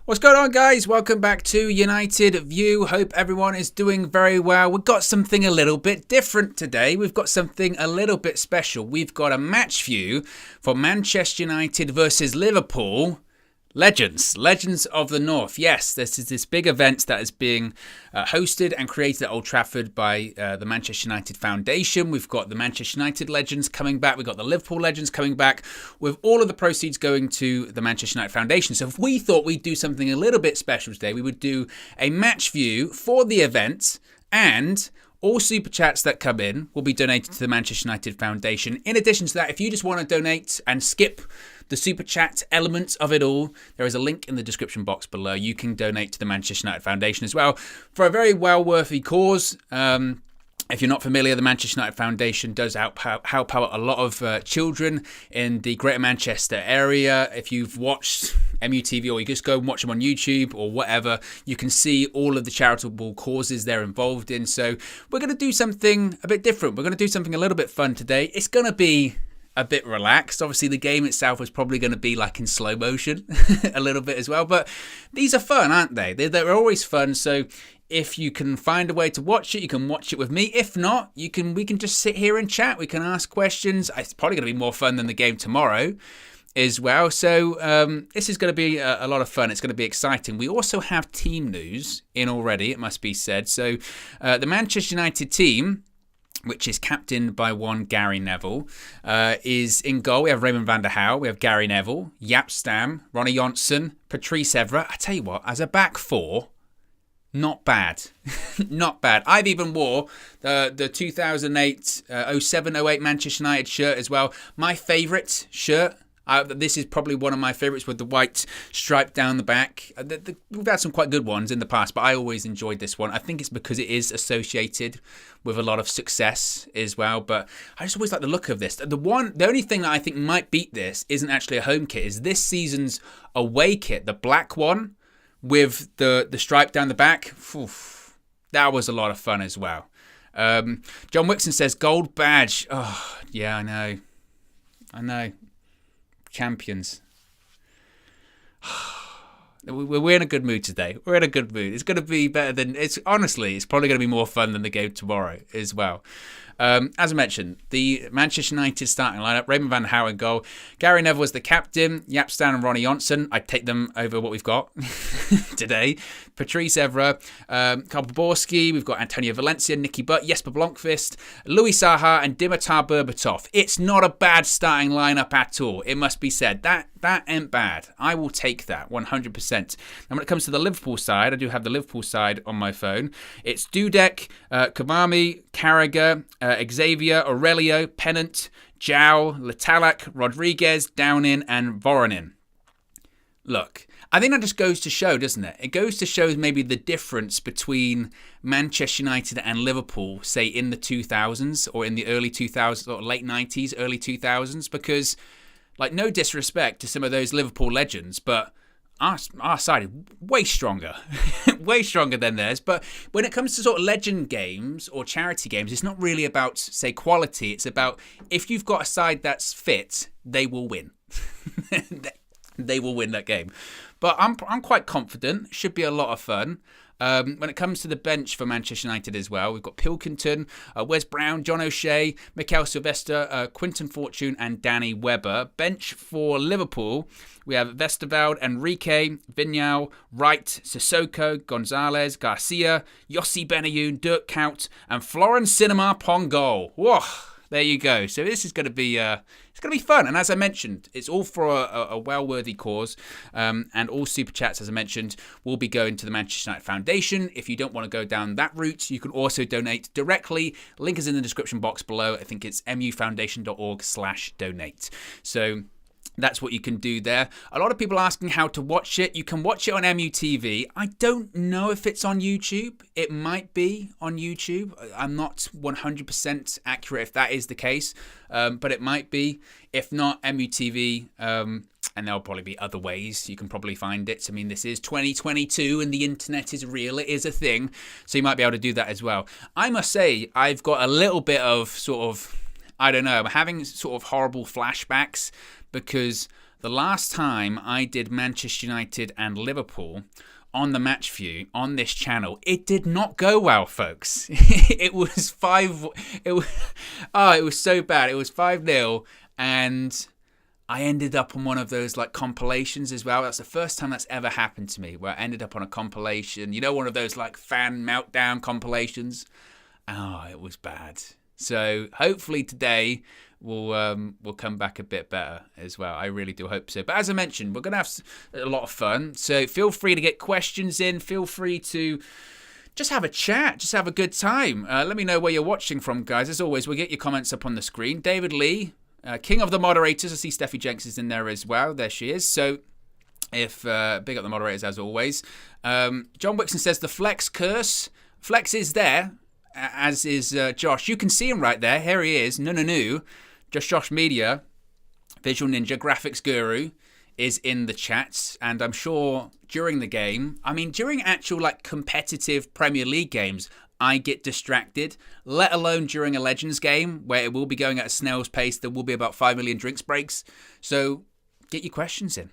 What's going on, guys? Welcome back to United View. Hope everyone is doing very well. We've got something a little bit different today. We've got something a little bit special. We've got a match view for Manchester United versus Liverpool. Legends of the North. Yes, this is this big event that is being hosted and created at Old Trafford by the Manchester United Foundation. We've got the Manchester United legends coming back. We've got the Liverpool legends coming back, with all of the proceeds going to the Manchester United Foundation. So if we thought we'd do something a little bit special today, we would do a match view for the event, and all super chats that come in will be donated to the Manchester United Foundation. In addition to that, if you just want to donate and skip the super chat element of it all, there is a link in the description box below. You can donate to the Manchester United Foundation as well for a very well-worthy cause. If you're not familiar, the Manchester United Foundation does help out a lot of children in the Greater Manchester area. If you've watched MUTV, or you just go and watch them on YouTube or whatever, you can see all of the charitable causes they're involved in. So we're going to do something a bit different. We're going to do something a little bit fun today. It's going to be a bit relaxed. Obviously, the game itself is probably going to be like in slow motion a little bit as well. But these are fun, aren't they? They're always fun. So if you can find a way to watch it, you can watch it with me. If not, we can just sit here and chat. We can ask questions. It's probably going to be more fun than the game tomorrow as well. So this is going to be a lot of fun. It's going to be exciting. We also have team news in already, it must be said. So the Manchester United team, which is captained by one Gary Neville, is in goal. We have Raymond van der Houw, we have Gary Neville, Jaap Stam, Ronnie Johnson, Patrice Evra. I tell you what, as a back four, not bad. Not bad. I've even wore the 2008, 07, 08 Manchester United shirt as well. My favourite shirt. This is probably one of my favourites, with the white stripe down the back. We've had some quite good ones in the past, but I always enjoyed this one. I think it's because it is associated with a lot of success as well. But I just always like the look of this. The only thing that I think might beat this isn't actually a home kit, is this season's away kit, the black one with the stripe down the back. Oof, that was a lot of fun as well. John Wixon says gold badge. Oh, yeah, I know. Champions. We're in a good mood today. We're in a good mood. It's going to be better than... It's probably going to be more fun than the game tomorrow as well. As I mentioned, the Manchester United starting lineup: Raymond van der Houw in goal. Gary Neville was the captain. Jaap Stam and Ronnie Johnson. I'd take them over what we've got today. Patrice Evra, Karl Poborski. We've got Antonio Valencia, Nicky Butt, Jesper Blomqvist, Louis Saha, and Dimitar Berbatov. It's not a bad starting lineup at all, it must be said. That ain't bad. I will take that 100%. And when it comes to the Liverpool side, I do have the Liverpool side on my phone. It's Dudek, Kamami, Carragher, Xavier, Aurelio, Pennant, João, Letalak, Rodriguez, Downing, and Voronin. Look, I think that just goes to show, doesn't it? It goes to show maybe the difference between Manchester United and Liverpool, say in the 2000s or in the early 2000s or late 90s, early 2000s, because, like, no disrespect to some of those Liverpool legends, but our side is way stronger. Way stronger than theirs. But when it comes to sort of legend games or charity games, it's not really about, say, quality. It's about, if you've got a side that's fit, they will win. They will win that game. But I'm quite confident. Should be a lot of fun. When it comes to the bench for Manchester United as well, we've got Pilkington, Wes Brown, John O'Shea, Mikel Sylvester, Quinton Fortune, and Danny Webber. Bench for Liverpool, we have Westerveld, Enrique, Vignal, Wright, Sissoko, Gonzalez, Garcia, Yossi Benayoun, Dirk Kuyt, and Florence Cinema Pongol. Whoa! There you go. So this is going to be it's going to be fun. And as I mentioned, it's all for a well-worthy cause. And all super chats, as I mentioned, will be going to the Manchester United Foundation. If you don't want to go down that route, you can also donate directly. Link is in the description box below. I think it's mufoundation.org/donate. So that's what you can do there. A lot of people asking how to watch it. You can watch it on MUTV. I don't know if it's on YouTube. It might be on YouTube. I'm not 100% accurate if that is the case, but it might be. If not, MUTV, and there'll probably be other ways you can probably find it. I mean, this is 2022 and the internet is real. It is a thing. So you might be able to do that as well. I must say, I've got a little bit of sort of, I don't know, I'm having sort of horrible flashbacks because the last time I did Manchester United and Liverpool on the Match View on this channel, it did not go well, folks. It was so bad. It was 5-0, and I ended up on one of those like compilations as well. That's the first time that's ever happened to me, where I ended up on a compilation. You know, one of those like fan meltdown compilations. Oh, it was bad. So hopefully today we'll come back a bit better as well. I really do hope so. But as I mentioned, we're going to have a lot of fun. So feel free to get questions in. Feel free to just have a chat. Just have a good time. Let me know where you're watching from, guys. As always, we'll get your comments up on the screen. David Lee, king of the moderators. I see Steffi Jenks is in there as well. There she is. So big up the moderators as always. John Wixon says the Flex curse. Flex is there, as is Josh. You can see him right there. Here he is. No. Just Josh Media, Visual Ninja, Graphics Guru is in the chats, and I'm sure during the game, during actual like competitive Premier League games, I get distracted, let alone during a Legends game where it will be going at a snail's pace. There will be about 5 million drinks breaks. So get your questions in.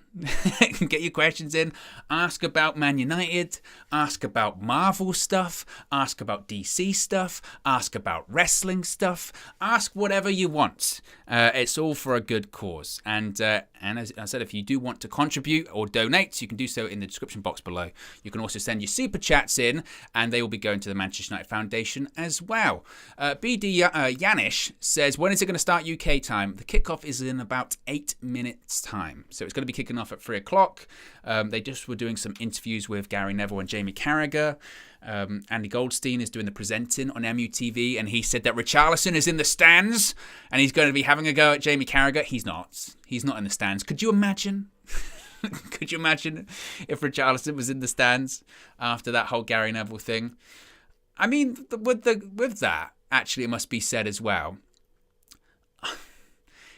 Get your questions in. Ask about Man United. Ask about Marvel stuff. Ask about DC stuff. Ask about wrestling stuff. Ask whatever you want. It's all for a good cause. And as I said, if you do want to contribute or donate, you can do so in the description box below. You can also send your super chats in, and they will be going to the Manchester United Foundation as well. BD Yanish says, when is it going to start UK time? The kickoff is in about 8 minutes time. So it's going to be kicking off at 3 o'clock. They just were doing some interviews with Gary Neville and Jamie Carragher. Andy Goldstein is doing the presenting on MUTV, and he said that Richarlison is in the stands and he's going to be having a go at Jamie Carragher. He's not. He's not in the stands. Could you imagine? Could you imagine if Richarlison was in the stands after that whole Gary Neville thing? With that, actually, it must be said as well.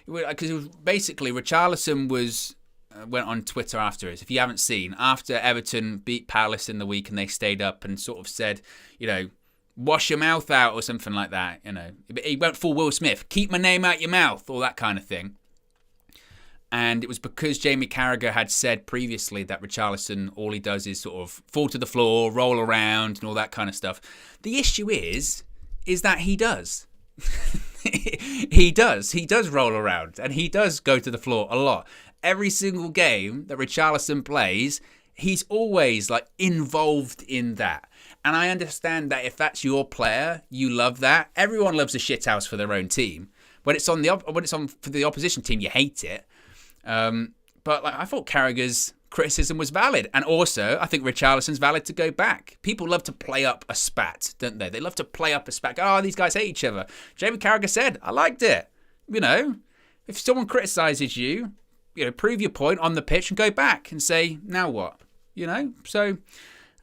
Because it was basically Richarlison went on Twitter afterwards. If you haven't seen, after Everton beat Palace in the week and they stayed up and sort of said, wash your mouth out or something like that. He went full Will Smith, keep my name out your mouth, all that kind of thing. And it was because Jamie Carragher had said previously that Richarlison, all he does is sort of fall to the floor, roll around and all that kind of stuff. The issue is that he does. He does roll around and he does go to the floor a lot. Every single game that Richarlison plays, he's always like involved in that. And I understand that if that's your player, you love that. Everyone loves a shithouse for their own team. When it's on for the opposition team, you hate it. But like I thought Carragher's criticism was valid. And also, I think Richarlison's valid to go back. People love to play up a spat, don't they? They love to play up a spat. Oh, these guys hate each other. Jamie Carragher said, I liked it. If someone criticises you, prove your point on the pitch and go back and say, now what? So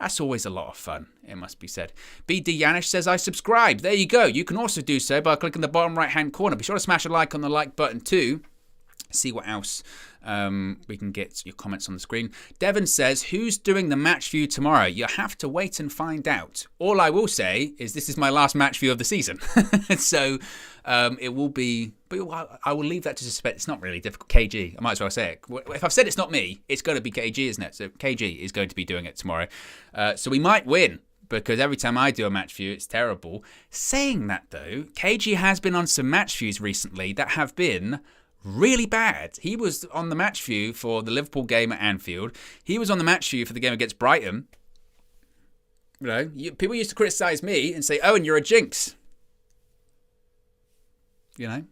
that's always a lot of fun, it must be said. BD Yanish says, I subscribe. There you go. You can also do so by clicking the bottom right-hand corner. Be sure to smash a like on the like button too. See what else we can get your comments on the screen. Devon says, who's doing the match view tomorrow? You have to wait and find out. All I will say is this is my last match view of the season. So it will be, but I will leave that to suspect. It's not really difficult. KG, I might as well say it. If I've said it's not me, it's going to be KG, isn't it? So KG is going to be doing it tomorrow. So we might win, because every time I do a match view, it's terrible. Saying that though, KG has been on some match views recently that have been really bad. He was on the match view for the Liverpool game at Anfield. He was on the match view for the game against Brighton. People used to criticise me and say, Owen, you're a jinx. Maybe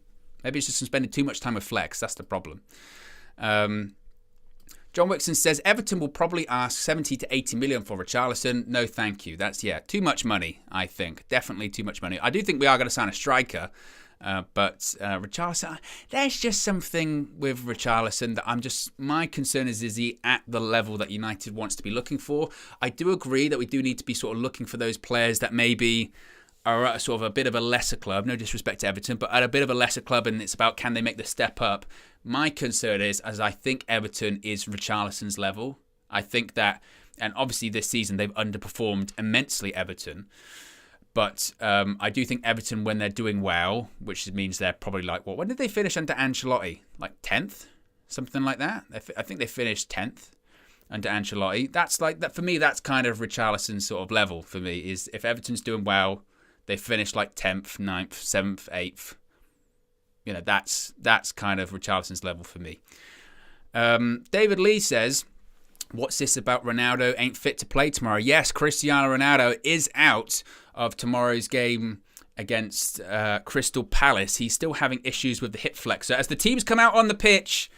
it's just spending too much time with Flex. That's the problem. John Wixon says, Everton will probably ask 70 to 80 million for Richarlison. No, thank you. That's, too much money, I think. Definitely too much money. I do think we are going to sign a striker. But Richarlison, there's just something with Richarlison that my concern is he at the level that United wants to be looking for? I do agree that we do need to be sort of looking for those players that maybe are at a bit of a lesser club, no disrespect to Everton, but at a bit of a lesser club, and it's about can they make the step up? My concern is, as I think Everton is Richarlison's level. I think that, and obviously this season they've underperformed immensely, Everton. But I do think Everton, when they're doing well, which means they're probably like, when did they finish under Ancelotti? Like 10th? something like that. I think they finished 10th under Ancelotti. That's like that for me. That's kind of Richarlison's sort of level for me. Is if Everton's doing well, they finish like 10th, 9th, 7th, 8th. You know, that's kind of Richarlison's level for me. David Lee says, what's this about Ronaldo ain't fit to play tomorrow? Yes, Cristiano Ronaldo is out of tomorrow's game against Crystal Palace. He's still having issues with the hip flexor. As the teams come out on the pitch,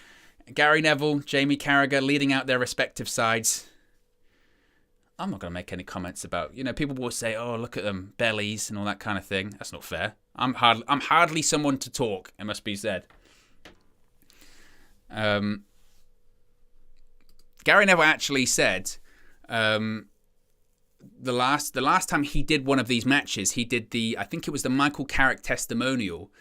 Gary Neville, Jamie Carragher leading out their respective sides. I'm not going to make any comments about, people will say, oh, look at them, bellies and all that kind of thing. That's not fair. I'm hardly someone to talk, it must be said. Gary Neville actually said the last time he did one of these matches, he did I think it was the Michael Carrick testimonial,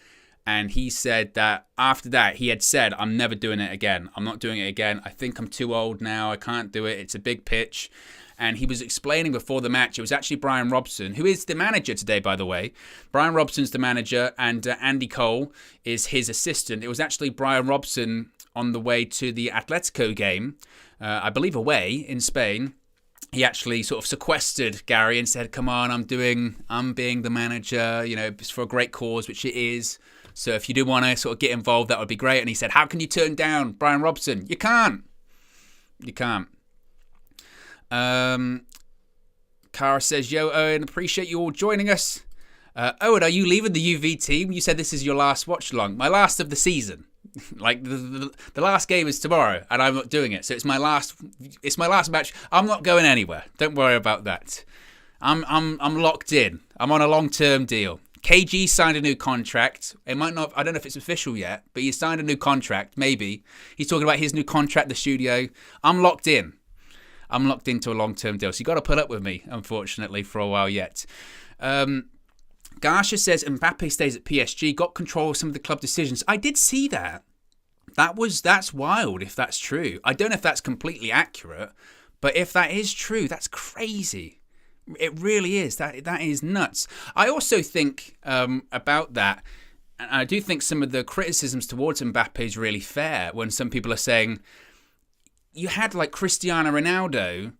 and he said that after that he had said, I'm never doing it again. I'm not doing it again. I think I'm too old now. I can't do it. It's a big pitch. And he was explaining before the match, it was actually Brian Robson, who is the manager today, by the way. Brian Robson's the manager, and Andy Cole is his assistant. It was actually Brian Robson on the way to the Atletico game, I believe away in Spain. He actually sort of sequestered Gary and said, come on, I'm being the manager, it's for a great cause, which it is. So if you do want to sort of get involved, that would be great. And he said, how can you turn down Brian Robson? You can't. You can't. Cara says, yo, Owen, appreciate you all joining us. Owen, are you leaving the UV team? You said this is your last watch along. My last of the season. Like the last game is tomorrow, and I'm not doing it. So it's my last match. I'm not going anywhere. Don't worry about that. I'm locked in. I'm on a long-term deal. KG signed a new contract. It might not. I don't know if it's official yet, but he signed a new contract. Maybe he's talking about his new contract. The studio. I'm locked in. I'm locked into a long-term deal. So you got to put up with me, unfortunately, for a while yet. Garsha says Mbappe stays at PSG, got control of some of the club decisions. I did see that. That's wild if that's true. I don't know if that's completely accurate, but if that is true, that's crazy. It really is. That is nuts. I also think about that, and I do think some of the criticisms towards Mbappe is really fair when some people are saying, you had like Cristiano Ronaldo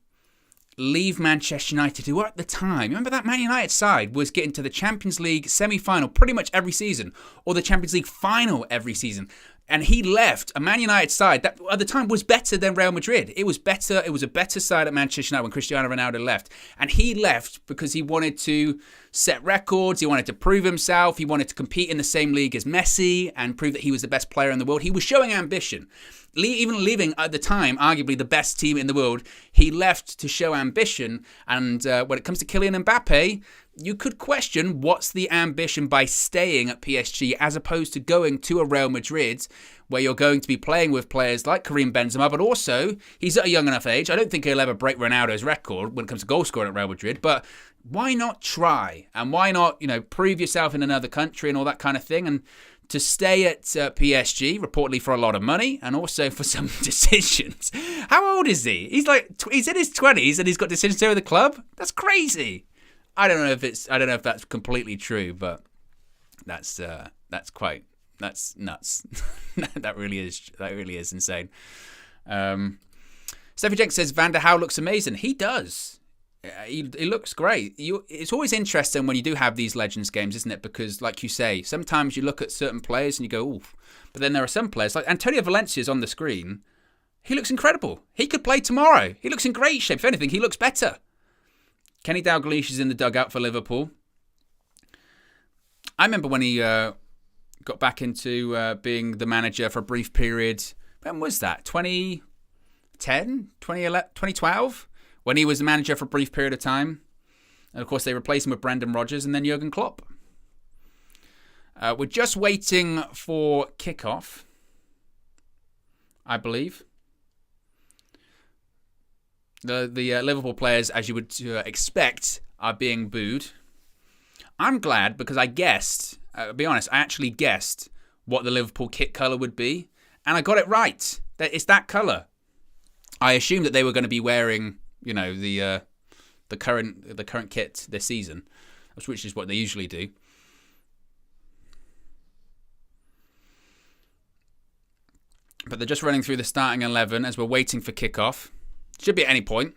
leave Manchester United, who at the time, remember that Man United side was getting to the Champions League semi-final pretty much every season, or the Champions League final every season. And he left a Man United side that at the time was better than Real Madrid. It was better. It was a better side at Manchester United when Cristiano Ronaldo left. And he left because he wanted to set records. He wanted to prove himself. He wanted to compete in the same league as Messi and prove that he was the best player in the world. He was showing ambition. Even leaving at the time, arguably the best team in the world, he left to show ambition. And when it comes to Kylian Mbappe, you could question what's the ambition by staying at PSG as opposed to going to a Real Madrid where you're going to be playing with players like Karim Benzema, but also he's at a young enough age. I don't think he'll ever break Ronaldo's record when it comes to goal scoring at Real Madrid, but why not try? And why not, prove yourself in another country and all that kind of thing? And to stay at PSG, reportedly for a lot of money, and also for some decisions. How old is he? He's in his 20s and he's got decisions over the club? That's crazy. I don't know if that's completely true, but that's nuts. that really is insane. Steffi Jenks says Van der Hau looks amazing. He does. He looks great. It's always interesting when you do have these Legends games, isn't it? Because, like you say, sometimes you look at certain players and you go, ooh. But then there are some players, like Antonio Valencia's on the screen. He looks incredible. He could play tomorrow. He looks in great shape. If anything, he looks better. Kenny Dalglish is in the dugout for Liverpool. I remember when he got back into being the manager for a brief period. When was that? 2010? 2011? 2012? When he was the manager for a brief period of time. And of course, they replaced him with Brendan Rodgers and then Jurgen Klopp. We're just waiting for kickoff, I believe. The Liverpool players, as you would expect, are being booed. I'm glad because I guessed, I'll be honest, I actually guessed what the Liverpool kit colour would be. And I got it right. It's that colour. I assumed that they were going to be wearing, the current kit this season, which is what they usually do. But they're just running through the starting 11 as we're waiting for kickoff. Should be at any point.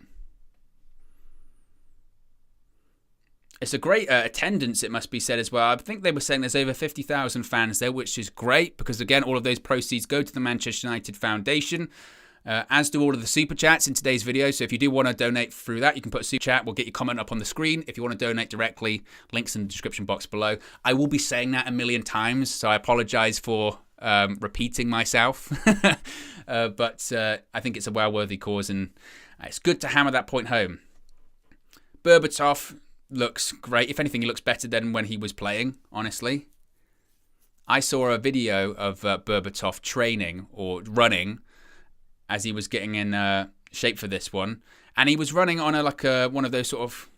It's a great attendance, it must be said as well. I think they were saying there's over 50,000 fans there, which is great because, again, all of those proceeds go to the Manchester United Foundation, as do all of the super chats in today's video. So if you do want to donate through that, you can put a super chat. We'll get your comment up on the screen. If you want to donate directly, links in the description box below. I will be saying that a million times, so I apologize for repeating myself. But I think it's a well-worthy cause, and it's good to hammer that point home. Berbatov looks great. If anything, he looks better than when he was playing, honestly. I saw a video of Berbatov training or running as he was getting in shape for this one. And he was running on one of those sort of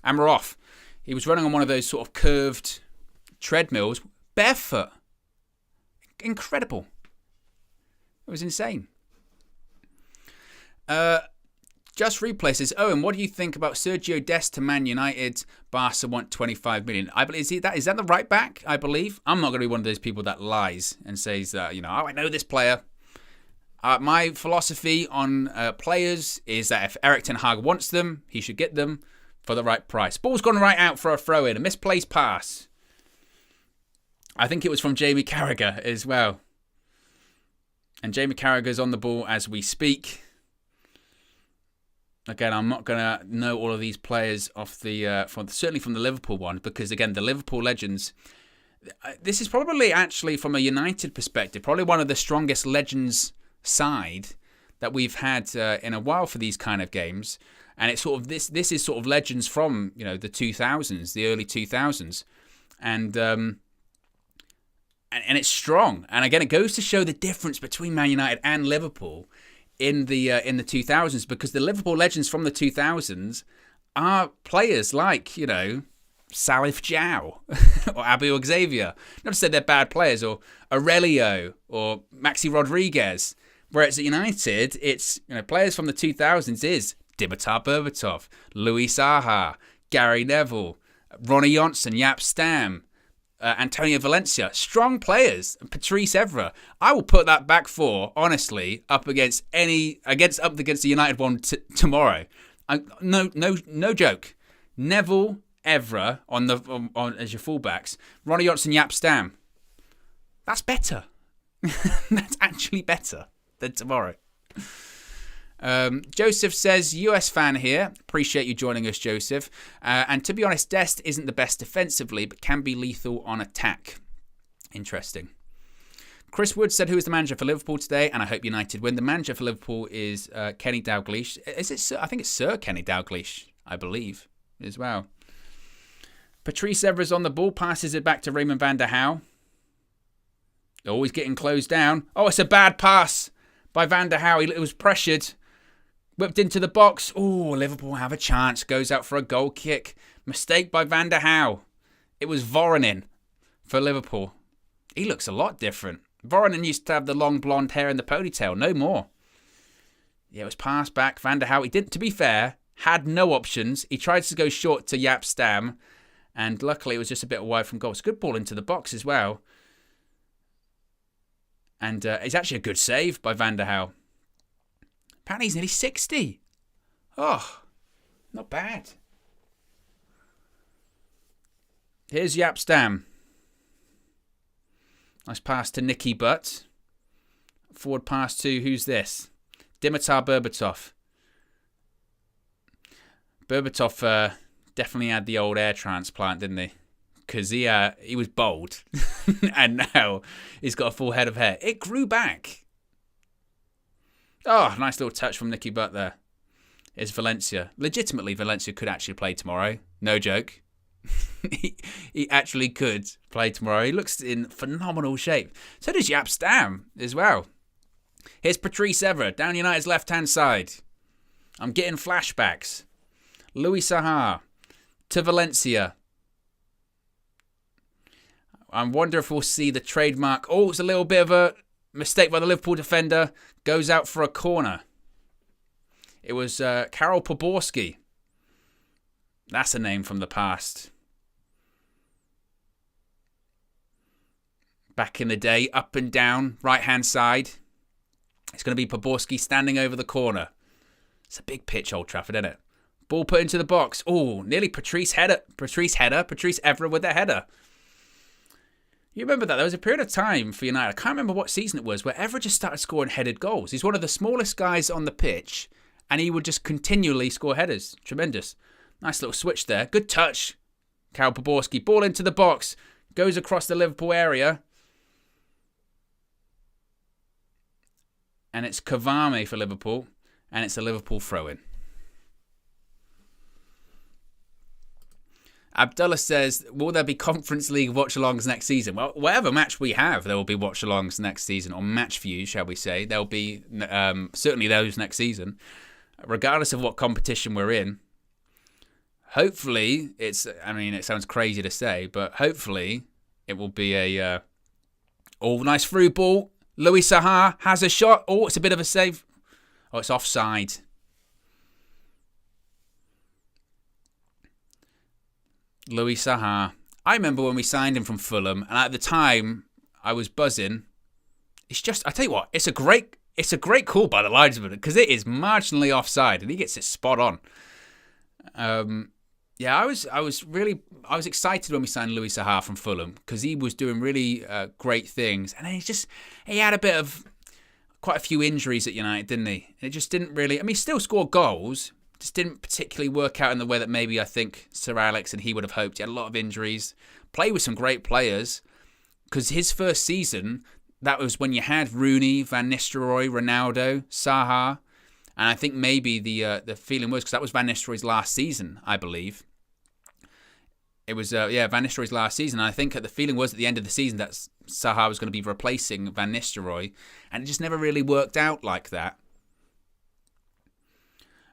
Amarov. He was running on one of those sort of curved treadmills, barefoot. Incredible. It was insane. Just Replay says, Owen, what do you think about Sergio Dest to Man United? Barca want 25 million. I believe is that the right back? I believe. I'm not going to be one of those people that lies and says that oh, I know this player. My philosophy on players is that if Erik ten Hag wants them, he should get them for the right price. Ball's gone right out for a throw in, a misplaced pass. I think it was from Jamie Carragher as well. And Jamie Carragher's on the ball as we speak. Again, I'm not going to know all of these players off the certainly from the Liverpool one, because again, the Liverpool legends. This is probably actually from a United perspective, probably one of the strongest legends side that we've had in a while for these kind of games, and it's sort of this is sort of legends from the 2000s, the early 2000s, and it's strong. And again, it goes to show the difference between Man United and Liverpool in the 2000s, because the Liverpool legends from the 2000s are players like Salif Diao or Abu Xavier. Not to say they're bad players, or Aurelio or Maxi Rodriguez. Whereas at United, it's players from the 2000s is Dimitar Berbatov, Louis Saha, Gary Neville, Ronnie Johnson, Jaap Stam, Antonio Valencia. Strong players. Patrice Evra. I will put that back four, honestly, up against the United one tomorrow. No joke. Neville, Evra on as your fullbacks. Ronnie Johnson, Jaap Stam. That's better. That's actually better than tomorrow. Joseph says, US fan here. Appreciate you joining us, Joseph. And to be honest, Dest isn't the best defensively, but can be lethal on attack. Interesting. Chris Wood said, who is the manager for Liverpool today? And I hope United win. The manager for Liverpool is Kenny Dalglish. Is it Sir? I think it's Sir Kenny Dalglish, I believe, as well. Patrice Evra's on the ball, passes it back to Raymond van der Hauw. Always getting closed down. Oh, it's a bad pass by Van der Hauw. It was pressured. Whipped into the box. Oh, Liverpool have a chance. Goes out for a goal kick. Mistake by Van der Hauw. It was Voronin for Liverpool. He looks a lot different. Voronin used to have the long blonde hair and the ponytail. No more. Yeah, it was passed back. Van der Hauw, he didn't, to be fair, had no options. He tried to go short to Jaap Stam. And luckily, it was just a bit wide from goal. It's a good ball into the box as well. And it's actually a good save by Van der Hauw. Apparently he's nearly 60. Oh, not bad. Here's Jaap Stam. Nice pass to Nicky Butt. Forward pass to, who's this? Dimitar Berbatov. Berbatov definitely had the old air transplant, didn't he? Because he was bald. And now he's got a full head of hair. It grew back. Oh, nice little touch from Nicky Butt there. It's Valencia. Legitimately, Valencia could actually play tomorrow. No joke. He actually could play tomorrow. He looks in phenomenal shape. So does Jaap Stam as well. Here's Patrice Evra down United's left-hand side. I'm getting flashbacks. Louis Saha to Valencia. I wonder if we'll see the trademark. Oh, it's a little bit of a mistake by the Liverpool defender. Goes out for a corner. It was Karol Poborski. That's a name from the past. Back in the day, up and down, right-hand side. It's going to be Poborski standing over the corner. It's a big pitch, Old Trafford, isn't it? Ball put into the box. Oh, nearly Patrice Evra with the header. You remember that? There was a period of time for United, I can't remember what season it was, where Evra just started scoring headed goals. He's one of the smallest guys on the pitch, and he would just continually score headers. Tremendous. Nice little switch there. Good touch. Karol Poborski. Ball into the box. Goes across the Liverpool area. And it's Cavani for Liverpool. And it's a Liverpool throw-in. Abdullah says, will there be Conference League watch-alongs next season? Well, whatever match we have, there will be watch-alongs next season, or match views, shall we say. There'll be certainly those next season, regardless of what competition we're in. Hopefully, it sounds crazy to say, but hopefully it will be a... nice through ball. Louis Saha has a shot. Oh, it's a bit of a save. Oh, it's offside. Louis Saha. I remember when we signed him from Fulham, and at the time, I was buzzing. I tell you what, it's a great call by the linesman, because it is marginally offside, and he gets it spot on. I was excited when we signed Louis Saha from Fulham, because he was doing really great things, and then he had quite a few injuries at United, didn't he? And it just didn't really, he still scored goals, just didn't particularly work out in the way that maybe I think Sir Alex and he would have hoped. He had a lot of injuries, played with some great players, because his first season, that was when you had Rooney, Van Nistelrooy, Ronaldo, Saha, and I think maybe the feeling was, because that was Van Nistelrooy's last season, I believe. It was, Van Nistelrooy's last season. And I think the feeling was at the end of the season that Saha was going to be replacing Van Nistelrooy, and it just never really worked out like that.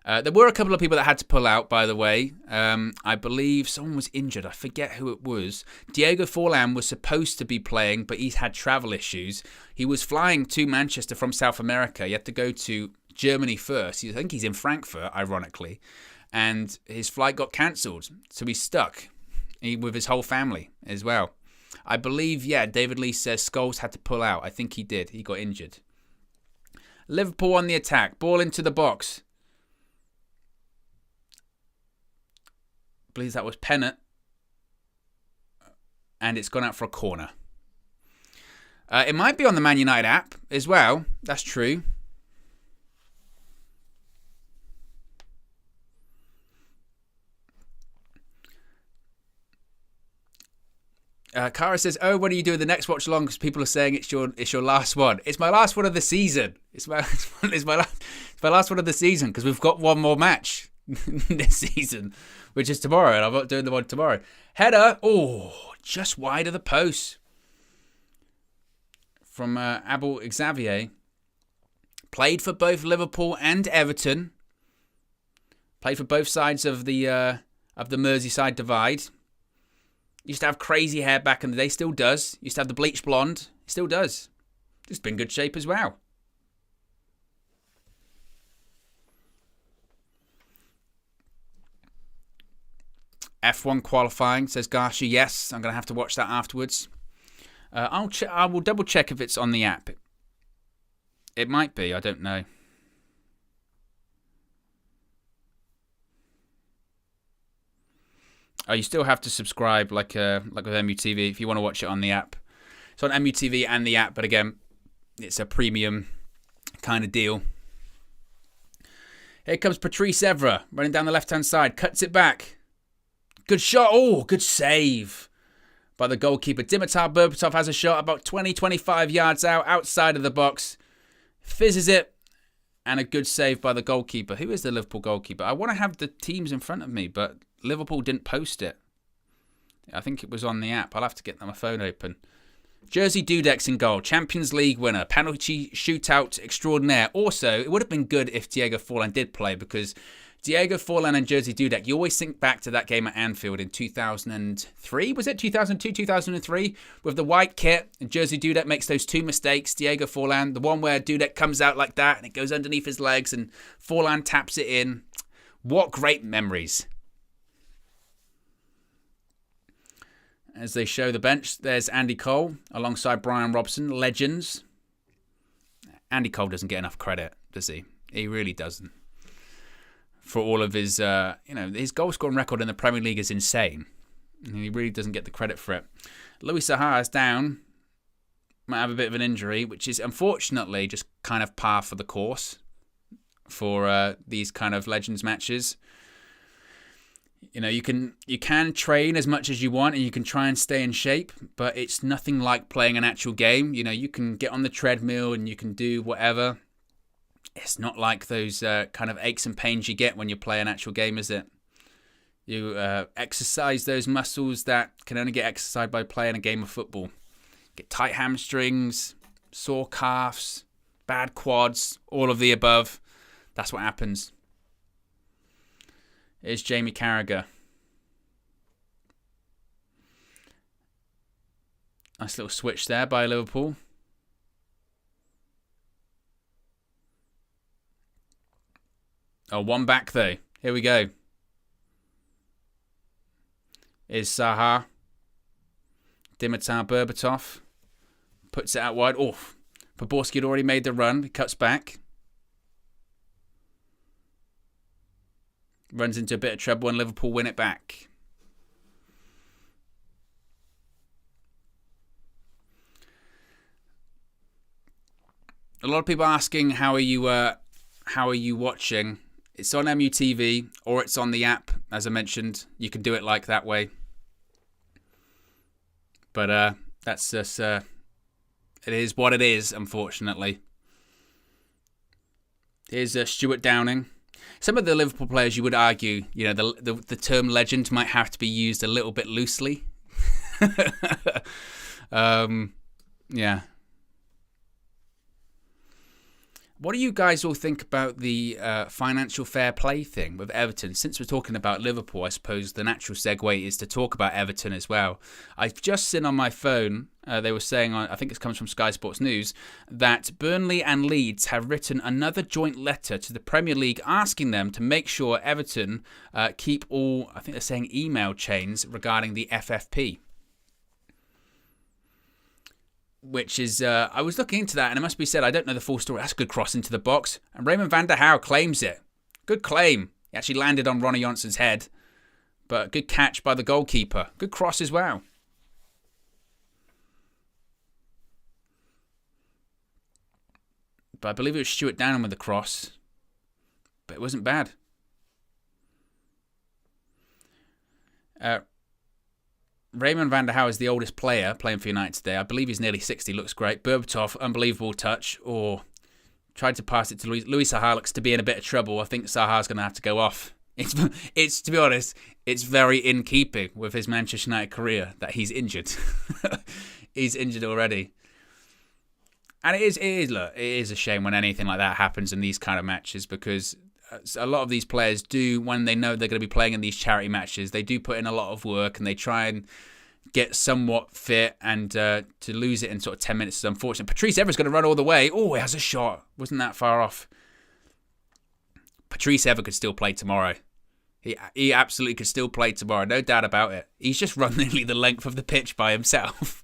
There were a couple of people that had to pull out, by the way. I believe someone was injured. I forget who it was. Diego Forlan was supposed to be playing, but he's had travel issues. He was flying to Manchester from South America. He had to go to Germany first. I think he's in Frankfurt, ironically. And his flight got cancelled, so he's stuck with his whole family as well. I believe, David Lee says Scholes had to pull out. I think he did. He got injured. Liverpool on the attack. Ball into the box. I believe that was Pennant, and it's gone out for a corner. It might be on the Man United app as well. That's true. Kara says, "Oh, what are you doing the next watch along? Because people are saying it's your last one. It's my last one of the season. It's my last one of the season, because we've got one more match this season, which is tomorrow, and I'm not doing the one tomorrow." Header, just wide of the post from Abel Xavier. Played for both Liverpool and Everton. Played for both sides of the Merseyside divide. Used to have crazy hair back in the day, still does. Used to have the bleached blonde, still does. Just been in good shape as well. F1 qualifying, says Garsha. Yes, I'm going to have to watch that afterwards. I will double check if it's on the app. It might be, I don't know. You still have to subscribe, like with MUTV, if you want to watch it on the app. It's on MUTV and the app, but again, it's a premium kind of deal. Here comes Patrice Evra, running down the left-hand side, cuts it back. Good shot. Good save by the goalkeeper. Dimitar Berbatov has a shot about 20-25 yards outside of the box. Fizzes it. And a good save by the goalkeeper. Who is the Liverpool goalkeeper? I want to have the teams in front of me, but Liverpool didn't post it. I think it was on the app. I'll have to get my phone open. Jerzy Dudek's in goal. Champions League winner. Penalty shootout extraordinaire. Also, it would have been good if Diego Forlan did play, because Diego Forlan and Jerzy Dudek, you always think back to that game at Anfield in 2003, was it? 2002, 2003? With the white kit, and Jerzy Dudek makes those two mistakes. Diego Forlan, the one where Dudek comes out like that, and it goes underneath his legs, and Forlan taps it in. What great memories. As they show the bench, there's Andy Cole alongside Brian Robson, legends. Andy Cole doesn't get enough credit, does he? He really doesn't. For all of his, his goal scoring record in the Premier League is insane. And he really doesn't get the credit for it. Louis Saha is down. Might have a bit of an injury, which is unfortunately just kind of par for the course for these kind of Legends matches. You can train as much as you want and you can try and stay in shape, but it's nothing like playing an actual game. You can get on the treadmill and you can do whatever. It's not like those kind of aches and pains you get when you play an actual game, is it? You exercise those muscles that can only get exercised by playing a game of football. Get tight hamstrings, sore calves, bad quads, all of the above. That's what happens. Here's Jamie Carragher. Nice little switch there by Liverpool. Oh, one back though. Here we go. Is Saha. Dimitar Berbatov. Puts it out wide. Oh, Poborski had already made the run. He cuts back. Runs into a bit of trouble and Liverpool win it back. A lot of people asking, how are you watching? It's on MUTV or it's on the app, as I mentioned. You can do it like that way. But that's just it is what it is, unfortunately. Here's Stuart Downing. Some of the Liverpool players, you would argue, the term legend might have to be used a little bit loosely. Yeah. What do you guys all think about the financial fair play thing with Everton? Since we're talking about Liverpool, I suppose the natural segue is to talk about Everton as well. I've just seen on my phone, they were saying, I think it comes from Sky Sports News, that Burnley and Leeds have written another joint letter to the Premier League asking them to make sure Everton keep all, I think they're saying, email chains regarding the FFP. Which is, I was looking into that, and it must be said, I don't know the full story. That's a good cross into the box. And Raymond van der Hauw claims it. Good claim. He actually landed on Ronnie Johnson's head. But good catch by the goalkeeper. Good cross as well. But I believe it was Stuart Downing with the cross. But it wasn't bad. Raymond van der Hauw is the oldest player playing for United today. I believe he's nearly 60. Looks great. Berbatov, unbelievable touch. Or tried to pass it to Louis Saha. Looks to be in a bit of trouble. I think Saha's going to have to go off. It's to be honest, it's very in keeping with his Manchester United career that he's injured. He's injured already. And it is a shame when anything like that happens in these kind of matches, because a lot of these players do, when they know they're going to be playing in these charity matches, they do put in a lot of work and they try and get somewhat fit, and to lose it in sort of 10 minutes is unfortunate. Patrice Evra's going to run all the way. Oh, he has a shot. Wasn't that far off. Patrice Evra could still play tomorrow. He absolutely could still play tomorrow, no doubt about it. He's just run nearly the length of the pitch by himself.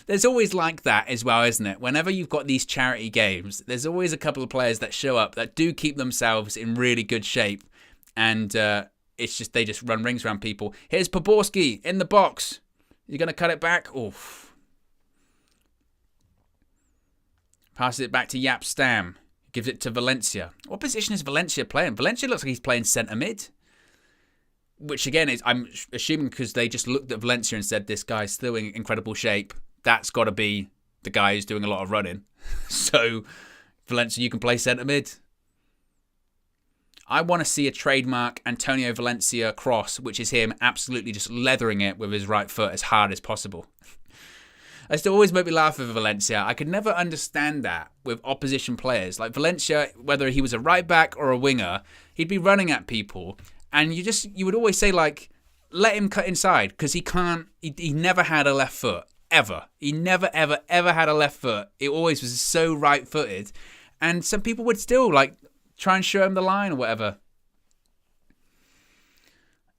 There's always like that as well, isn't it? Whenever you've got these charity games, there's always a couple of players that show up that do keep themselves in really good shape. And it's just they just run rings around people. Here's Poborski in the box. You're going to cut it back? Oof. Passes it back to Jaap Stam. Gives it to Valencia. What position is Valencia playing? Valencia looks like he's playing centre mid. Which again, is I'm assuming because they just looked at Valencia and said, this guy's still in incredible shape. That's got to be the guy who's doing a lot of running. So, Valencia, you can play centre mid. I want to see a trademark Antonio Valencia cross, which is him absolutely just leathering it with his right foot as hard as possible. I used to always make me laugh with Valencia. I could never understand that with opposition players. Like Valencia, whether he was a right back or a winger, he'd be running at people. And you would always say, like, let him cut inside, because he can't, he never had a left foot. Ever. He never, ever, ever had a left foot. It always was so right-footed. And some people would still, like, try and show him the line or whatever.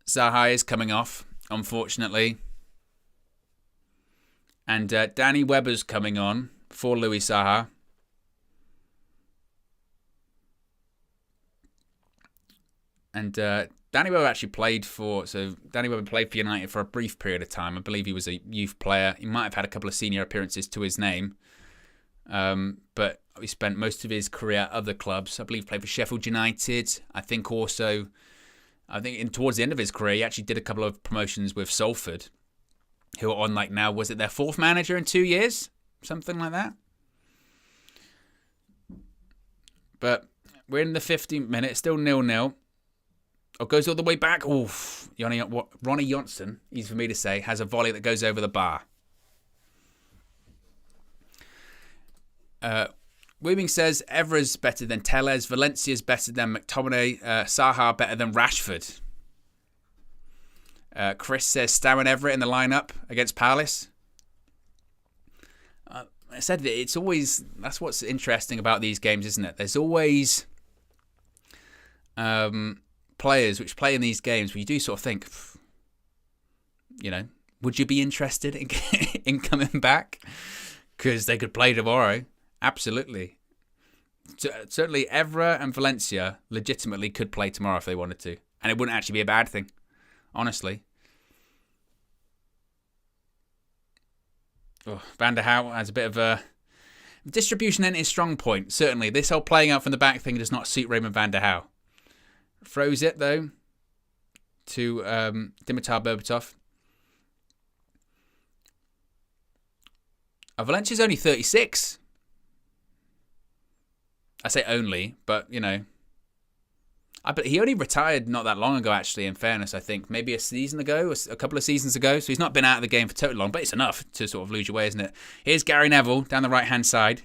Zaha is coming off, unfortunately. And Danny Webber's coming on for Louis Saha. And Danny Webber actually played for United for a brief period of time. I believe he was a youth player. He might have had a couple of senior appearances to his name. But he spent most of his career at other clubs. I believe he played for Sheffield United. I think towards the end of his career, he actually did a couple of promotions with Salford, who are on now, was it their 4th manager in 2 years? Something like that. But we're in the 15th minute, still 0-0. Goes all the way back. Oof. Ronnie Johnson, easy for me to say, has a volley that goes over the bar. Weaving says Evra's better than Tellez, Valencia's better than McTominay, Saha better than Rashford. Chris says Starren Everett in the lineup against Palace. I said that it's always, that's what's interesting about these games, isn't it? There's always players which play in these games where you do sort of think, would you be interested in coming back? Because they could play tomorrow. Absolutely. Certainly Evra and Valencia legitimately could play tomorrow if they wanted to. And it wouldn't actually be a bad thing, honestly. Van der Hout has a bit of a distribution in his strong point. Certainly, this whole playing out from the back thing does not suit Raymond van der Hout. Throws it, though, to Dimitar Berbatov. Valencia's only 36. I say only, but, but he only retired not that long ago, actually, in fairness, I think. Maybe a season ago, a couple of seasons ago. So he's not been out of the game for totally long, but it's enough to sort of lose your way, isn't it? Here's Gary Neville down the right-hand side.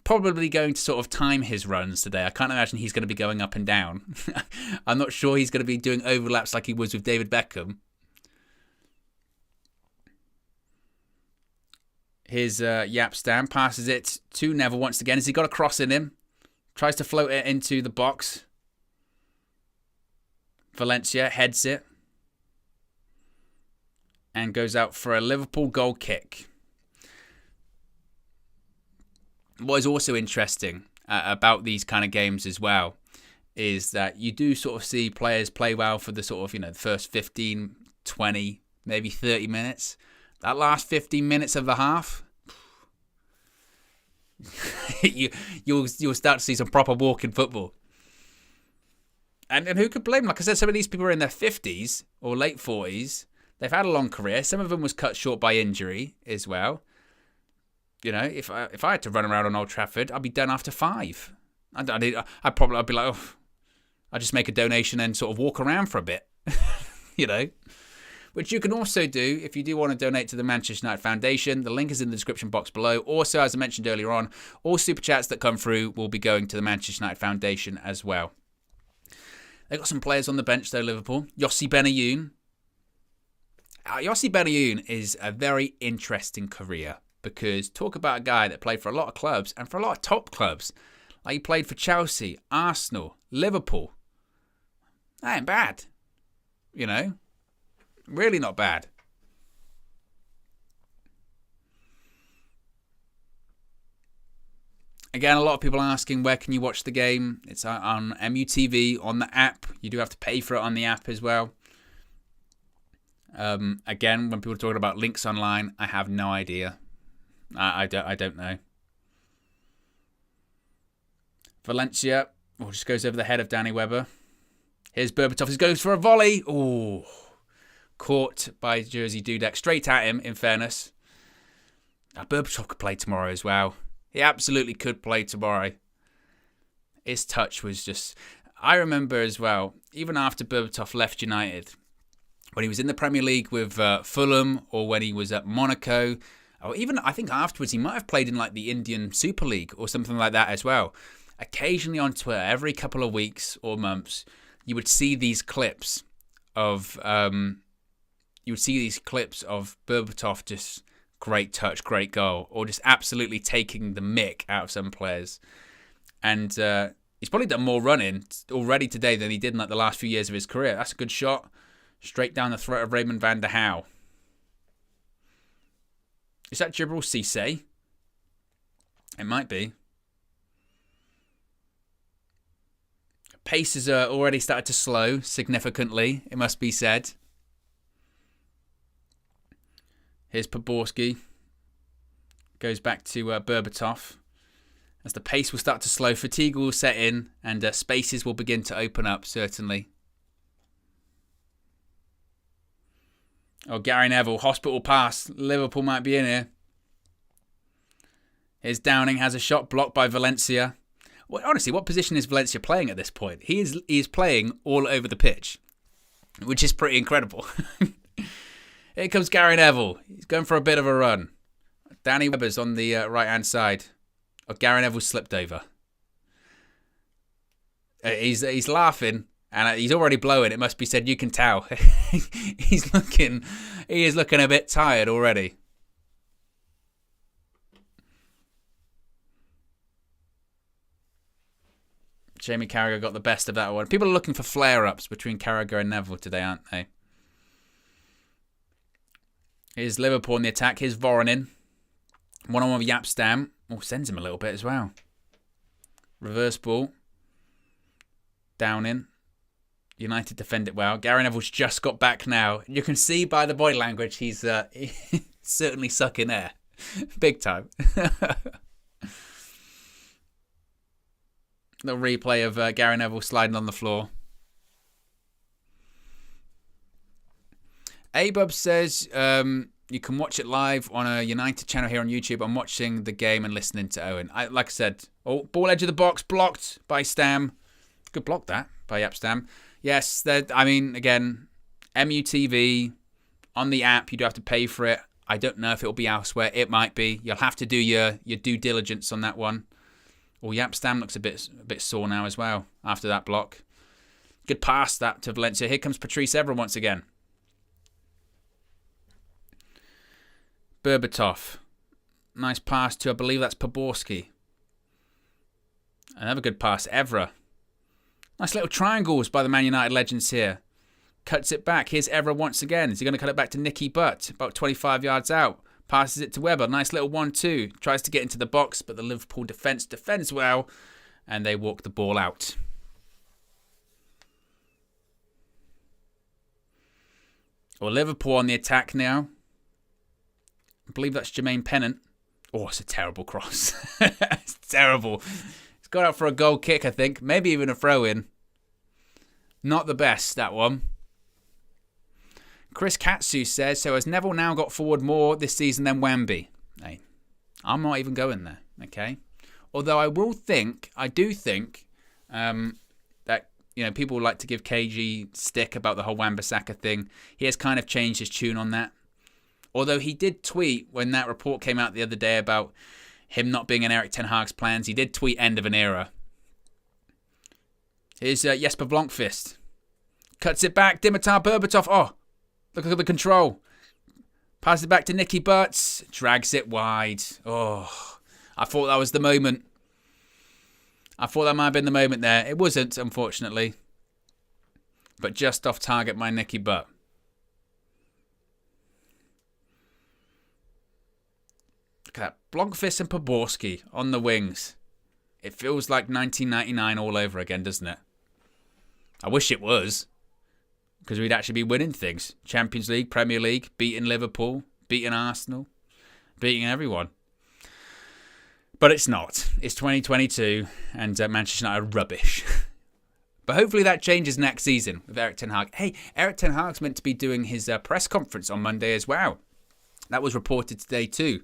Probably going to sort of time his runs today. I can't imagine he's going to be going up and down. I'm not sure he's going to be doing overlaps like he was with David Beckham. Here's Yapstam, passes it to Neville once again. Has he got a cross in him? Tries to float it into the box. Valencia heads it. And goes out for a Liverpool goal kick. What is also interesting about these kind of games as well is that you do sort of see players play well for the sort of, the first 15, 20, maybe 30 minutes. That last 15 minutes of the half, you'll start to see some proper walking football. And who could blame them? Like I said, some of these people are in their 50s or late 40s. They've had a long career. Some of them was cut short by injury as well. If I had to run around on Old Trafford, I'd be done after 5. I'd be like, I'll just make a donation and sort of walk around for a bit, Which you can also do if you do want to donate to the Manchester United Foundation. The link is in the description box below. Also, as I mentioned earlier on, all super chats that come through will be going to the Manchester United Foundation as well. They've got some players on the bench though, Liverpool. Yossi Benayoun. Yossi Benayoun is a very interesting career because talk about a guy that played for a lot of clubs and for a lot of top clubs. Like he played for Chelsea, Arsenal, Liverpool. That ain't bad. Really not bad. Again, a lot of people are asking, where can you watch the game? It's on MUTV, on the app. You do have to pay for it on the app as well. Again, when people are talking about links online, I have no idea. I don't know. Valencia just goes over the head of Danny Webber. Here's Berbatov. He goes for a volley. Oh, caught by Jersey Dudek. Straight at him, in fairness. Berbatov could play tomorrow as well. He absolutely could play tomorrow. His touch was just... I remember as well, even after Berbatov left United, when he was in the Premier League with Fulham or when he was at Monaco, or even I think afterwards he might have played in like the Indian Super League or something like that as well. Occasionally on Twitter, every couple of weeks or months, you would see these clips of Berbatov just great touch, great goal, or just absolutely taking the mick out of some players. And he's probably done more running already today than he did in like the last few years of his career. That's a good shot. Straight down the throat of Raymond van der Hout. Is that Djibril Cissé? It might be. Paces are already started to slow significantly, it must be said. Here's Poborski. Goes back to Berbatov. As the pace will start to slow, fatigue will set in, and spaces will begin to open up, certainly. Oh, Gary Neville, hospital pass. Liverpool might be in here. Here's Downing, has a shot blocked by Valencia. Well, honestly, what position is Valencia playing at this point? He is playing all over the pitch, which is pretty incredible. Here comes Gary Neville. He's going for a bit of a run. Danny Webber's on the right-hand side. Oh, Gary Neville slipped over. He's laughing, and he's already blowing. It must be said, you can tell. He is looking a bit tired already. Jamie Carragher got the best of that one. People are looking for flare-ups between Carragher and Neville today, aren't they? Here's Liverpool in the attack. Here's Voronin. One-on-one with Yapstam. Oh, sends him a little bit as well. Reverse ball. Down in. United defend it well. Gary Neville's just got back now. You can see by the body language he's certainly sucking air. Big time. Little replay of Gary Neville sliding on the floor. Abub says you can watch it live on a United channel here on YouTube. I'm watching the game and listening to Owen. Like I said, ball edge of the box, blocked by Stam. Good block that by Yapstam. Yes, again, MUTV on the app. You do have to pay for it. I don't know if it'll be elsewhere. It might be. You'll have to do your due diligence on that one. Well, Yapstam looks a bit sore now as well after that block. Good pass that to Valencia. Here comes Patrice Evra once again. Berbatov. Nice pass to, I believe that's Poborski. Another good pass, Evra. Nice little triangles by the Man United legends here. Cuts it back. Here's Evra once again. Is he going to cut it back to Nicky Butt? About 25 yards out. Passes it to Webber. Nice little 1-2. Tries to get into the box, but the Liverpool defence defends well. And they walk the ball out. Well, Liverpool on the attack now. I believe that's Jermaine Pennant. Oh, it's a terrible cross. It's terrible. It's gone out for a goal kick, I think. Maybe even a throw-in. Not the best, that one. Chris Katsu says, so has Neville now got forward more this season than Wemby? Hey, I'm not even going there, okay? Although I do think that, people like to give KG stick about the whole Wan-Bissaka thing. He has kind of changed his tune on that. Although he did tweet when that report came out the other day about him not being in Erik ten Hag's plans. He did tweet end of an era. Here's Jesper Blomqvist. Cuts it back. Dimitar Berbatov. Oh, look at the control. Passes it back to Nicky Butts. Drags it wide. Oh, I thought that was the moment. I thought that might have been the moment there. It wasn't, unfortunately. But just off target by Nicky Butt. Look at that. Blomqvist and Poborski on the wings. It feels like 1999 all over again, doesn't it? I wish it was. Because we'd actually be winning things. Champions League, Premier League, beating Liverpool, beating Arsenal, beating everyone. But it's not. It's 2022 and Manchester United are rubbish. But hopefully that changes next season with Erik ten Hag. Hey, Erik ten Hag's meant to be doing his press conference on Monday as well. That was reported today too.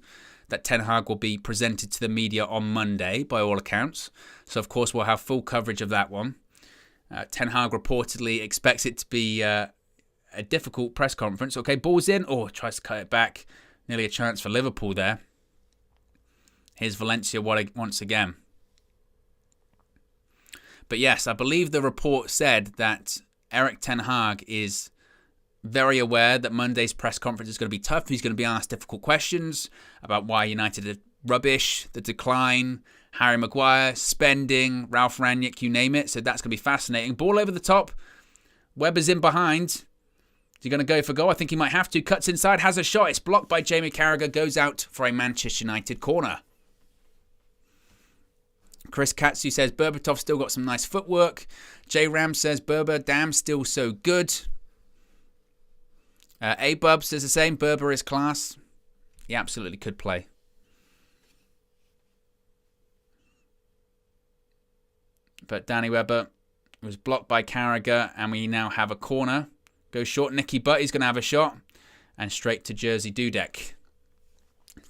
That Ten Hag will be presented to the media on Monday, by all accounts. So, of course, we'll have full coverage of that one. Ten Hag reportedly expects it to be a difficult press conference. Okay, ball's in. Oh, tries to cut it back. Nearly a chance for Liverpool there. Here's Valencia once again. But yes, I believe the report said that Erik ten Hag is very aware that Monday's press conference is going to be tough. He's going to be asked difficult questions about why United are rubbish, the decline, Harry Maguire, spending, Ralph Rangnick, you name it. So that's going to be fascinating. Ball over the top. Webber's in behind. Is he going to go for goal? I think he might have to. Cuts inside, has a shot. It's blocked by Jamie Carragher. Goes out for a Manchester United corner. Chris Katsu says Berbatov still got some nice footwork. J Ram says Berber, damn, still so good. A-Bub says the same. Berber is class. He absolutely could play. But Danny Webber was blocked by Carragher, and we now have a corner. Goes short. Nicky Butt, he's going to have a shot. And straight to Jerzy Dudek.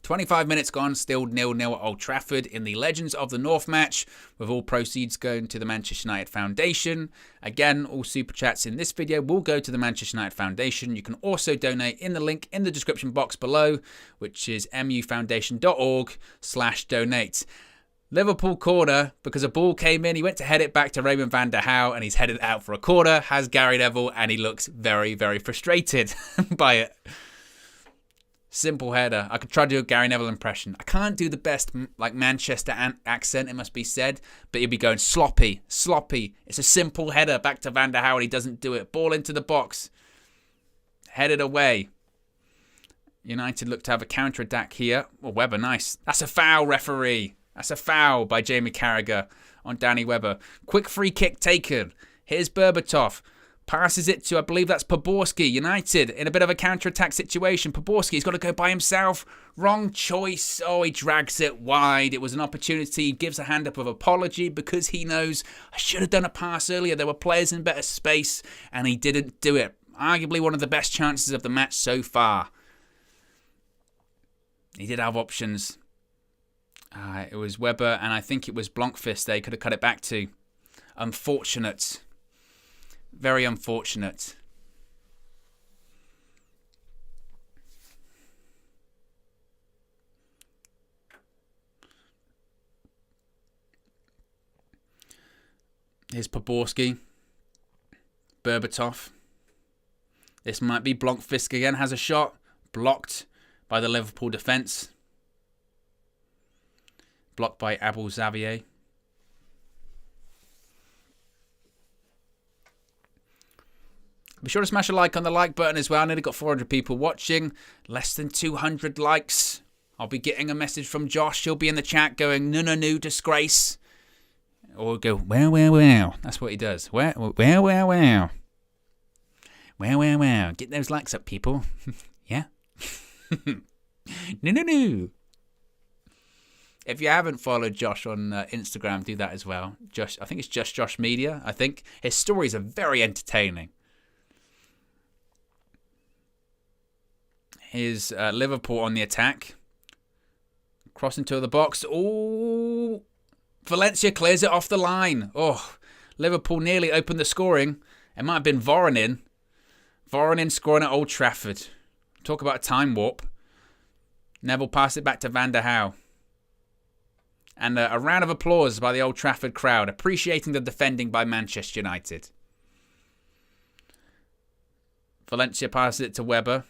25 minutes gone, still 0-0 at Old Trafford in the Legends of the North match, with all proceeds going to the Manchester United Foundation. Again, all super chats in this video will go to the Manchester United Foundation. You can also donate in the link in the description box below, which is mufoundation.org/donate. Liverpool corner, because a ball came in, he went to head it back to Raymond van der Hau, and he's headed out for a corner, has Gary Neville, and he looks very, very frustrated by it. Simple header. I could try to do a Gary Neville impression. I can't do the best like Manchester accent, it must be said, but he'll be going sloppy, sloppy. It's a simple header back to Van der Hau, and he doesn't do it. Ball into the box. Headed away. United look to have a counter-attack here. Oh, Webber, nice. That's a foul, referee. That's a foul by Jamie Carragher on Danny Webber. Quick free kick taken. Here's Berbatov. Passes it to, I believe that's Poborski. United in a bit of a counter-attack situation. Poborski's got to go by himself. Wrong choice. Oh, he drags it wide. It was an opportunity. He gives a hand-up of apology because he knows, I should have done a pass earlier. There were players in better space, and he didn't do it. Arguably one of the best chances of the match so far. He did have options. It was Webber, and I think it was Blomqvist they could have cut it back to. Unfortunate. Very unfortunate. Here's Poborski. Berbatov. This might be Blomqvist again. Has a shot. Blocked by the Liverpool defence. Blocked by Abel Xavier. Be sure to smash a like on the like button as well. I nearly got 400 people watching. Less than 200 likes. I'll be getting a message from Josh. He'll be in the chat going, no, disgrace. Or go, wow. That's what he does. Wow. Wow. Get those likes up, people. Yeah? No. If you haven't followed Josh on Instagram, do that as well. Josh, I think it's just Josh Media. I think his stories are very entertaining. Here's Liverpool on the attack. Crossing to the box. Oh, Valencia clears it off the line. Oh, Liverpool nearly opened the scoring. It might have been Voronin. Voronin scoring at Old Trafford. Talk about a time warp. Neville passed it back to Van der Hau. And a round of applause by the Old Trafford crowd, appreciating the defending by Manchester United. Valencia passes it to Webber.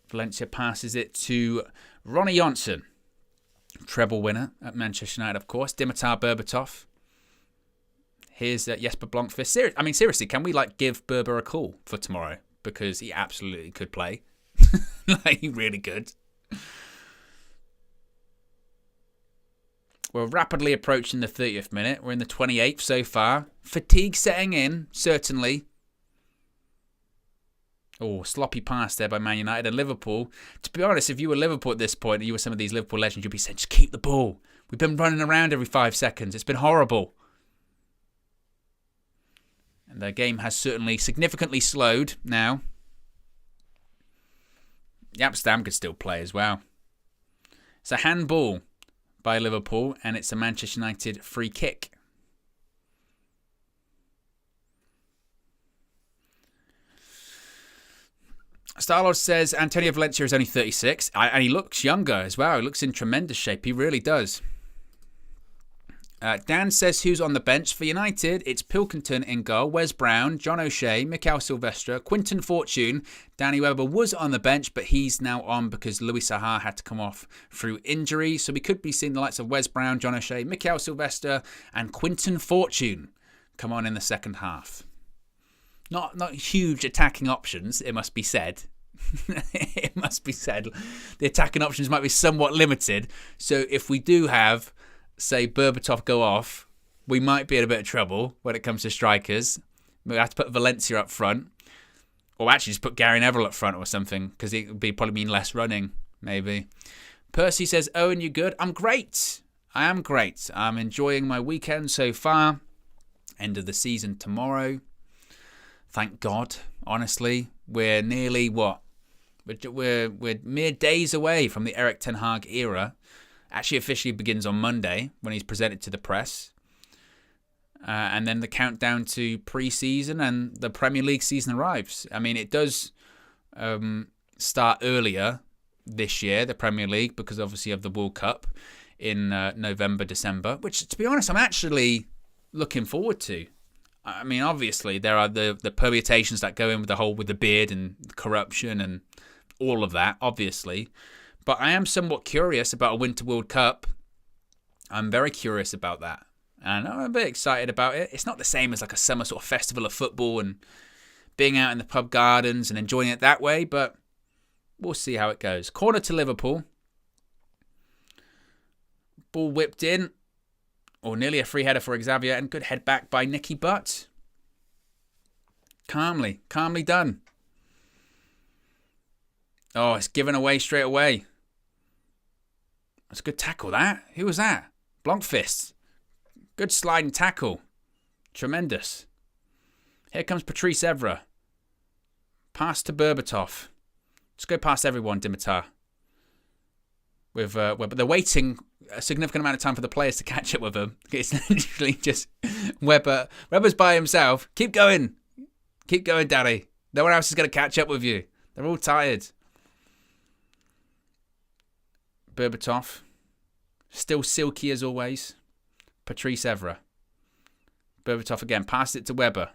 Valencia passes it to Ronnie Johnson. Treble winner at Manchester United, of course. Dimitar Berbatov. Here's Jesper Blomqvist. Seriously, can we give Berber a call for tomorrow? Because he absolutely could play. He really could. We're rapidly approaching the 30th minute. We're in the 28th so far. Fatigue setting in, certainly. Oh, sloppy pass there by Man United and Liverpool. To be honest, if you were Liverpool at this point, and you were some of these Liverpool legends, you'd be saying, just keep the ball. We've been running around every 5 seconds. It's been horrible. And the game has certainly significantly slowed now. Amsterdam could still play as well. It's a handball by Liverpool, and it's a Manchester United free kick. Starlord says Antonio Valencia is only 36, and he looks younger as well. He looks in tremendous shape. He really does. Dan says who's on the bench for United? It's Pilkington in goal, Wes Brown, John O'Shea, Mikel Silvestre, Quinton Fortune. Danny Webber was on the bench, but he's now on because Louis Saha had to come off through injury. So we could be seeing the likes of Wes Brown, John O'Shea, Mikel Silvestre, and Quinton Fortune come on in the second half. Not huge attacking options, it must be said. it must be said, the attacking options might be somewhat limited. So if we do have, say, Berbatov go off, we might be in a bit of trouble when it comes to strikers. We have to put Valencia up front. Or actually just put Gary Neville up front or something, because it would probably mean less running, maybe. Percy says, Owen, you good? I'm great. I am great. I'm enjoying my weekend so far. End of the season tomorrow. Thank God, honestly. We're nearly, what? We're mere days away from the Erik ten Hag era. Actually officially begins on Monday when he's presented to the press. And then the countdown to pre-season and the Premier League season arrives. I mean, it does start earlier this year, the Premier League, because obviously of the World Cup in November, December, which, to be honest, I'm actually looking forward to. I mean, obviously, there are the permutations that go in with the beard and corruption and all of that, obviously. But I am somewhat curious about a Winter World Cup. I'm very curious about that. And I'm a bit excited about it. It's not the same as like a summer sort of festival of football and being out in the pub gardens and enjoying it that way, but we'll see how it goes. Corner to Liverpool. Ball whipped in, or nearly a free header for Xavier, and good head back by Nicky Butt. Calmly done. Oh, it's given away straight away. That's a good tackle, that. Who was that? Blomqvist. Good sliding tackle. Tremendous. Here comes Patrice Evra. Pass to Berbatov. Just go past everyone, Dimitar. With they're waiting a significant amount of time for the players to catch up with him. It's literally just Weber. Weber's by himself. Keep going. Keep going, Daddy. No one else is going to catch up with you. They're all tired. Berbatov. Still silky as always. Patrice Evra. Berbatov again. Passed it to Weber.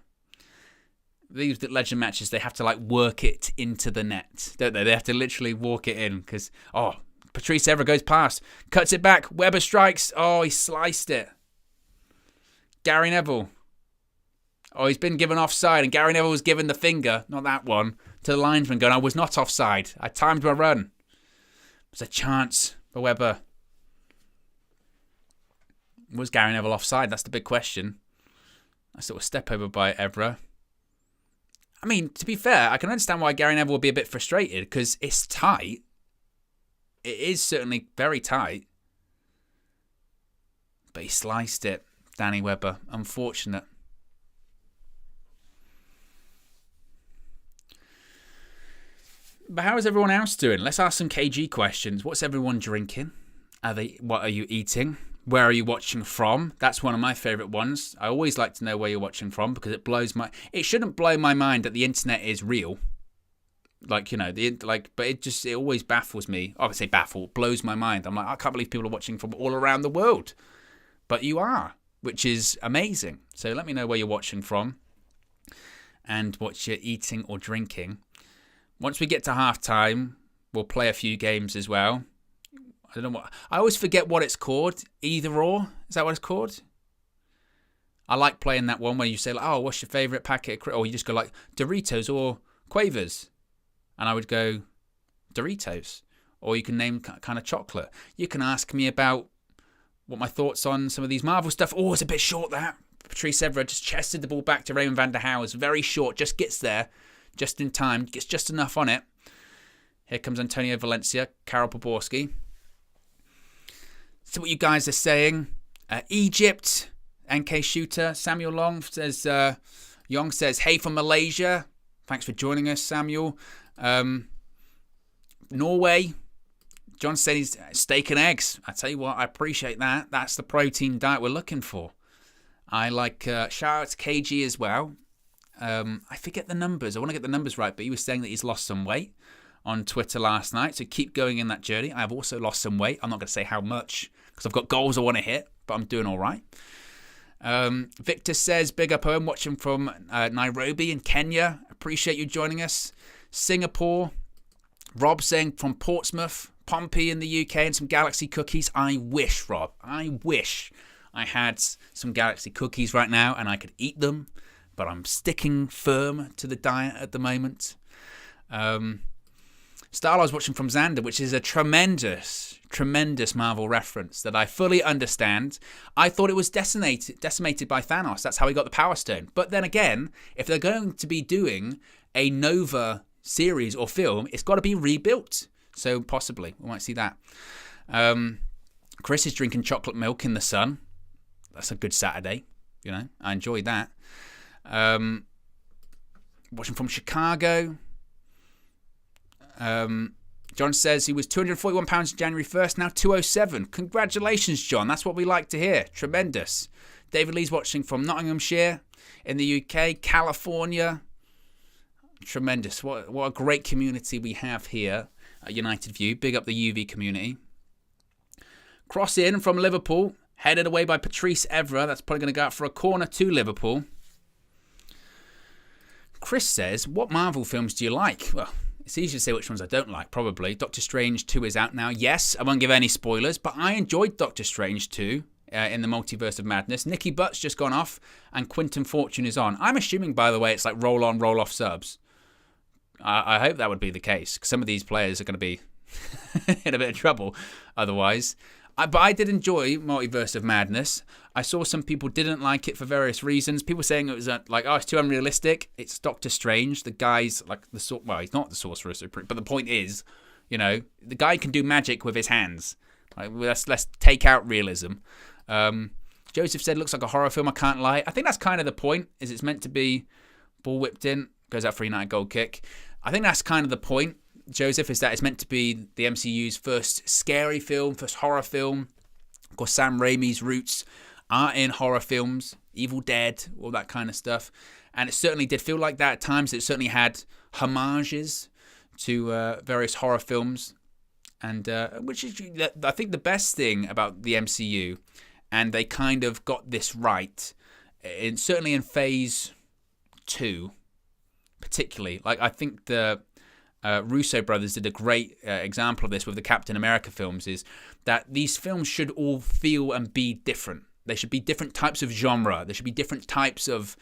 These legend matches, they have to like work it into the net, don't they? They have to literally walk it in because, Patrice Evra goes past. Cuts it back. Weber strikes. Oh, he sliced it. Gary Neville. Oh, he's been given offside and Gary Neville was given the finger, not that one, to the linesman going, I was not offside. I timed my run. There's a chance for Weber. Was Gary Neville offside? That's the big question. A sort of step over by Evra. I mean, to be fair, I can understand why Gary Neville would be a bit frustrated because it's tight. It is certainly very tight. But he sliced it, Danny Weber. Unfortunate. But how is everyone else doing? Let's ask some KG questions. What's everyone drinking? What are you eating? Where are you watching from? That's one of my favourite ones. I always like to know where you're watching from because it shouldn't blow my mind that the internet is real. But it always baffles me. I would say blows my mind. I'm like, I can't believe people are watching from all around the world. But you are, which is amazing. So let me know where you're watching from and what you're eating or drinking. Once we get to half-time, we'll play a few games as well. I don't know what. I always forget what it's called. Either or. Is that what it's called? I like playing that one where you say, what's your favourite packet? Or you just go like Doritos or Quavers. And I would go Doritos. Or you can name kind of chocolate. You can ask me about what my thoughts on some of these Marvel stuff. Oh, it's a bit short, that. Patrice Evra just chested the ball back to Raymond van der Hauwe. Very short. Just gets there. Just in time. Gets just enough on it. Here comes Antonio Valencia. Karol Poborski. So what you guys are saying. Egypt. NK Shooter. Samuel Long says, Yong says, hey from Malaysia. Thanks for joining us, Samuel. Norway. John said he's steak and eggs. I tell you what, I appreciate that. That's the protein diet we're looking for. I like, shout out to KG as well. I forget the numbers. I want to get the numbers right, but he was saying that he's lost some weight on Twitter last night. So keep going in that journey. I've also lost some weight. I'm not going to say how much because I've got goals I want to hit, but I'm doing all right. Victor says, big up Owen, watching from Nairobi in Kenya. Appreciate you joining us. Singapore. Rob saying from Portsmouth, Pompey in the UK and some Galaxy cookies. I wish, Rob, I had some Galaxy cookies right now and I could eat them, but I'm sticking firm to the diet at the moment. Starlord's watching from Xander, which is a tremendous Marvel reference that I fully understand. I thought it was decimated by Thanos. That's how he got the Power Stone. But then again, if they're going to be doing a Nova series or film, it's got to be rebuilt. So possibly, we might see that. Chris is drinking chocolate milk in the sun. That's a good Saturday. I enjoyed that. Watching from Chicago. John says he was £241 January 1st, now 207. Congratulations, John. That's what we like to hear. Tremendous. David Lee's watching from Nottinghamshire in the UK, California. Tremendous. What a great community we have here at United View. Big up the UV community. Cross in from Liverpool, headed away by Patrice Evra. That's probably going to go out for a corner to Liverpool. Chris says, what Marvel films do you like? Well, it's easy to say which ones I don't like, probably. Doctor Strange 2 is out now. Yes, I won't give any spoilers, but I enjoyed Doctor Strange 2 in the Multiverse of Madness. Nicky Butt's just gone off, and Quentin Fortune is on. I'm assuming, by the way, it's like roll-on, roll-off subs. I hope that would be the case, because some of these players are going to be in a bit of trouble otherwise. But I did enjoy Multiverse of Madness. I saw some people didn't like it for various reasons. People saying it was it's too unrealistic. It's Doctor Strange. The guy's like he's not the Sorcerer Supreme. But the point is, the guy can do magic with his hands. Let's take out realism. Joseph said, looks like a horror film. I can't lie. I think that's kind of the point. Is it's meant to be ball whipped in, goes out for a United goal kick. I think that's kind of the point, Joseph, is that it's meant to be the MCU's first scary film, first horror film. Of course, Sam Raimi's roots are in horror films, Evil Dead, all that kind of stuff. And it certainly did feel like that at times. It certainly had homages to various horror films. And which is, I think, the best thing about the MCU. And they kind of got this right, certainly in Phase 2, particularly. Like, I think the Russo brothers did a great example of this with the Captain America films, is that these films should all feel and be different. They should be different types of genre. There should be different types of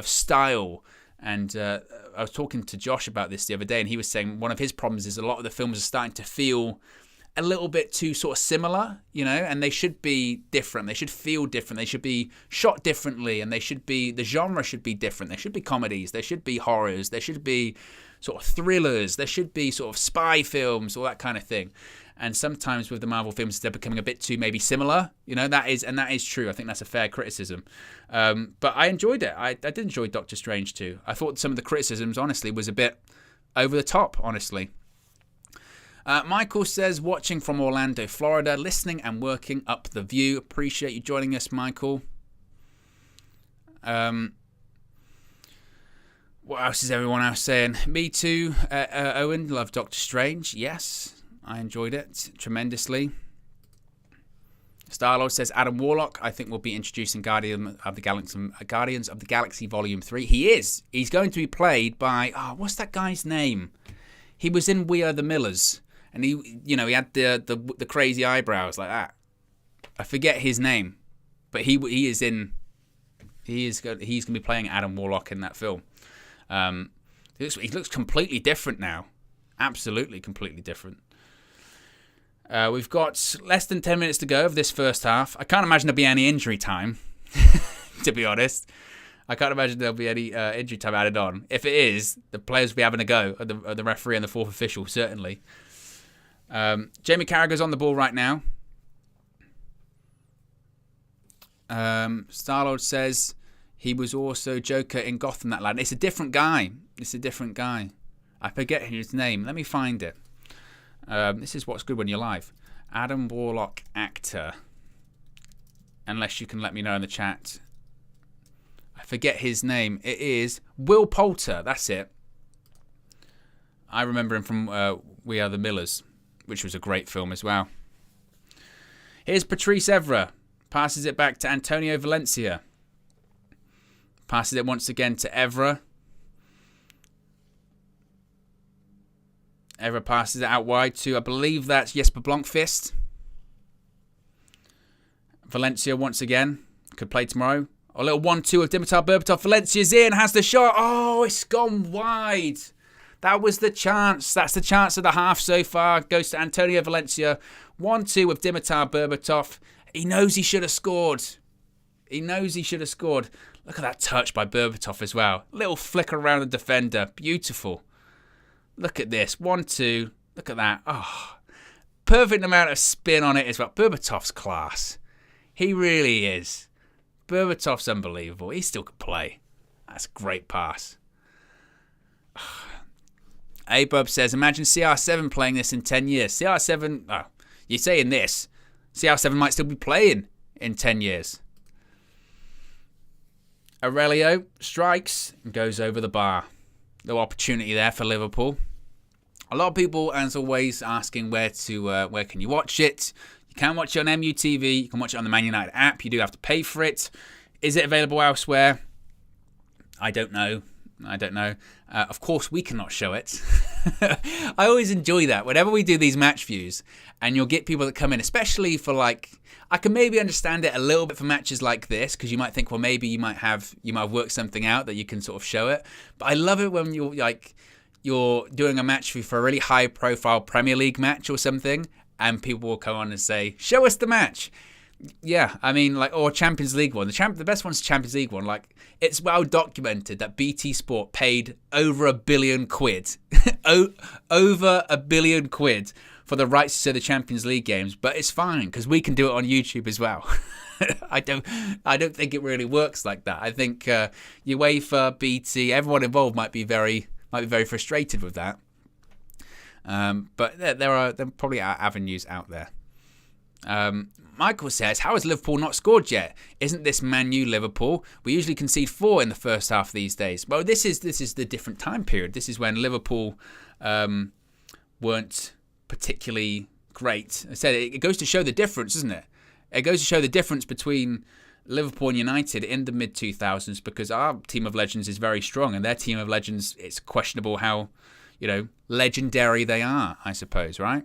style. And I was talking to Josh about this the other day, and he was saying one of his problems is a lot of the films are starting to feel a little bit too sort of similar, and they should be different. They should feel different. They should be shot differently, and the genre should be different. There should be comedies. There should be horrors. There should be sort of thrillers. There should be sort of spy films, all that kind of thing. And sometimes with the Marvel films, they're becoming a bit too maybe similar. That is true. I think that's a fair criticism. But I enjoyed it. I did enjoy Doctor Strange too. I thought some of the criticisms, honestly, was a bit over the top, honestly. Michael says, watching from Orlando, Florida, listening and working up the view. Appreciate you joining us, Michael. What else is everyone else saying? Me too, Owen. Love Doctor Strange. Yes, I enjoyed it tremendously. Starlord says, Adam Warlock, I think, will be introducing Guardians of the Galaxy Volume 3. He is. He's going to be played by, what's that guy's name? He was in We Are the Millers. And he had the crazy eyebrows like that. I forget his name, but he's going to be playing Adam Warlock in that film. He looks completely different now, absolutely completely different. We've got less than 10 minutes to go of this first half. I can't imagine there'll be any injury time, to be honest. I can't imagine there'll be any injury time added on. If it is, the players will be having a go at the referee and the fourth official, certainly. Jamie Carragher's on the ball right now. Starlord says he was also Joker in Gotham, that lad. It's a different guy. I forget his name. Let me find it. This is what's good when you're live. Adam Warlock actor. Unless you can let me know in the chat. I forget his name. It is Will Poulter. That's it. I remember him from We Are the Millers, which was a great film as well. Here's Patrice Evra. Passes it back to Antonio Valencia. Passes it once again to Evra. Evra passes it out wide to, I believe that's Jesper Blomqvist. Valencia once again. Could play tomorrow. A little 1-2 of Dimitar Berbatov. Valencia's in, has the shot. Oh, it's gone wide. That was the chance. That's the chance of the half so far. Goes to Antonio Valencia. 1-2 with Dimitar Berbatov. He knows he should have scored. Look at that touch by Berbatov as well. Little flicker around the defender. Beautiful. Look at this. 1-2. Look at that. Oh, perfect amount of spin on it as well. Berbatov's class. He really is. Berbatov's unbelievable. He still could play. That's a great pass. A-Bub says, imagine CR7 playing this in 10 years. CR7, you're saying this. CR7 might still be playing in 10 years. Aurelio strikes and goes over the bar. No opportunity there for Liverpool. A lot of people, as always, asking where can you watch it. You can watch it on MUTV. You can watch it on the Man United app. You do have to pay for it. Is it available elsewhere? I don't know. Of course, we cannot show it. I always enjoy that. Whenever we do these match views, and you'll get people that come in, especially for I can maybe understand it a little bit for matches like this, because you might think, well, maybe you might have worked something out that you can sort of show it. But I love it when you're doing a match view for a really high-profile Premier League match or something, and people will come on and say, show us the match. Yeah, I mean, or Champions League one. The best one's Champions League one. It's well documented that BT Sport paid over £1 billion, over £1 billion for the rights to the Champions League games. But it's fine because we can do it on YouTube as well. I don't think it really works like that. I think UEFA, BT, everyone involved might be very frustrated with that. But there probably are avenues out there. Michael says, how has Liverpool not scored yet? Isn't this Man U Liverpool? We usually concede 4 in the first half these days. Well, this is the different time period. This is when Liverpool weren't particularly great. I said it goes to show the difference, isn't it? It goes to show the difference between Liverpool and United in the mid-2000s, because our team of legends is very strong, and their team of legends, it's questionable how, legendary they are, I suppose, right?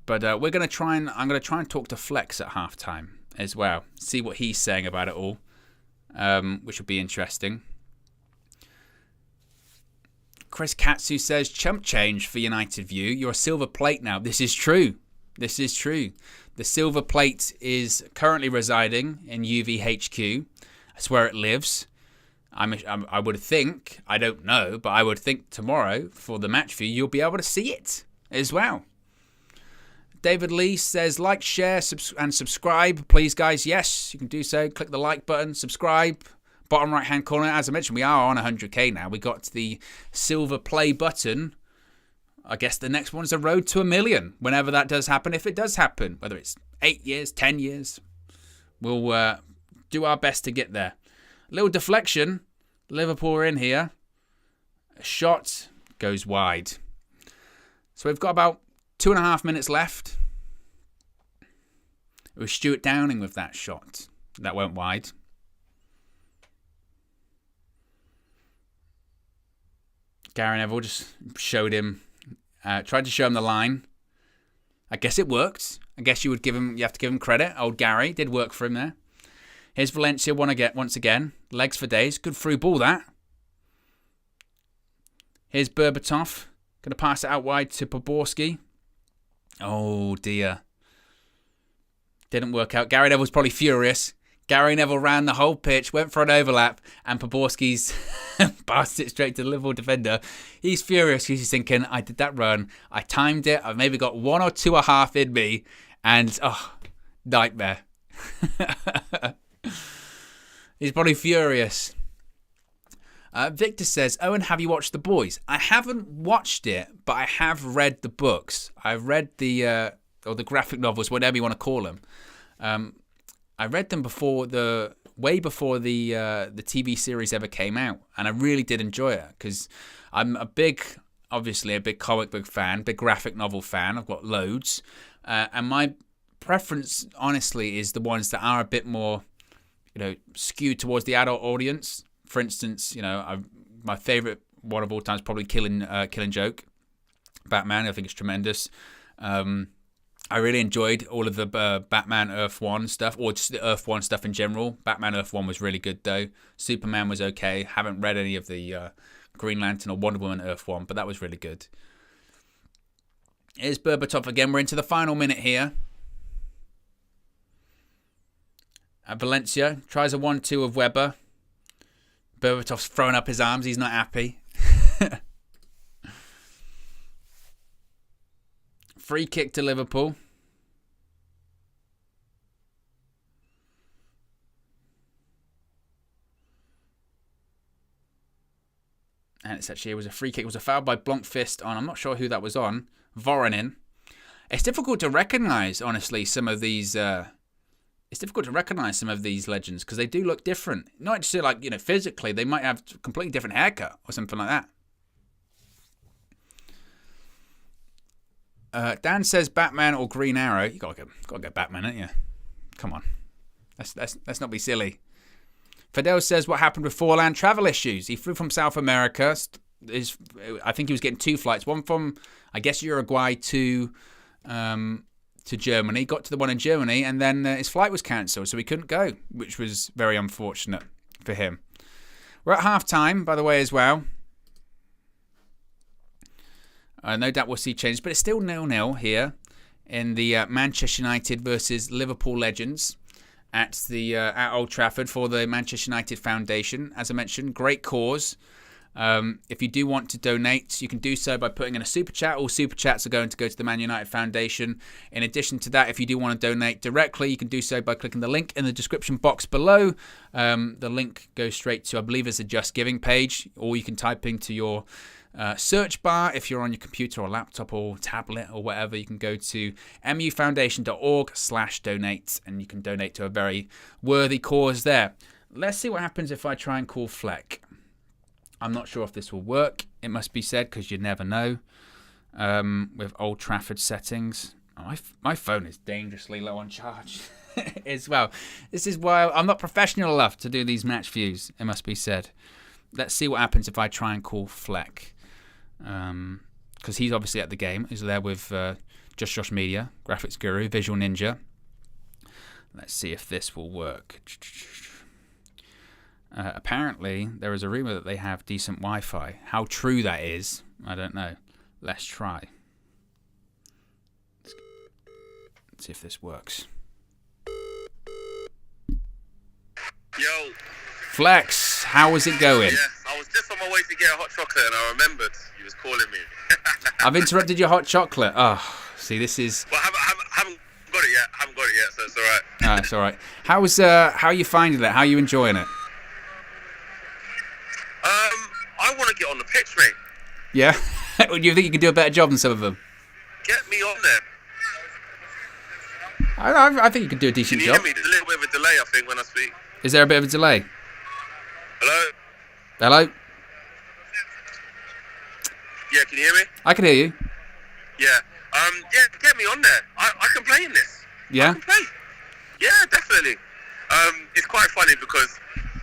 But I'm going to try and talk to Flex at halftime as well. See what he's saying about it all, which would be interesting. Chris Katsu says, chump change for United View. You're a silver plate now. This is true. The silver plate is currently residing in UVHQ. That's where it lives. I would think, I don't know, but I would think tomorrow for the match view, you'll be able to see it as well. David Lee says, like, share, and subscribe, please, guys. Yes, you can do so. Click the like button, subscribe. Bottom right-hand corner, as I mentioned, we are on 100k now. We got the silver play button. I guess the next one's a road to 1 million. Whenever that does happen, if it does happen, whether it's 8 years, 10 years, we'll do our best to get there. A little deflection. Liverpool are in here. A shot goes wide. So we've got about 2.5 minutes left. It was Stuart Downing with that shot. That went wide. Gary Neville just showed him, tried to show him the line. I guess it worked. I guess you have to give him credit. Old Gary did work for him there. Here's Valencia once again. Legs for days. Good through ball, that. Here's Berbatov. Going to pass it out wide to Poborski. Oh, dear. Didn't work out. Gary Neville's probably furious. Gary Neville ran the whole pitch, went for an overlap, and Poborski's passed it straight to the Liverpool defender. He's furious because he's thinking, I did that run. I timed it. I've maybe got 1 or 2.5 in me. And, nightmare. He's probably furious. Victor says, Owen, have you watched The Boys? I haven't watched it, but I have read the books. I've read the graphic novels, whatever you want to call them. I read them way before the TV series ever came out, and I really did enjoy it because I'm obviously a big comic book fan, big graphic novel fan. I've got loads, and my preference, honestly, is the ones that are a bit more, skewed towards the adult audience. For instance, my favorite one of all time is probably Killing Joke, Batman. I think it's tremendous. I really enjoyed all of the Batman Earth 1 stuff, or just the Earth 1 stuff in general. Batman Earth 1 was really good, though. Superman was okay. Haven't read any of the Green Lantern or Wonder Woman Earth 1, but that was really good. Here's Berbatov again. We're into the final minute here. Valencia tries a 1-2 of Weber. Berbatov's throwing up his arms. He's not happy. Free kick to Liverpool. And it was a free kick. It was a foul by Blomqvist on, I'm not sure who that was on, Voronin. It's difficult to recognise, honestly, some of these... it's difficult to recognise some of these legends because they do look different. Not just like, physically, they might have a completely different haircut or something like that. Dan says Batman or Green Arrow. You gotta go Batman, ain't you? Come on, let's not be silly. Fidel says what happened with Forlan? Travel issues. He flew from South America. I think he was getting 2 flights. One from, I guess, Uruguay to Germany. Got to the one in Germany, and then his flight was cancelled, so he couldn't go, which was very unfortunate for him. We're at half-time, by the way, as well. No doubt we'll see changes, but it's still 0-0 here in the Manchester United versus Liverpool Legends at Old Trafford for the Manchester United Foundation. As I mentioned, great cause. If you do want to donate, you can do so by putting in a super chat. All super chats are going to go to the Man United Foundation. In addition to that, if you do want to donate directly, you can do so by clicking the link in the description box below. The link goes straight to, I believe, it's a Just Giving page, or you can type into your search bar if you're on your computer or laptop or tablet or whatever. You can go to mufoundation.org/donate and you can donate to a very worthy cause there. Let's see what happens if I try and call Fleck. I'm not sure if this will work, it must be said, because you never know with Old Trafford settings. Oh, my phone is dangerously low on charge as well. This is why I'm not professional enough to do these match views, it must be said. Let's see what happens if I try and call Fleck. Because he's obviously at the game. He's there with Just Josh Media, Graphics Guru, Visual Ninja. Let's see if this will work. Apparently, there is a rumour that they have decent Wi-Fi. How true that is, I don't know. Let's try. Let's see if this works. Yo. Flex, how is it going? Yeah, I was just on my way to get a hot chocolate and I remembered you was calling me. I've interrupted your hot chocolate. Oh, see, this is... Well, I haven't got it yet. So it's all right. Ah, it's all right. How are you finding it? How are you enjoying it? I want to get on the pitch, mate. Yeah? Do you think you can do a better job than some of them? Get me on there. I think you can do a decent job. Can you hear me? There's a little bit of a delay, I think, when I speak. Is there a bit of a delay? Hello? Hello? Yeah, can you hear me? I can hear you. Yeah. Yeah, get me on there. I can play in this. Yeah? I can play. Yeah, definitely. It's quite funny because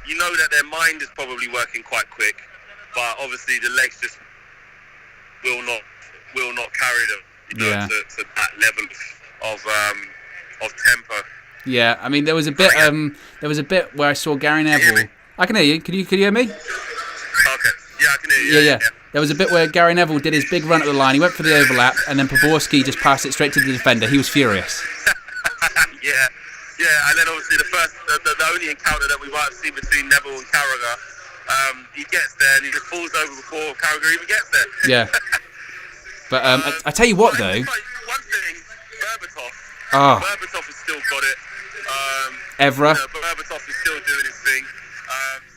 you know that their mind is probably working quite quick, but obviously the legs just will not carry them, to that level of tempo. Yeah, I mean there was a bit where I saw Gary Neville. I can hear you. Can you hear me? Okay. Yeah, I can hear you. Yeah. There was a bit where Gary Neville did his big run at the line. He went for the overlap, and then Pavorsky just passed it straight to the defender. He was furious. Yeah, and then obviously the only encounter that we might have seen between Neville and Carragher, he gets there and he just falls over before Carragher even gets there. Yeah. But I tell you what though. One thing, Berbatov. Oh. Berbatov has still got it. Evra. Berbatov is still doing his thing.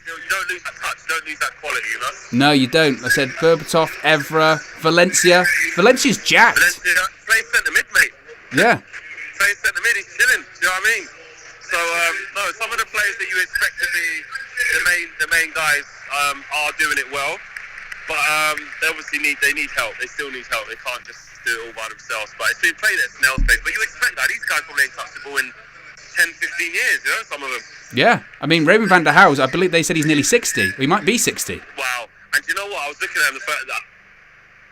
You don't lose that touch, you don't lose that quality, you know? No, you don't. I said Berbatov, Evra, Valencia. Valencia's jacked. Valencia plays centre mid, mate. Yeah. Plays centre mid, he's chilling. Do you know what I mean? So no, some of the players that you expect to be the main guys are doing it well, but they obviously need help. They still need help. They can't just do it all by themselves. But it's been played at snail pace. But you expect that these guys probably ain't touched the ball in 10, 15 years. You know, some of them. Yeah, I mean Raymond van der Houws, I believe they said he's nearly 60. He might be 60. Wow. And you know what? I was looking at him.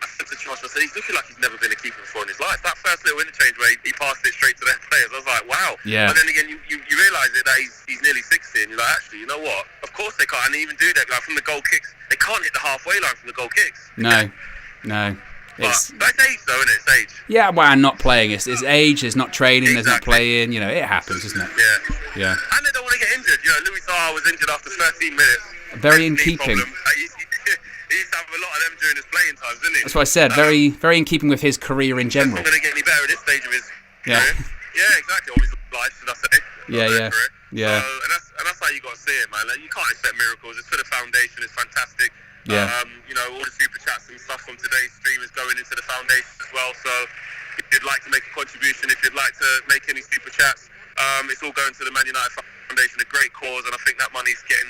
I to Josh, I said, he's looking like he's never been a keeper before in his life. That first little interchange where he passed it straight to the players, I was like, wow. Yeah. But then again, you realise that he's nearly 60, and you're like, actually, you know what? Of course they can't. And they even do that, like from the goal kicks. They can't hit the halfway line from the goal kicks. No. But that's age, though, isn't it? It's age. Yeah, well, and not playing. It's age. There's not training. There's not playing. You know, it happens, isn't it? Yeah. And they don't want to get injured. You know, Louis Zaha was injured after 13 minutes. Very in keeping. He used to have a lot of them during his playing times, didn't he? That's what I said. Very, very in keeping with his career in general. He's not going to get any better at this stage of his career. Yeah, exactly. Or his life, should I say. Yeah. So, and that's how you got to see it, man. Like, you can't expect miracles. It's for the foundation. It's fantastic. Yeah. You know, all the super chats and stuff from today's stream is going into the foundation as well. So if you'd like to make a contribution, if you'd like to make any super chats, it's all going to the Man United Foundation, a great cause, and I think that money's getting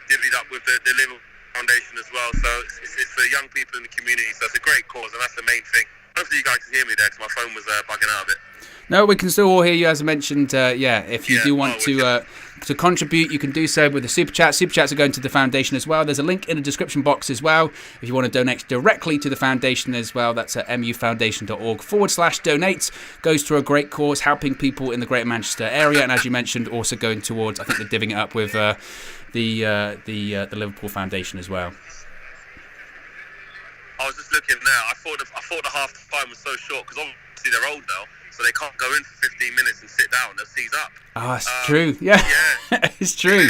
divvied up with the Liverpool Foundation as well. So it's for young people in the community. So it's a great cause, and that's the main thing. Hopefully you guys can hear me there, because my phone was bugging out a bit. No, we can still all hear you, as I mentioned. If you do want to contribute, you can do so with the Super Chat. Super Chats are going to the foundation as well. There's a link in the description box as well. If you want to donate directly to the foundation as well, that's at mufoundation.org/donate. Goes to a great cause, helping people in the Greater Manchester area. And as you mentioned, also going towards, I think they're divvying it up with the Liverpool Foundation as well. I was just looking there. I thought the half time was so short, because obviously they're old now. So they can't go in for 15 minutes and sit down. They'll seize up. Oh, it's true. Yeah. It's true.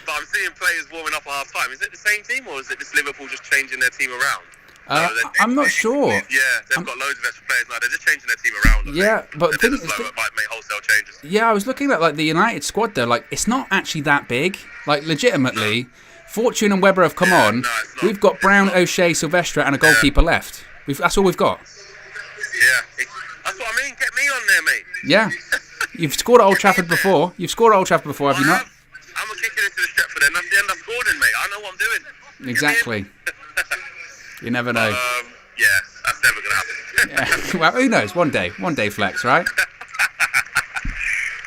But I'm seeing players warming up at half time. Is it the same team, or is it just Liverpool just changing their team around? I'm not sure. Yeah, they've got loads of extra players now. They're just changing their team around. But the thing is, might make wholesale changes. Yeah, I was looking at like the United squad though. Like, it's not actually that big. Like, legitimately, Fortune and Webber have come on. No, we've got Brown, O'Shea, Silvestre, and a goalkeeper left. That's all we've got. Yeah, that's what I mean. Get me on there, mate. Yeah. You've scored at Old Trafford before. Have you not? I'm going to kick it into the Stretford, and that's the end I scored in, mate. I know what I'm doing. Exactly. You never know. Yeah, that's never going to happen. Yeah. Well, who knows? One day, Flex, right?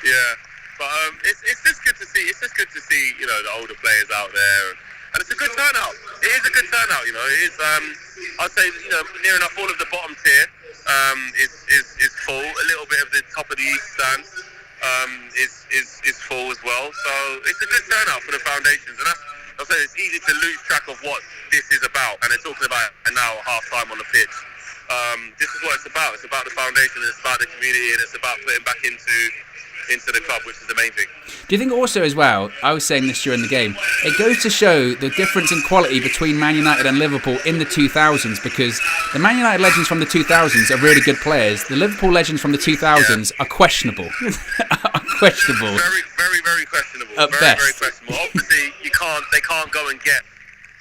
Yeah, but it's just good to see. It's just good to see, you know, the older players out there, and it's a good turnout. It is a good turnout, you know. It is. I'd say, you know, near enough all of the bottom tier is full. A little bit of the top of the East stands is full as well. So it's a good turnout for the foundations, and I'll say it's easy to lose track of what this is about. And they're talking about it now at half time on the pitch. This is what it's about. It's about the foundation, and it's about the community, and it's about putting back into the club, which is the main thing. Do you think also as well, I was saying this during the game, it goes to show the difference in quality between Man United and Liverpool in the 2000s, because the Man United legends from the 2000s are really good players. The Liverpool legends from the 2000s are questionable. Questionable. Very, very, very questionable. At very, best. very questionable. Obviously, they can't go and get,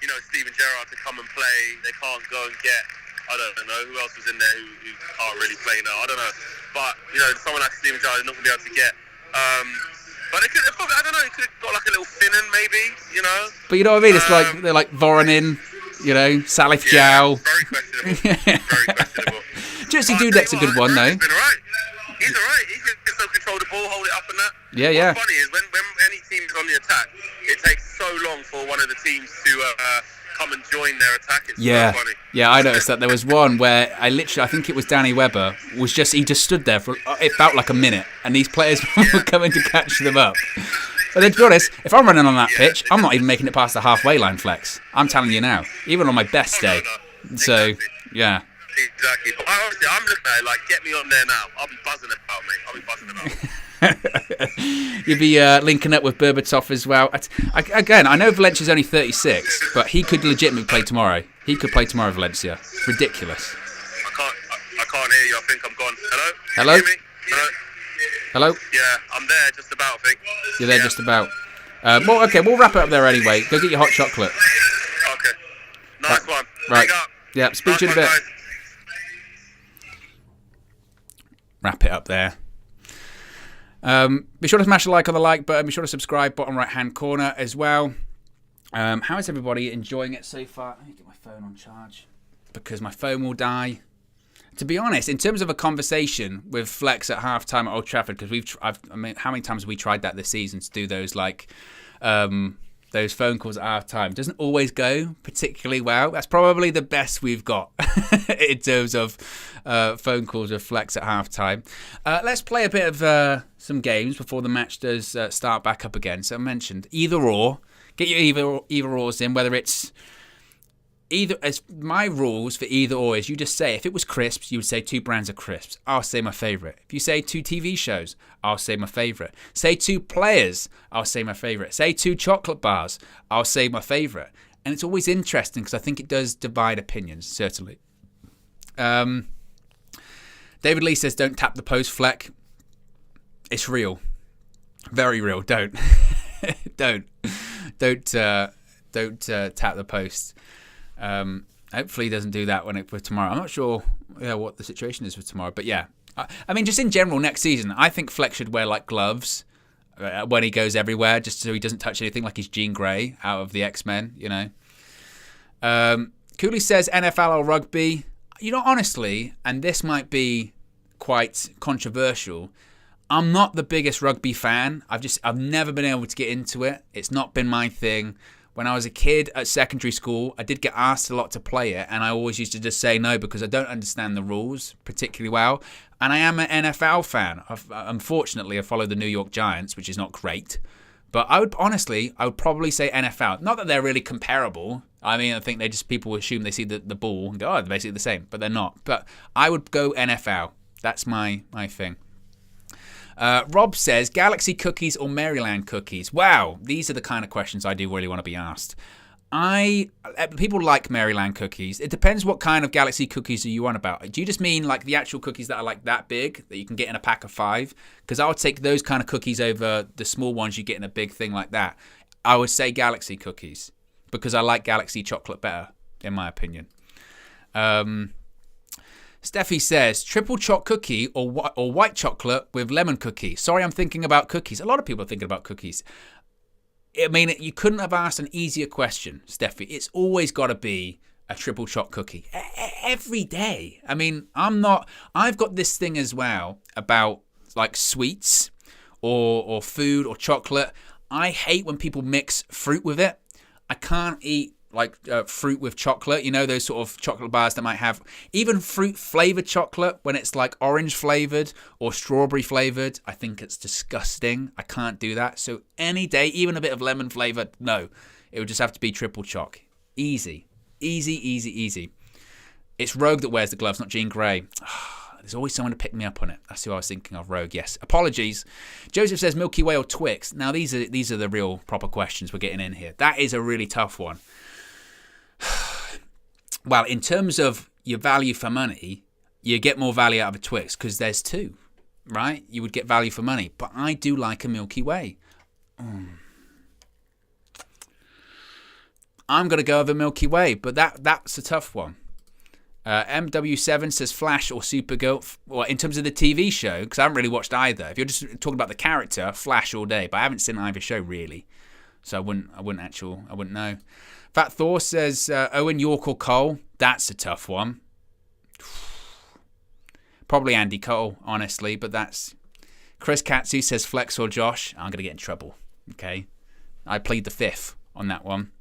you know, Steven Gerrard to come and play. They can't go and get, I don't know, who else was in there who can't really play now. I don't know. But, you know, someone like Steven Gerrard is not going to be able to get. But they could, I don't know, he could have got like a little Finnan maybe, you know. But you know what I mean? It's like, they're like Voronin, you know, Salif Jow. Very questionable. Very questionable. Jesse Dudek's a good one, though. He's been alright. He's alright. He can still control the ball, hold it up and that. Yeah. What's funny is when any team is on the attack, it takes so long for one of the teams to come and join their attack. It's so funny. Yeah, I noticed that. There was one where I think it was Danny Webber, he just stood there for, it felt like a minute, and these players were coming to catch them up. But then, to be honest, if I'm running on that pitch, I'm not even making it past the halfway line, Flex. I'm telling you now, even on my best day. No. So, Exactly. yeah. Exactly. But honestly, I'm looking at it like, get me on there now. I'll be buzzing about, mate. I'll be buzzing about. You'd be linking up with Berbatov as well. Again, I know Valencia's only 36, but he could legitimately play tomorrow. He could play tomorrow, Valencia. Ridiculous. I can't hear you. I think I'm gone. Hello? Hello? Can you hear me? Hello? Hello? Yeah, I'm there just about, I think. You're there just about. Well, okay, we'll wrap it up there anyway. Go get your hot chocolate. Okay. Nice one. Right. Big up. Yeah, speak to you in a bit. Guys. Wrap it up there. Be sure to smash a like on the like button. Be sure to subscribe, bottom right hand corner as well. How is everybody enjoying it so far? Let me get my phone on charge, because my phone will die. To be honest, in terms of a conversation with Flex at halftime at Old Trafford, because how many times have we tried that this season to do those like those phone calls at half time. Doesn't always go particularly well. That's probably the best we've got in terms of phone calls with Flex at half time. Let's play a bit of some games before the match does start back up again. So I mentioned either or. Get your either ors in, whether it's either. As my rules for either or is you just say, if it was crisps, you would say 2 brands of crisps. I'll say my favourite. If you say 2 TV shows, I'll say my favourite. Say 2 players, I'll say my favourite. Say 2 chocolate bars, I'll say my favourite. And it's always interesting because I think it does divide opinions, certainly. David Lee says, don't tap the post, Fleck. It's real. Very real. Don't. Don't tap the post. Hopefully he doesn't do that for tomorrow. I'm not sure what the situation is for tomorrow, but yeah. I mean, just in general, next season, I think Flex should wear like gloves when he goes everywhere, just so he doesn't touch anything, like he's Jean Grey out of the X-Men, you know. Cooley says NFL or rugby. You know, honestly, and this might be quite controversial, I'm not the biggest rugby fan. I've never been able to get into it. It's not been my thing. When I was a kid at secondary school, I did get asked a lot to play it, and I always used to just say no because I don't understand the rules particularly well. And I am an NFL fan. Unfortunately, I follow the New York Giants, which is not great. But I would probably say NFL. Not that they're really comparable. I mean, I think people assume they see the ball and go, oh, they're basically the same, but they're not. But I would go NFL. That's my thing. Rob says, Galaxy cookies or Maryland cookies? Wow, these are the kind of questions I do really want to be asked. People like Maryland cookies. It depends what kind of Galaxy cookies are you on about. Do you just mean like the actual cookies that are like that big, that you can get in a pack of 5? Because I would take those kind of cookies over the small ones you get in a big thing like that. I would say Galaxy cookies, because I like Galaxy chocolate better, in my opinion. Steffi says, triple choc cookie or white chocolate with lemon cookie. Sorry, I'm thinking about cookies. A lot of people are thinking about cookies. I mean, you couldn't have asked an easier question, Steffi. It's always got to be a triple choc cookie. Every day. I mean, I've got this thing as well about like sweets or food or chocolate. I hate when people mix fruit with it. I can't eat like fruit with chocolate, you know, those sort of chocolate bars that might have even fruit flavored chocolate when it's like orange flavored or strawberry flavored. I think it's disgusting. I can't do that. So any day, even a bit of lemon flavored, no, it would just have to be triple choc. Easy. It's Rogue that wears the gloves, not Jean Grey. There's always someone to pick me up on it. That's who I was thinking of, Rogue, yes. Apologies. Joseph says Milky Way or Twix. Now, these are the real proper questions we're getting in here. That is a really tough one. Well, in terms of your value for money, you get more value out of a Twix because there's 2, right? You would get value for money. But I do like a Milky Way. I'm going to go with a Milky Way, but that's a tough one. MW7 says Flash or Supergirl. Well, in terms of the TV show, because I haven't really watched either. If you're just talking about the character, Flash all day. But I haven't seen either show really, so I wouldn't know. Fat Thor says Owen, York or Cole. That's a tough one. Probably Andy Cole, honestly, but that's... Chris Katsu says Flex or Josh. I'm going to get in trouble. Okay, I plead the 5th on that one.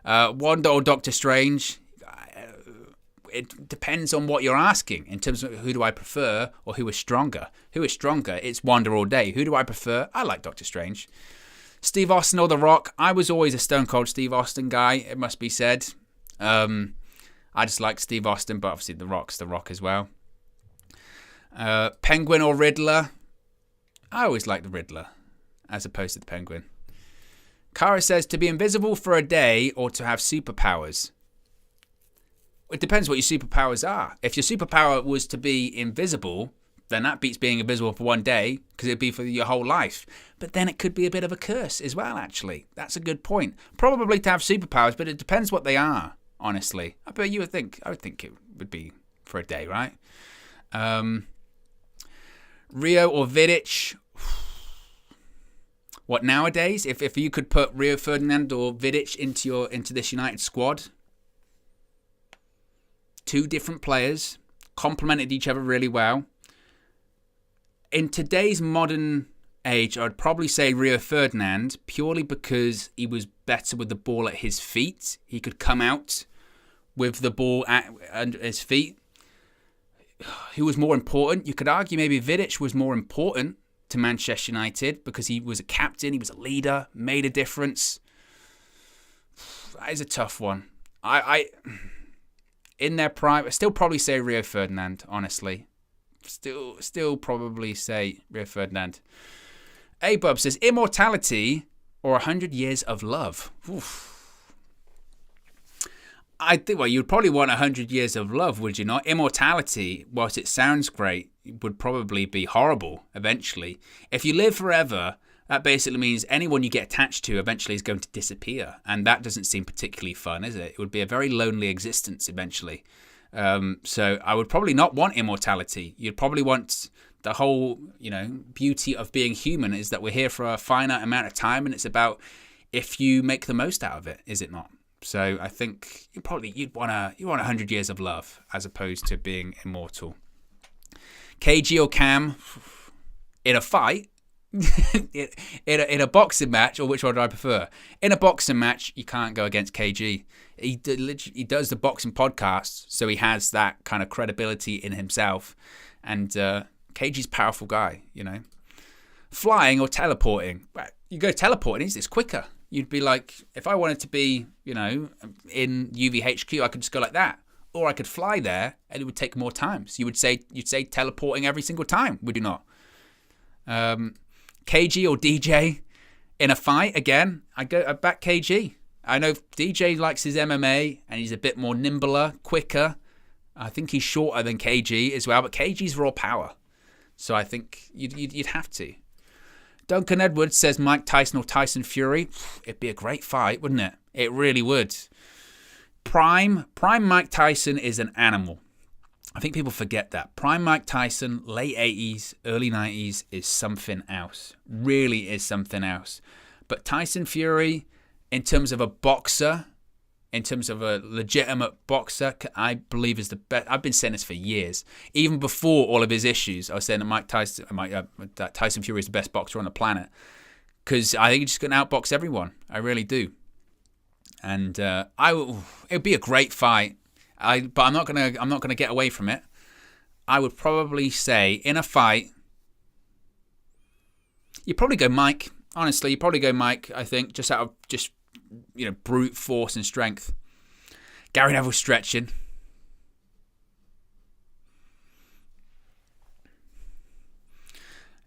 Wanda or Doctor Strange. It depends on what you're asking in terms of who do I prefer or who is stronger. Who is stronger? It's Wanda all day. Who do I prefer? I like Doctor Strange. Steve Austin or The Rock. I was always a Stone Cold Steve Austin guy, it must be said. I just like Steve Austin, but obviously The Rock's The Rock as well. Penguin or Riddler. I always like the Riddler as opposed to the Penguin. Kara says to be invisible for a day or to have superpowers. It depends what your superpowers are. If your superpower was to be invisible, then that beats being invisible for one day because it'd be for your whole life. But then it could be a bit of a curse as well, actually. That's a good point. Probably to have superpowers, but it depends what they are, honestly. I would think it would be for a day, right? Rio or Vidic. What, nowadays? If you could put Rio Ferdinand or Vidic into this United squad, 2 different players, complemented each other really well. In today's modern age, I'd probably say Rio Ferdinand, purely because he was better with the ball at his feet. He could come out with the ball at his feet. Who was more important? You could argue maybe Vidic was more important to Manchester United because he was a captain, he was a leader, made a difference. That is a tough one. I in their prime, I still probably say Rio Ferdinand, honestly. Still probably say Rio Ferdinand. A-Bub says, immortality or 100 years of love? Oof. I think, well, you'd probably want 100 years of love, would you not? Immortality, whilst it sounds great, would probably be horrible eventually. If you live forever, that basically means anyone you get attached to eventually is going to disappear. And that doesn't seem particularly fun, is it? It would be a very lonely existence eventually. So I would probably not want immortality. You'd probably want the whole, beauty of being human is that we're here for a finite amount of time, and it's about if you make the most out of it, is it not? So I think you'd want 100 years of love as opposed to being immortal. KG or Cam in a fight, in a boxing match, or which one do I prefer? In a boxing match, you can't go against KG. He does the boxing podcast, so he has that kind of credibility in himself. And KG's a powerful guy, Flying or teleporting? You go teleporting, it's quicker. You'd be like, if I wanted to be, in UVHQ, I could just go like that. Or I could fly there, and it would take more time. So you'd say teleporting every single time, would you not? KG or DJ in a fight? Again, I back KG. I know DJ likes his MMA, and he's a bit more nimbler, quicker. I think he's shorter than KG as well, but KG's raw power. So I think you'd have to. Duncan Edwards says Mike Tyson or Tyson Fury. It'd be a great fight, wouldn't it? It really would. Prime Mike Tyson is an animal. I think people forget that. Prime Mike Tyson, late 80s, early 90s, is something else. Really is something else. But Tyson Fury, in terms of a boxer, in terms of a legitimate boxer, I believe is the best. I've been saying this for years. Even before all of his issues, I was saying that Tyson Fury is the best boxer on the planet. Because I think he's just going to outbox everyone. I really do. And it would be a great fight. But I'm not gonna get away from it. I would probably say in a fight, you'd probably go Mike. Honestly, you'd probably go Mike. I think just out of brute force and strength. Gary Neville stretching.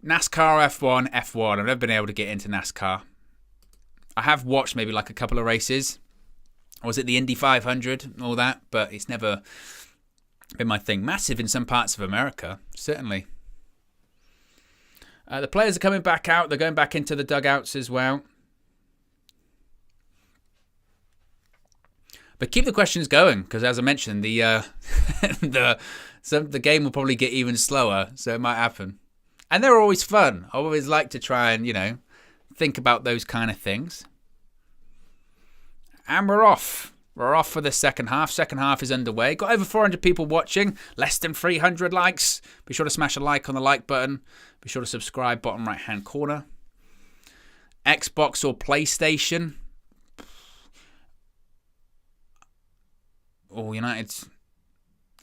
NASCAR F1. I've never been able to get into NASCAR. I have watched maybe like a couple of races. Was it the Indy 500 and all that? But it's never been my thing. Massive in some parts of America, certainly. The players are coming back out. They're going back into the dugouts as well. But keep the questions going, because as I mentioned, the game will probably get even slower, so it might happen. And they're always fun. I always like to try and, think about those kind of things. And we're off. We're off for the second half. Second half is underway. Got over 400 people watching. Less than 300 likes. Be sure to smash a like on the like button. Be sure to subscribe, bottom right-hand corner. Xbox or PlayStation? Oh, United.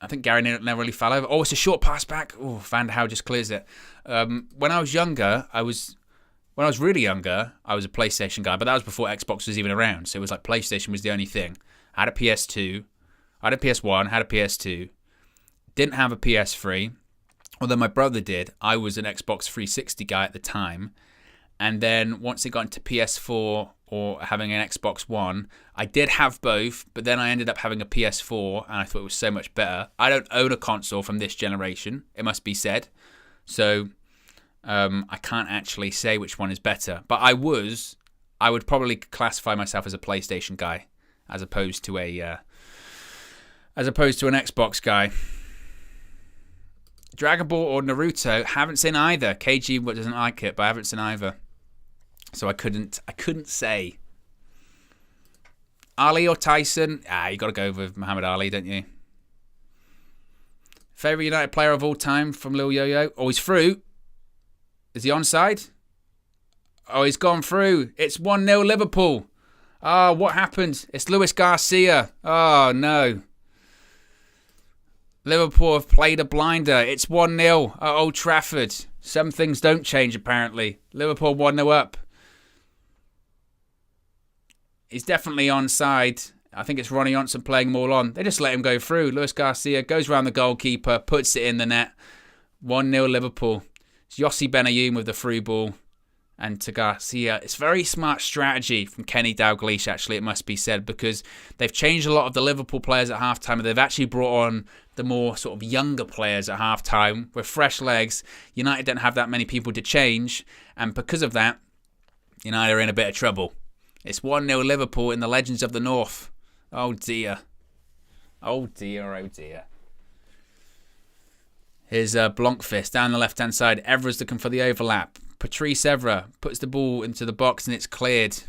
I think Gary never really fell over. Oh, it's a short pass back. Oh, Van der Hau just clears it. When I was younger, When I was really younger, I was a PlayStation guy, but that was before Xbox was even around. So it was like PlayStation was the only thing. I had a PS2, I had a PS1, had a PS2, didn't have a PS3, although my brother did. I was an Xbox 360 guy at the time. And then once it got into PS4 or having an Xbox One, I did have both, but then I ended up having a PS4 and I thought it was so much better. I don't own a console from this generation, it must be said. So I can't actually say which one is better, but I would probably classify myself as a PlayStation guy, as opposed to an Xbox guy. Dragon Ball or Naruto? Haven't seen either. KG doesn't like it, but I haven't seen either, so I couldn't say. Ali or Tyson? You got to go with Muhammad Ali, don't you? Favorite United player of all time from Lil Yo-Yo? Oh, he's through. Is he onside? Oh, he's gone through. It's 1-0 Liverpool. Oh, what happened? It's Luis Garcia. Oh, no. Liverpool have played a blinder. It's 1-0 at Old Trafford. Some things don't change, apparently. Liverpool 1-0 up. He's definitely onside. I think it's Ronnie Johnson playing them all on. They just let him go through. Luis Garcia goes around the goalkeeper, puts it in the net. 1-0 Liverpool. It's Yossi Benayoun with the through ball. And to Garcia. It's very smart strategy from Kenny Dalglish, actually, it must be said, because they've changed a lot of the Liverpool players at halftime, and they've actually brought on the more sort of younger players at halftime with fresh legs. United don't have that many people to change, and because of that, United are in a bit of trouble. It's 1-0 Liverpool in the Legends of the North. Oh dear. Oh dear, oh dear. Here's Blomqvist down the left-hand side. Evra's looking for the overlap. Patrice Evra puts the ball into the box and it's cleared.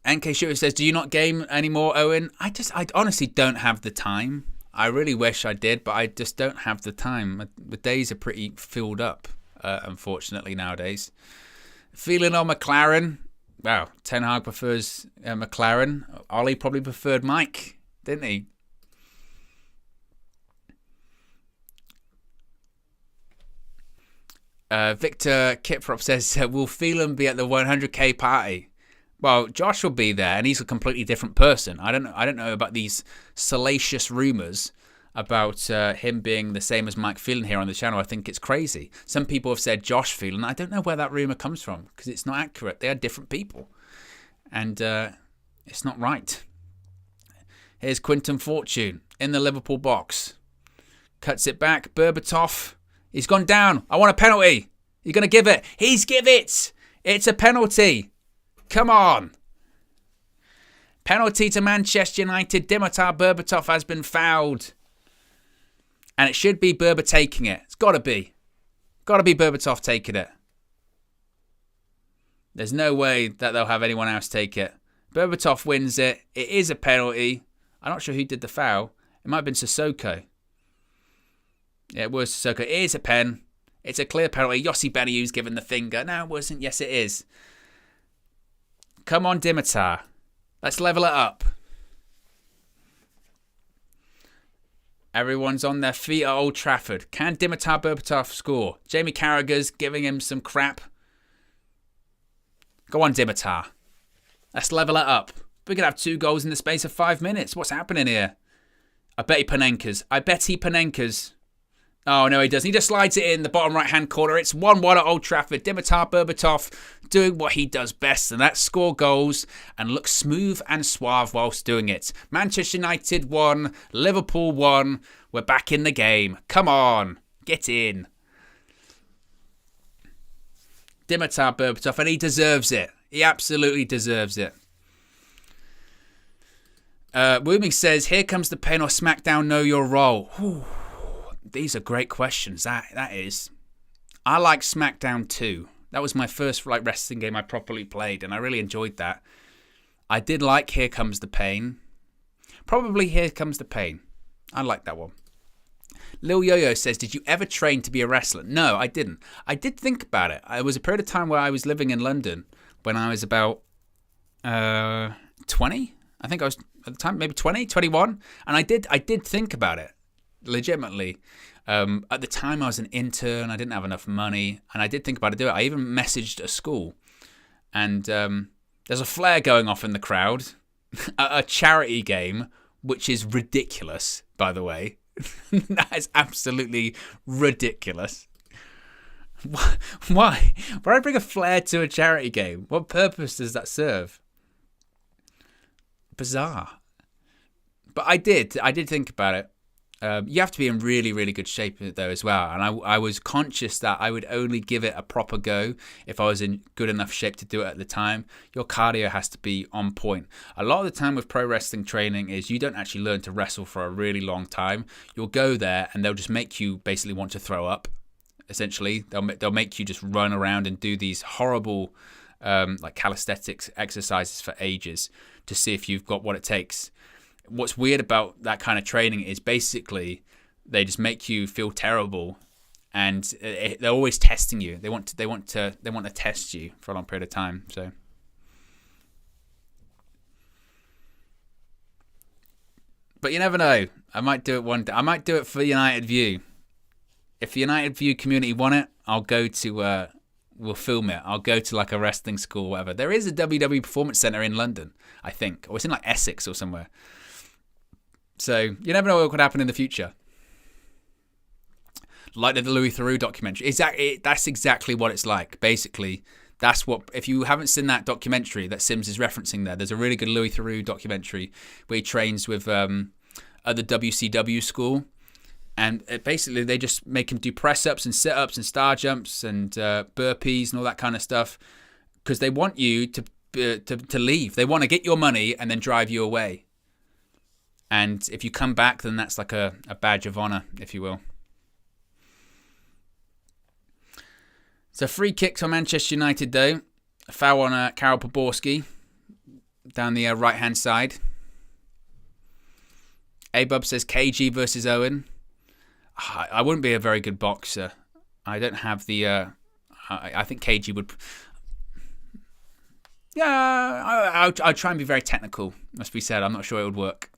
NK Shooter says, do you not game anymore, Owen? I honestly don't have the time. I really wish I did, but I just don't have the time. The days are pretty filled up, unfortunately, nowadays. Feeling on McLaren. Wow, Ten Hag prefers McLaren. Ollie probably preferred Mike, didn't he? Victor Kiprop says, will Phelan be at the 100k party? Well, Josh will be there, and he's a completely different person. I don't know about these salacious rumours about him being the same as Mike Phelan here on the channel. I think it's crazy. Some people have said Josh Phelan. I don't know where that rumour comes from, because it's not accurate. They are different people, and it's not right. Here's Quinton Fortune in the Liverpool box. Cuts it back. Berbatov. He's gone down. I want a penalty. You're going to give it. He's give it. It's a penalty. Come on. Penalty to Manchester United. Dimitar Berbatov has been fouled. And it should be Berber taking it. It's got to be. Got to be Berbatov taking it. There's no way that they'll have anyone else take it. Berbatov wins it. It is a penalty. I'm not sure who did the foul. It might have been Sissoko. Yeah, it was Sissoko. It is a pen. It's a clear penalty. Yossi Benayoun's given the finger. No, it wasn't. Yes, it is. Come on, Dimitar. Let's level it up. Everyone's on their feet at Old Trafford. Can Dimitar Berbatov score? Jamie Carragher's giving him some crap. Go on, Dimitar. Let's level it up. We're going to have 2 goals in the space of 5 minutes. What's happening here? I bet he Panenkas. Oh, no, he doesn't. He just slides it in the bottom right-hand corner. It's 1-1 at Old Trafford. Dimitar Berbatov doing what he does best, and that's score goals and look smooth and suave whilst doing it. Manchester United 1, Liverpool 1. We're back in the game. Come on, get in. Dimitar Berbatov, and he deserves it. He absolutely deserves it. Wooming says, here comes the pain or SmackDown, know your role. Whew. These are great questions. That is. I like SmackDown 2. That was my first wrestling game I properly played, and I really enjoyed that. I did like Here Comes the Pain. Probably Here Comes the Pain. I like that one. Lil Yo-Yo says, did you ever train to be a wrestler? No, I didn't. I did think about it. It was a period of time where I was living in London when I was about 20. I think I was at the time maybe 20, 21, and I did think about it. Legitimately. At the time I was an intern, I didn't have enough money, and I did think about it. I even messaged a school, and there's a flare going off in the crowd at a charity game, which is ridiculous, by the way. That is absolutely ridiculous. Why I bring a flare to a charity game? What purpose does that serve? Bizarre. But I did think about it. You have to be in really, really good shape though as well. And I was conscious that I would only give it a proper go if I was in good enough shape to do it at the time. Your cardio has to be on point. A lot of the time with pro wrestling training is you don't actually learn to wrestle for a really long time. You'll go there and they'll just make you basically want to throw up. Essentially, they'll make you just run around and do these horrible like calisthenics exercises for ages to see if you've got what it takes. What's weird about that kind of training is basically they just make you feel terrible and they're always testing you. They want to test you for a long period of time. So, but you never know. I might do it one day. I might do it for United View. If the United View community want it, I'll go to. We'll film it. I'll go to like a wrestling school or whatever. There is a WWE Performance Centre in London, I think. Or it's in like Essex or somewhere. So you never know what could happen in the future. Like the Louis Theroux documentary. That's exactly what it's like. Basically, that's what... If you haven't seen that documentary that Sims is referencing there's a really good Louis Theroux documentary where he trains with at the WCW school. And basically, they just make him do press-ups and sit-ups and star jumps and burpees and all that kind of stuff because they want you to leave. They want to get your money and then drive you away. And if you come back, then that's like a badge of honour, if you will. So free kick for Manchester United, though. A foul on Karol Poborski down the right-hand side. A-Bub says KG versus Owen. I wouldn't be a very good boxer. I don't have the... I think KG would... Yeah, I'll try and be very technical, must be said. I'm not sure it would work.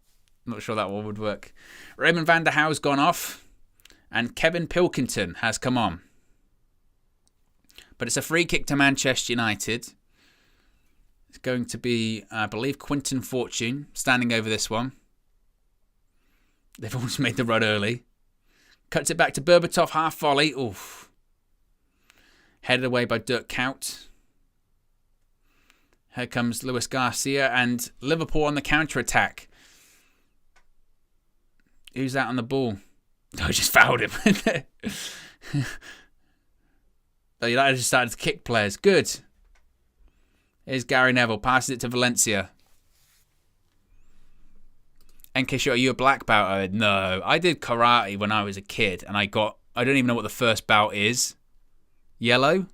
I'm not sure that one would work. Raymond van der Houw's gone off. And Kevin Pilkington has come on. But it's a free kick to Manchester United. It's going to be, I believe, Quinton Fortune standing over this one. They've always made the run early. Cuts it back to Berbatov, half volley. Oof. Headed away by Dirk Kuyt. Here comes Luis Garcia and Liverpool on the counter-attack. Who's that on the ball? Oh, I just fouled him. United just started to kick players. Good. Here's Gary Neville. Passes it to Valencia. Nkisho, are you a black belt? No. I did karate when I was a kid, and I don't even know what the first belt is. Yellow?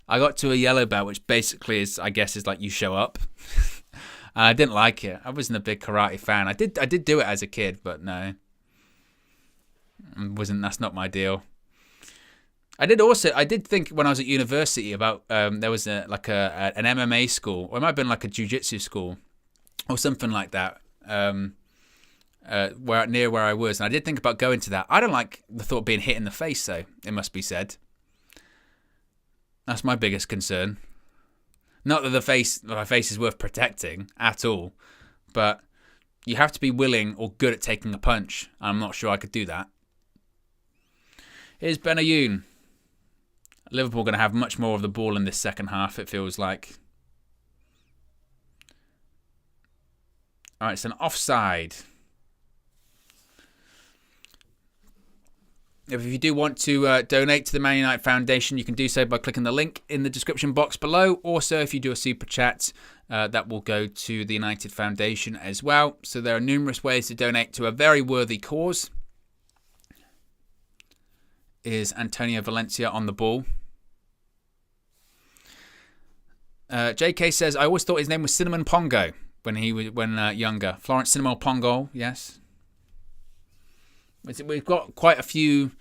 I got to a yellow belt, which basically is, I guess, is like you show up. I didn't like it. I wasn't a big karate fan. I did do it as a kid, but no. That's not my deal. I did think when I was at university about there was an MMA school, or it might have been like a jiu-jitsu school or something like that. Near where I was, and I did think about going to that. I don't like the thought of being hit in the face, though, it must be said. That's my biggest concern. Not that my face is worth protecting at all, but you have to be willing or good at taking a punch. I'm not sure I could do that. Here's Benayoun. Liverpool going to have much more of the ball in this second half, it feels like. All right, it's an offside. If you do want to donate to the Man United Foundation, you can do so by clicking the link in the description box below. Also, if you do a super chat, that will go to the United Foundation as well. So there are numerous ways to donate to a very worthy cause. Is Antonio Valencia on the ball? JK says, I always thought his name was Cinnamon Pongo when younger. Florence Cinnamon Pongo, yes. We've got quite a few.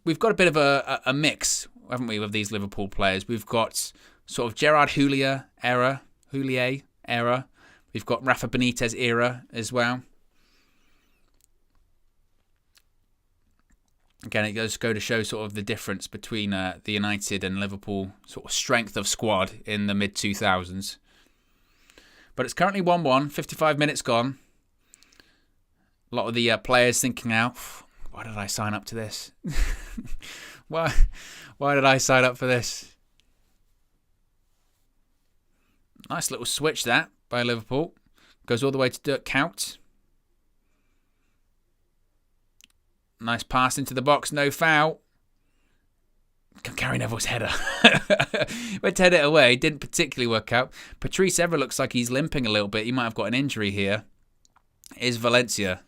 We've got a bit of a mix, haven't we, with these Liverpool players? We've got sort of Gerard Houllier era. We've got Rafa Benitez era as well. Again, it does go to show sort of the difference between the United and Liverpool sort of strength of squad in the mid-2000s. But it's currently 1-1, 55 minutes gone. A lot of the players thinking now, why did I sign up to this? Why did I sign up for this? Nice little switch that by Liverpool. Goes all the way to Dirk Kuyt. Nice pass into the box, no foul. Gary Neville's header. Went to head it away, didn't particularly work out. Patrice Evra looks like he's limping a little bit. He might have got an injury here. Is Valencia.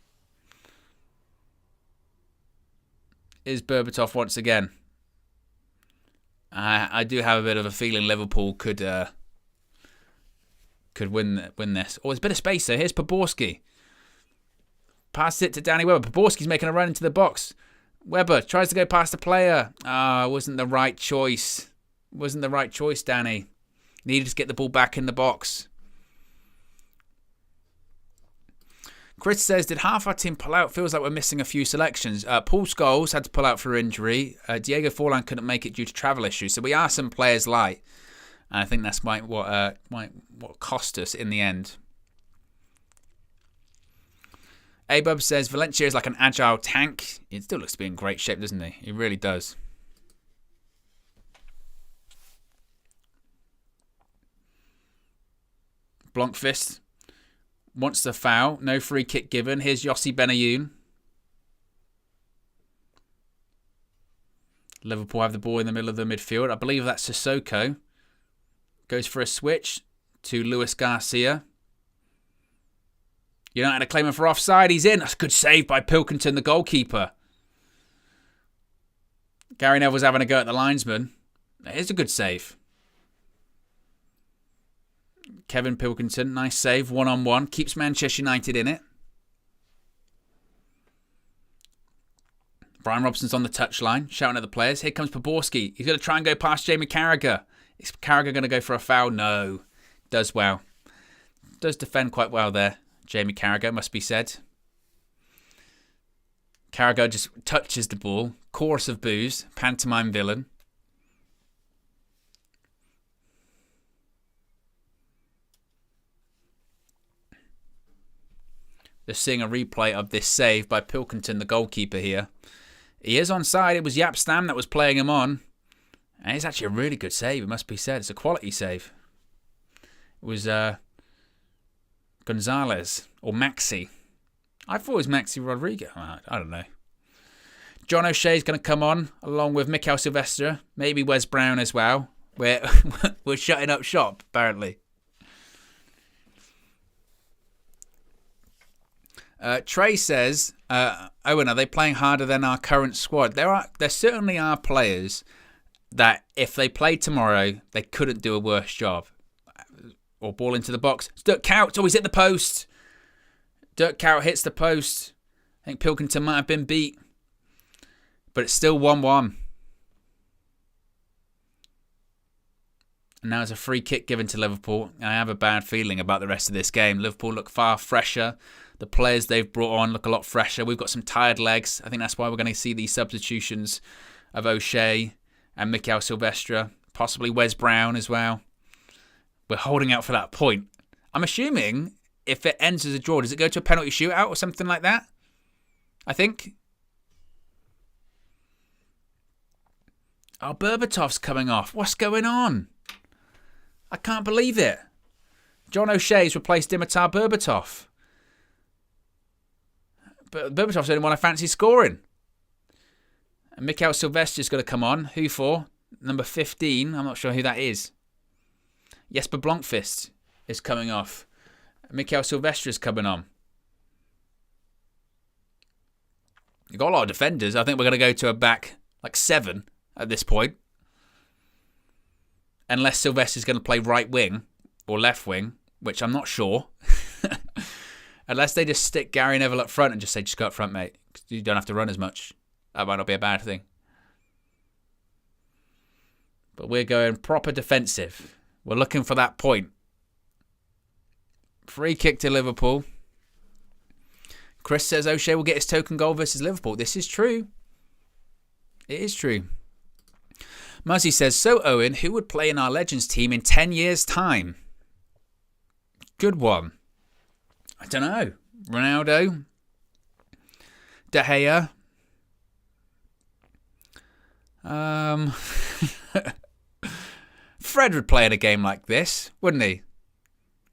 Is Berbatov once again. I do have a bit of a feeling Liverpool could win this. Oh, there's a bit of space there. Here's Poborski. Passes it to Danny Webber. Poborski's making a run into the box. Webber tries to go past the player. Wasn't the right choice. Wasn't the right choice, Danny. Needed to get the ball back in the box. Chris says, did half our team pull out? Feels like we're missing a few selections. Paul Scholes had to pull out for injury. Diego Forlan couldn't make it due to travel issues. So we are some players light. And I think that's what cost us in the end. Abub says, Valencia is like an agile tank. It still looks to be in great shape, doesn't he? He really does. Blankvist wants the foul. No free kick given. Here's Yossi Benayoun. Liverpool have the ball in the middle of the midfield. I believe that's Sissoko. Goes for a switch to Luis Garcia. United are claiming for offside. He's in. That's a good save by Pilkington, the goalkeeper. Gary Neville's having a go at the linesman. It is a good save. Kevin Pilkington, nice save, 1-on-1. Keeps Manchester United in it. Brian Robson's on the touchline, shouting at the players. Here comes Poborski. He's going to try and go past Jamie Carragher. Is Carragher going to go for a foul? No. Does well. Does defend quite well there. Jamie Carragher, must be said. Carragher just touches the ball. Chorus of boos. Pantomime villain. Just seeing a replay of this save by Pilkington, the goalkeeper here. He is onside. It was Yap Stam that was playing him on. And it's actually a really good save, it must be said. It's a quality save. It was Gonzalez or Maxi. I thought it was Maxi Rodriguez. I don't know. John O'Shea's going to come on along with Mikel Silvestre. Maybe Wes Brown as well. We're shutting up shop, apparently. Trey says, Owen, are they playing harder than our current squad? There certainly are players that if they played tomorrow, they couldn't do a worse job. Or ball into the box. It's Dirk Kuyt. Oh, he's hit the post. Dirk Kuyt hits the post. I think Pilkington might have been beat. But it's still 1-1. And now it's a free kick given to Liverpool. I have a bad feeling about the rest of this game. Liverpool look far fresher. The players they've brought on look a lot fresher. We've got some tired legs. I think that's why we're going to see these substitutions of O'Shea and Mikel Silvestre. Possibly Wes Brown as well. We're holding out for that point. I'm assuming if it ends as a draw, does it go to a penalty shootout or something like that? I think. Oh, Berbatov's coming off. What's going on? I can't believe it. John O'Shea's replaced Dimitar Berbatov. But Berbatov's the only one I fancy scoring. And Mikel Silvestre's going to come on. Who for? Number 15. I'm not sure who that is. Jesper Blankvist is coming off. Mikel Silvestre's coming on. You've got a lot of defenders. I think we're going to go to a back like 7 at this point. Unless Silvestre's going to play right wing or left wing, which I'm not sure. Unless they just stick Gary Neville up front and just say, just go up front, mate. You don't have to run as much. That might not be a bad thing. But we're going proper defensive. We're looking for that point. Free kick to Liverpool. Chris says O'Shea will get his token goal versus Liverpool. This is true. It is true. Muzzy says, so Owen, who would play in our Legends team in 10 years' time? Good one. I don't know. Ronaldo? De Gea? Fred would play in a game like this, wouldn't he?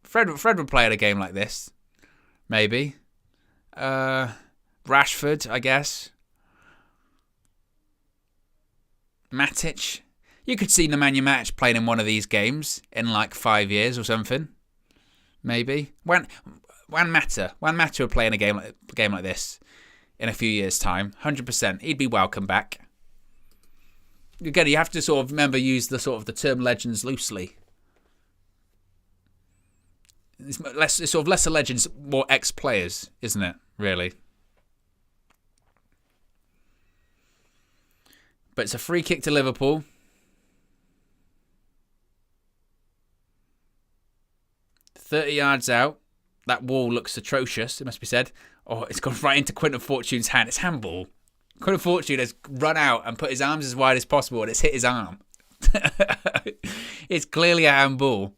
Fred would play in a game like this. Maybe. Rashford, I guess. Matic. You could see Nemanja Matic playing in one of these games in like 5 years or something. Maybe. Juan Mata would play in a game like this in a few years' time. 100%. He'd be welcome back. Again, you have to sort of remember use the term legends loosely. It's sort of lesser legends, more ex-players, isn't it? Really. But it's a free kick to Liverpool. "30 yards out. That wall looks atrocious, it must be said. Oh, it's gone right into Quinton Fortune's hand. It's handball. Quinton Fortune has run out and put his arms as wide as possible, and it's hit his arm. It's clearly a handball.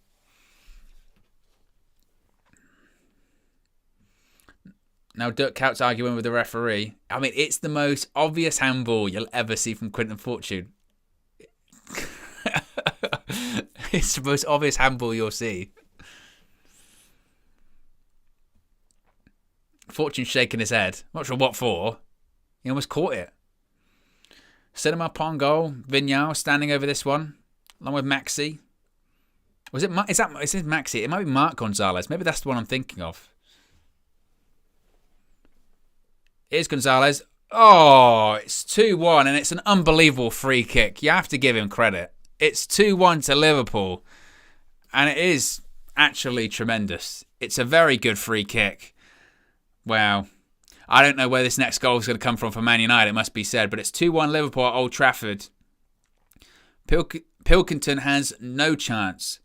Now Dirk Coutts arguing with the referee. I mean, it's the most obvious handball you'll ever see from Quinton Fortune. It's the most obvious handball you'll see. Fortune shaking his head. Not sure what for. He almost caught it. Cinema upon goal. Vignal standing over this one, along with Maxi. Was it? Is it Maxi? It might be Mark Gonzalez. Maybe that's the one I'm thinking of. Here's Gonzalez. Oh, it's 2-1, and it's an unbelievable free kick. You have to give him credit. It's 2-1 to Liverpool, and it is actually tremendous. It's a very good free kick. Wow. I don't know where this next goal is going to come from for Man United, it must be said, but it's 2-1 Liverpool at Old Trafford. Pilkington has no chance.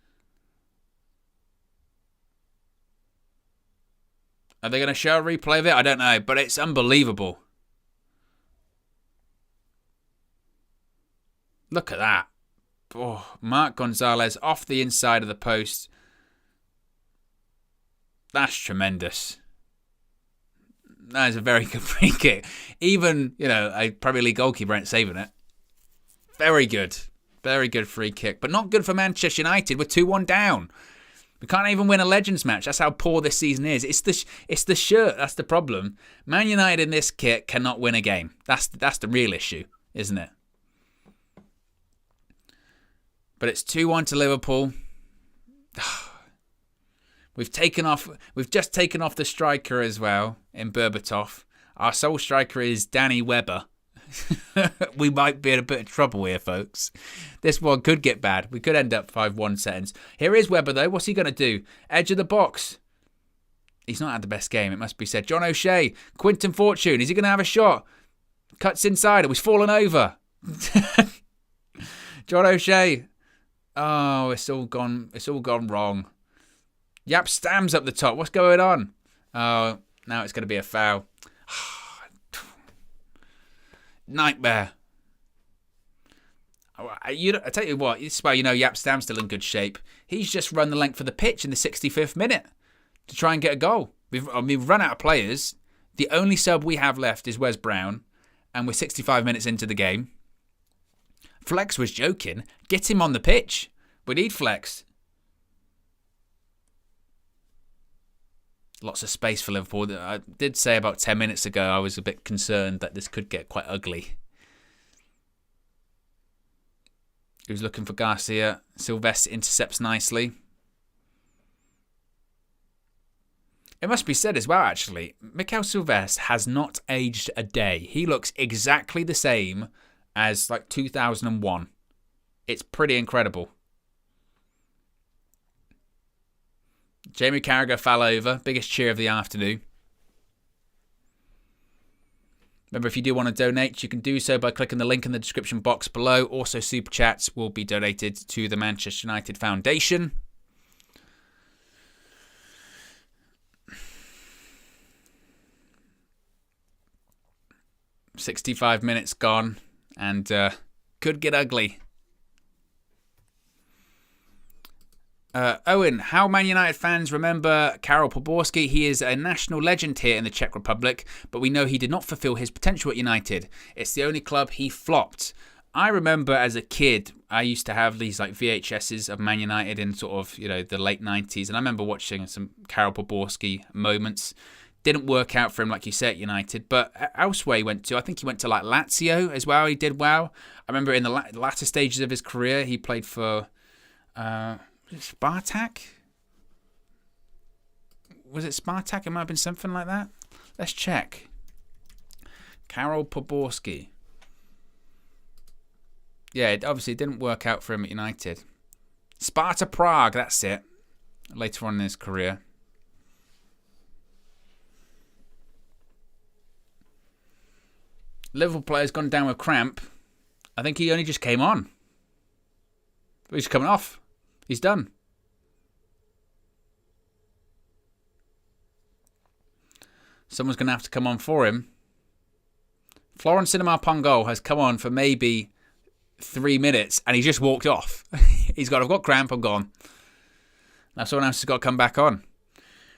Are they going to show a replay of it? I don't know, but it's unbelievable. Look at that. Oh, Mark Gonzalez off the inside of the post. That's tremendous. That is a very good free kick. Even, a Premier League goalkeeper ain't saving it. Very good. Very good free kick. But not good for Manchester United. We're 2-1 down. We can't even win a Legends match. That's how poor this season is. It's the shirt. That's the problem. Man United in this kit cannot win a game. That's the real issue, isn't it? But it's 2-1 to Liverpool. We've just taken off the striker as well in Berbatov. Our sole striker is Danny Webber. We might be in a bit of trouble here, folks. This one could get bad. We could end up 5-1 settings. Here is Webber, though. What's he going to do? Edge of the box. He's not had the best game, it must be said. John O'Shea. Quinton Fortune. Is he going to have a shot? Cuts inside. He's fallen over. John O'Shea. Oh, it's all gone wrong. Yap Stam's up the top. What's going on? Oh, now it's going to be a foul. Nightmare. I tell you what, this is why Yap Stam's still in good shape. He's just run the length of the pitch in the 65th minute to try and get a goal. We've run out of players. The only sub we have left is Wes Brown, and we're 65 minutes into the game. Flex was joking. Get him on the pitch. We need Flex. Lots of space for Liverpool. I did say about 10 minutes ago I was a bit concerned that this could get quite ugly. He was looking for Garcia. Sylvester intercepts nicely. It must be said as well, actually, Mikel Sylvester has not aged a day. He looks exactly the same as 2001. It's pretty incredible. Jamie Carragher fell over. Biggest cheer of the afternoon. Remember, if you do want to donate, you can do so by clicking the link in the description box below. Also, Super Chats will be donated to the Manchester United Foundation. "65 minutes gone, and could get ugly." Owen, how Man United fans remember Karol Poborski? He is a national legend here in the Czech Republic, but we know he did not fulfill his potential at United. It's the only club he flopped. I remember as a kid, I used to have these VHSs of Man United in sort of, the late 90s, and I remember watching some Karol Poborski moments. Didn't work out for him, like you say, at United, but elsewhere he went to, I think he went to Lazio as well. He did well. I remember in the latter stages of his career, he played for Spartak? Was it Spartak? It might have been something like that. Let's check. Karol Poborski. Yeah, it obviously didn't work out for him at United. Sparta Prague, that's it. Later on in his career. Liverpool player's gone down with cramp. I think he only just came on. He's coming off. He's done. Someone's going to have to come on for him. Florent Sinama-Pongo has come on for maybe 3 minutes and he's just walked off. I've got cramp, I'm gone. Now someone else has got to come back on.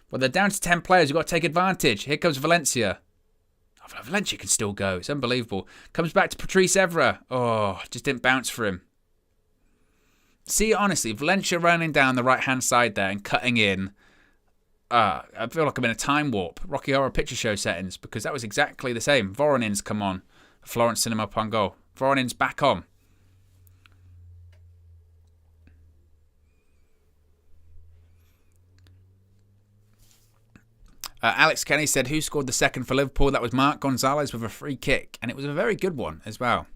Well, they're down to 10 players. You've got to take advantage. Here comes Valencia. Oh, Valencia can still go. It's unbelievable. Comes back to Patrice Evra. Oh, just didn't bounce for him. See, honestly, Valencia running down the right-hand side there and cutting in. I feel like I'm in a time warp. Rocky Horror Picture Show settings, because that was exactly the same. Voronin's come on. Florent Sinama-Pongo. Voronin's back on. Alex Kenny said, who scored the second for Liverpool? That was Mark Gonzalez with a free kick. And it was a very good one as well.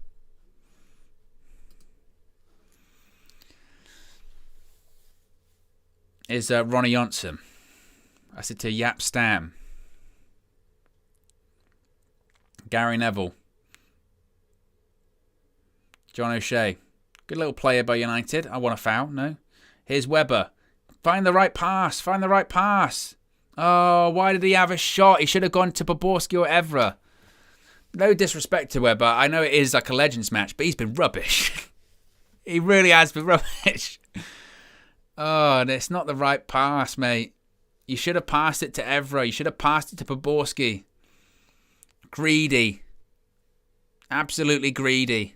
Is Ronnie Johnson. I said to Yap Stam. Gary Neville. John O'Shea. Good little player by United. I want a foul. No. Here's Webber. Find the right pass. Find the right pass. Oh, why did he have a shot? He should have gone to Poborski or Evra. No disrespect to Webber. I know it is like a Legends match, but he's been rubbish. He really has been rubbish. Oh, and it's not the right pass, mate. You should have passed it to Evra. You should have passed it to Poborski. Greedy. Absolutely greedy.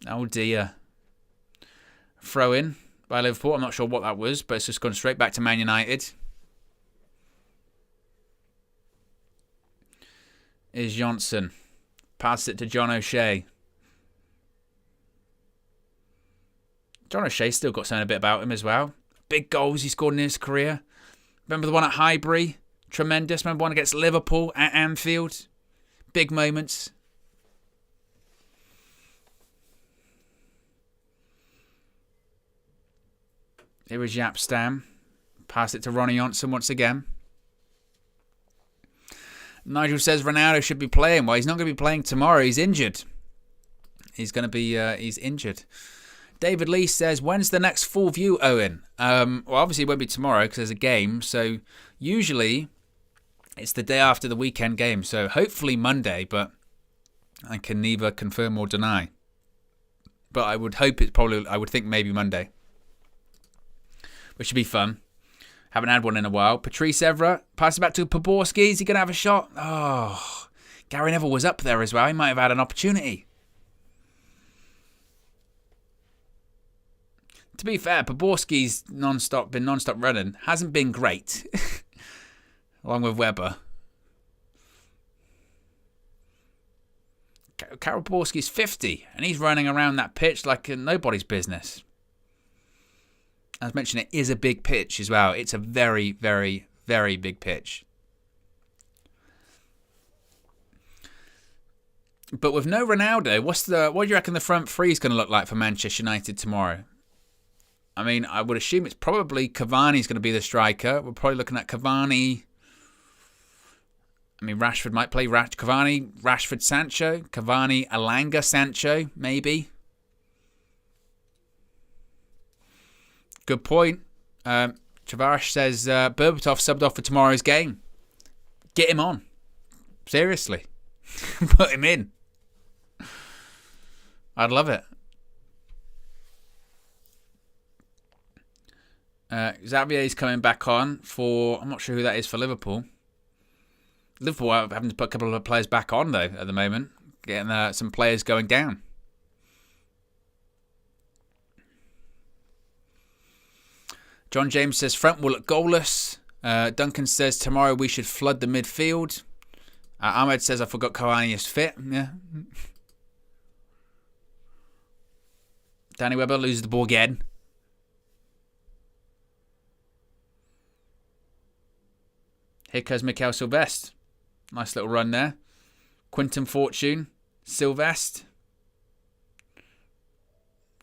Oh, dear. Throw in by Liverpool. I'm not sure what that was, but it's just gone straight back to Man United. Is Johnson. Pass it to John O'Shea. John O'Shea's still got something a bit about him as well. Big goals he scored in his career. Remember the one at Highbury? Tremendous. Remember one against Liverpool at Anfield? Big moments. Here is Yap Stam. Pass it to Ronnie Johnson once again. Nigel says Ronaldo should be playing. Well, he's not going to be playing tomorrow. He's injured. He's going to be. He's injured. David Lee says, when's the next full view, Owen? Well, obviously it won't be tomorrow because there's a game. So usually it's the day after the weekend game. So hopefully Monday, but I can neither confirm or deny. But I would hope it's probably. I would think maybe Monday. Which should be fun. Haven't had one in a while. Patrice Evra. Pass it back to Poborski. Is he going to have a shot? Oh, Gary Neville was up there as well. He might have had an opportunity. To be fair, Poborski's been non-stop running. Hasn't been great. Along with Webber. Karol Poborski's 50. And he's running around that pitch like nobody's business. As mentioned, it is a big pitch as well. It's a very, very, very big pitch. But with no Ronaldo, what do you reckon the front three is going to look like for Manchester United tomorrow? I mean, I would assume it's probably Cavani's going to be the striker. We're probably looking at Cavani. I mean, Rashford might play Cavani, Rashford, Sancho. Cavani, Elanga, Sancho, maybe. Good point. Travash says Berbatov subbed off for tomorrow's game. Get him on. Seriously. Put him in. I'd love it. Xavier's coming back on for... I'm not sure who that is for Liverpool. Liverpool are having to put a couple of players back on, though, at the moment. Getting some players going down. John James says front will look goalless. Duncan says tomorrow we should flood the midfield. Ahmed says I forgot Cavani is fit. Yeah. Danny Webber loses the ball again. Here comes Mikel Silvestre. Nice little run there. Quinton Fortune. Silvestre.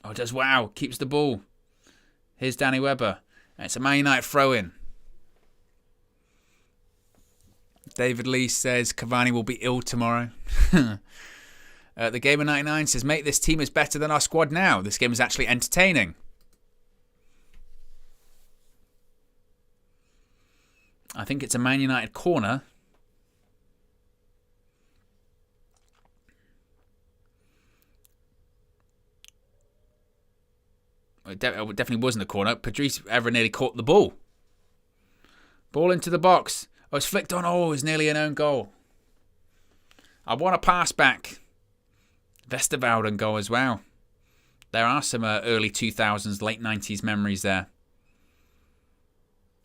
Oh, does wow. Keeps the ball. Here's Danny Webber. And it's a Man United throw-in. David Lee says Cavani will be ill tomorrow. The Gamer 99 says, mate, this team is better than our squad now. This game is actually entertaining. I think it's a Man United corner. It definitely wasn't a corner. Patrice Evra nearly caught the ball. Ball into the box. Oh, it's flicked on. Oh, it's nearly an own goal. I want a pass back. Westerwolde goal as well. There are some early 2000s, late 90s memories there.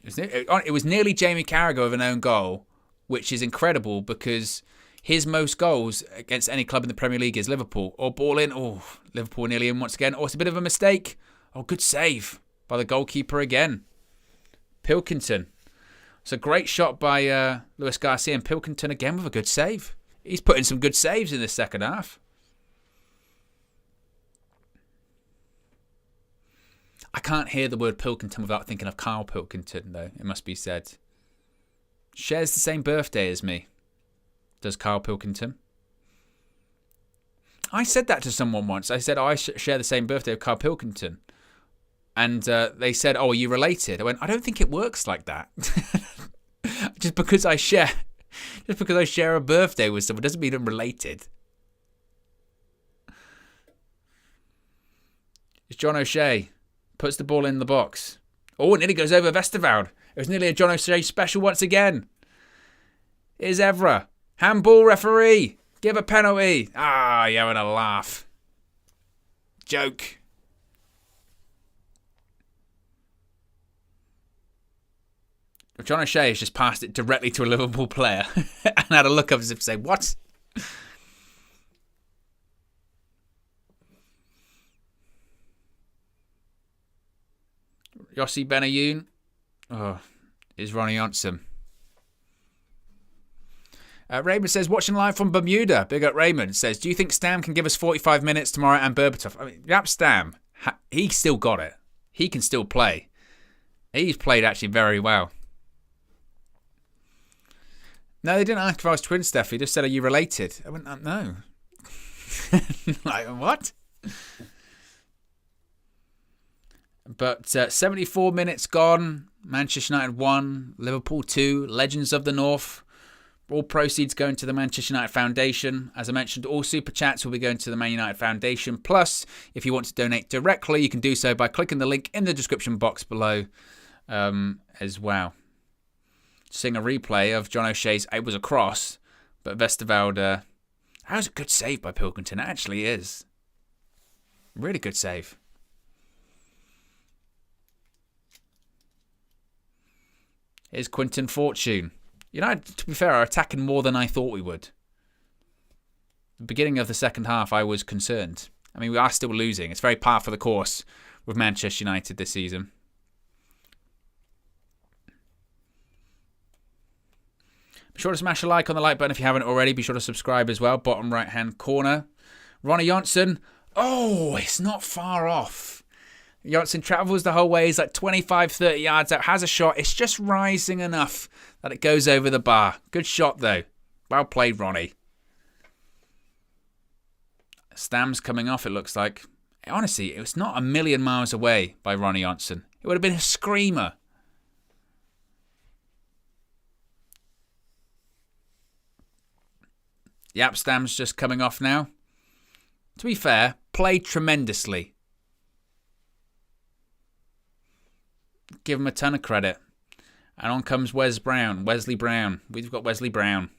It was nearly Jamie Carragher with an own goal, which is incredible because his most goals against any club in the Premier League is Liverpool. Or ball in. Oh, Liverpool nearly in once again. Oh, it's a bit of a mistake. Oh, good save by the goalkeeper again. Pilkington. It's a great shot by Luis Garcia, and Pilkington again with a good save. He's putting some good saves in this second half. I can't hear the word Pilkington without thinking of Carl Pilkington, though, it must be said. Shares the same birthday as me. Does Carl Pilkington? I said that to someone once. I said, I share the same birthday with Carl Pilkington. And they said, oh, are you related? I went, I don't think it works like that. Just because I share a birthday with someone doesn't mean I'm related. It's John O'Shea. Puts the ball in the box. Oh, it nearly goes over Westerwolde. It was nearly a John O'Shea special once again. Here's Evra. Handball referee. Give a penalty. Ah, you're having a laugh. Joke. John O'Shea has just passed it directly to a Liverpool player and had a look up as if to say, what? Yossi Benayoun. Oh, is Ronnie Johnson. Raymond says, watching live from Bermuda. Big up Raymond. Says, do you think Stam can give us 45 minutes tomorrow and Berbatov? I mean, Yap Stam, he still got it. He can still play. He's played actually very well. No, they didn't ask if I was twin, Steph. He just said, are you related? I went, no. Like, what? But 74 minutes gone. Manchester United 1, Liverpool 2, Legends of the North. All proceeds going to the Manchester United Foundation. As I mentioned, all Super Chats will be going to the Man United Foundation. Plus, if you want to donate directly, you can do so by clicking the link in the description box below as well. Seeing a replay of John O'Shea's, it was a cross, but Westerwolde, that was a good save by Pilkington. It actually is. Really good save. Here's Quinton Fortune. United, to be fair, are attacking more than I thought we would. The beginning of the second half, I was concerned. I mean, we are still losing. It's very par for the course with Manchester United this season. Be sure to smash a like on the like button if you haven't already. Be sure to subscribe as well. Bottom right-hand corner. Ronnie Johnson. Oh, it's not far off. Johnson travels the whole way. He's like 25, 30 yards out. Has a shot. It's just rising enough that it goes over the bar. Good shot, though. Well played, Ronnie. Stam's coming off, it looks like. Honestly, it was not a million miles away by Ronnie Johnson. It would have been a screamer. Yap Stam's just coming off now. To be fair, played tremendously. Give him a ton of credit. And on comes Wesley Brown. We've got Wesley Brown.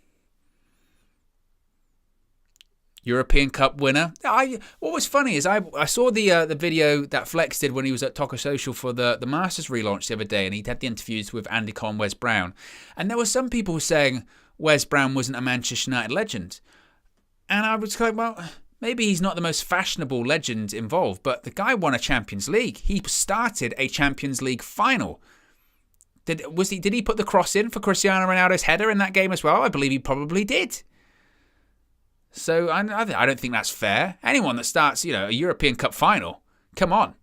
European Cup winner. What was funny is I saw the video that Flex did when he was at Taco Social for the Masters relaunch the other day, and he had the interviews with Andy Cole and Wes Brown. And there were some people saying Wes Brown wasn't a Manchester United legend. And I was like, well, maybe he's not the most fashionable legend involved, but the guy won a Champions League. He started a Champions League final. Did he put the cross in for Cristiano Ronaldo's header in that game as well? I believe he probably did. So I don't think that's fair. Anyone that starts, a European Cup final, come on.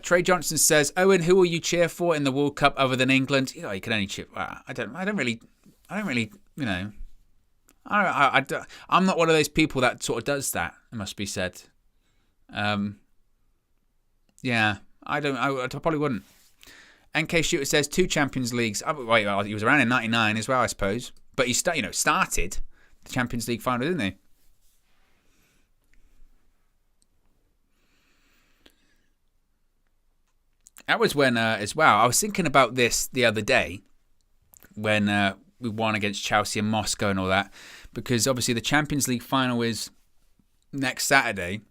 Trey Johnson says, Owen, who will you cheer for in the World Cup other than England? You can only cheer. I don't really I don't really, I'm not one of those people that sort of does that, it must be said. Yeah, I probably wouldn't. NK Shooter says 2 Champions Leagues. Well, he was around in 99 as well, I suppose. But he started the Champions League final, didn't he? That was when, as well, I was thinking about this the other day when we won against Chelsea and Moscow and all that, because obviously the Champions League final is next Saturday,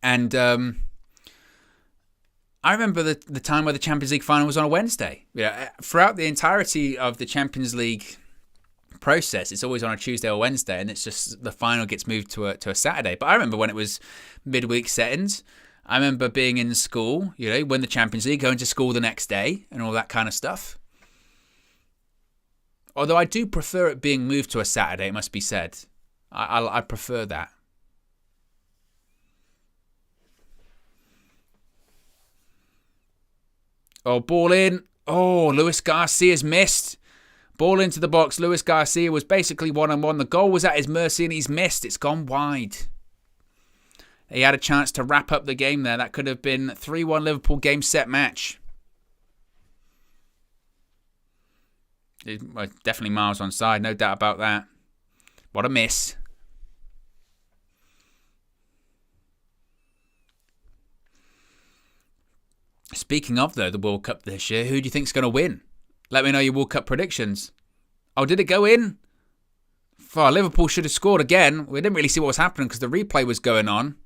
and I remember the time where the Champions League final was on a Wednesday. Throughout the entirety of the Champions League process, it's always on a Tuesday or Wednesday, and it's just the final gets moved to a Saturday. But I remember when it was midweek settings. I remember being in school, win the Champions League, going to school the next day and all that kind of stuff. Although I do prefer it being moved to a Saturday, it must be said. I prefer that. Oh, ball in. Oh, Luis Garcia's missed. Ball into the box. Luis Garcia was basically one-on-one. The goal was at his mercy and he's missed. It's gone wide. He had a chance to wrap up the game there. That could have been 3-1 Liverpool game set match. Definitely miles onside, no doubt about that. What a miss. Speaking of, though, the World Cup this year, who do you think's going to win? Let me know your World Cup predictions. Oh, did it go in? Liverpool should have scored again. We didn't really see what was happening because the replay was going on.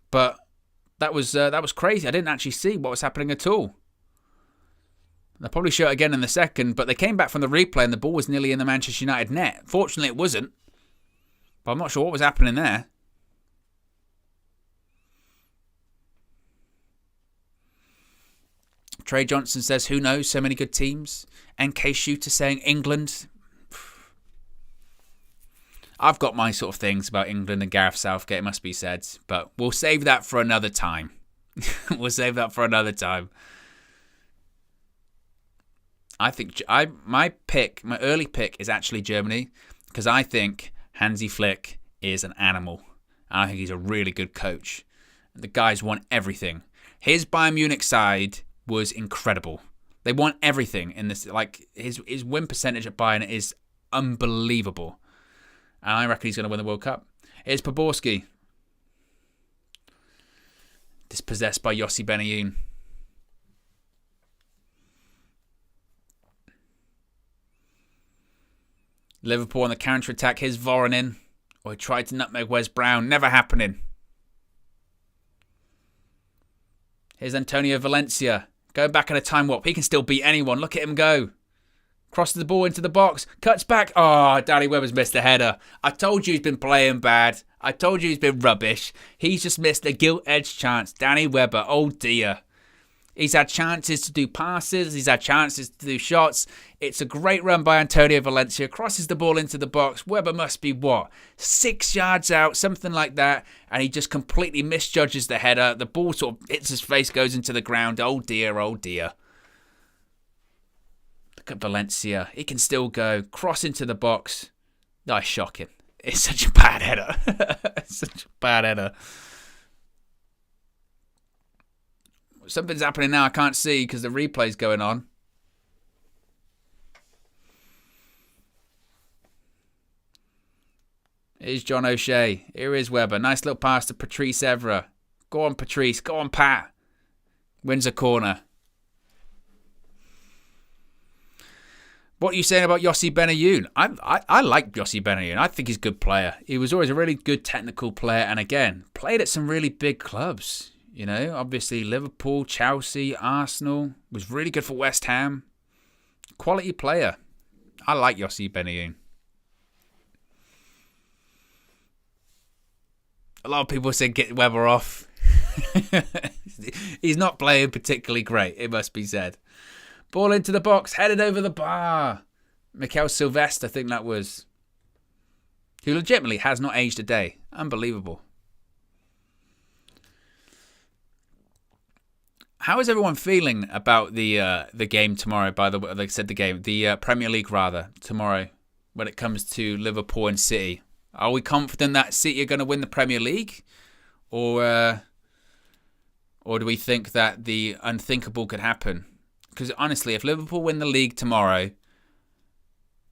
But that was crazy. I didn't actually see what was happening at all. They'll probably show it again in the second, but they came back from the replay and the ball was nearly in the Manchester United net. Fortunately, it wasn't. But I'm not sure what was happening there. Trey Johnson says, who knows? So many good teams. NK Shooter saying England. I've got my sort of things about England and Gareth Southgate, it must be said. But we'll save that for another time. We'll save that for another time. I think my early pick is actually Germany, because I think Hansi Flick is an animal. And I think he's a really good coach. The guy's won everything. His Bayern Munich side was incredible. They won everything in this. Like his win percentage at Bayern is unbelievable. And I reckon he's going to win the World Cup. Here's Poborski. Dispossessed by Yossi Benayoun. Liverpool on the counter-attack. Here's Voronin. He tried to nutmeg Wes Brown. Never happening. Here's Antonio Valencia. Going back in a time warp. He can still beat anyone. Look at him go. Crosses the ball into the box. Cuts back. Oh, Danny Webber's missed a header. I told you he's been playing bad. I told you he's been rubbish. He's just missed a gilt-edged chance. Danny Webber. Oh, dear. He's had chances to do passes. He's had chances to do shots. It's a great run by Antonio Valencia. Crosses the ball into the box. Webber must be, 6 yards out, something like that. And he just completely misjudges the header. The ball sort of hits his face, goes into the ground. Oh, dear, oh, dear. Look at Valencia. He can still go. Cross into the box. Oh, shocking. It's such a bad header. It's such a bad header. Something's happening now I can't see because the replay's going on. Here's John O'Shea. Here is Webber. Nice little pass to Patrice Evra. Go on, Patrice. Go on, Pat. Wins a corner. What are you saying about Yossi Benayoun? I like Yossi Benayoun. I think he's a good player. He was always a really good technical player. And again, played at some really big clubs. Obviously Liverpool, Chelsea, Arsenal. Was really good for West Ham. Quality player. I like Yossi Benayoun. A lot of people said get Webber off. He's not playing particularly great, it must be said. Ball into the box, headed over the bar. Mikel Sylvester, I think that was. Who legitimately has not aged a day. Unbelievable. How is everyone feeling about the game tomorrow? By the way, like I said, the Premier League rather tomorrow, when it comes to Liverpool and City. Are we confident that City are going to win the Premier League, or do we think that the unthinkable could happen? Because honestly, if Liverpool win the league tomorrow,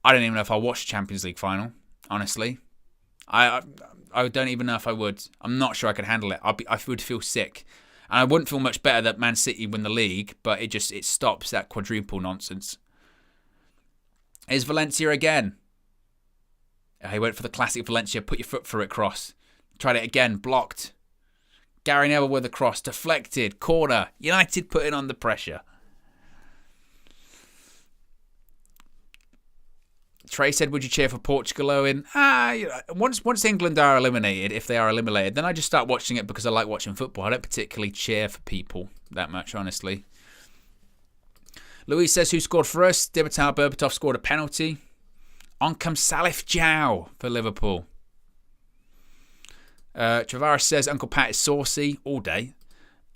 I don't even know if I'll watch the Champions League final. Honestly, I don't even know if I would. I'm not sure I could handle it. I would feel sick. And I wouldn't feel much better that Man City win the league, but it stops that quadruple nonsense. Is Valencia again? He went for the classic Valencia, put your foot through it cross. Tried it again, blocked. Gary Neville with a cross, deflected, corner. United putting on the pressure. Trey said, would you cheer for Portugal, Owen? Once England are eliminated, if they are eliminated, then I just start watching it because I like watching football. I don't particularly cheer for people that much, honestly. Louise says, who scored for us? Dimitar Berbatov scored a penalty. On comes Salif Jow for Liverpool. Travaris says, Uncle Pat is saucy all day.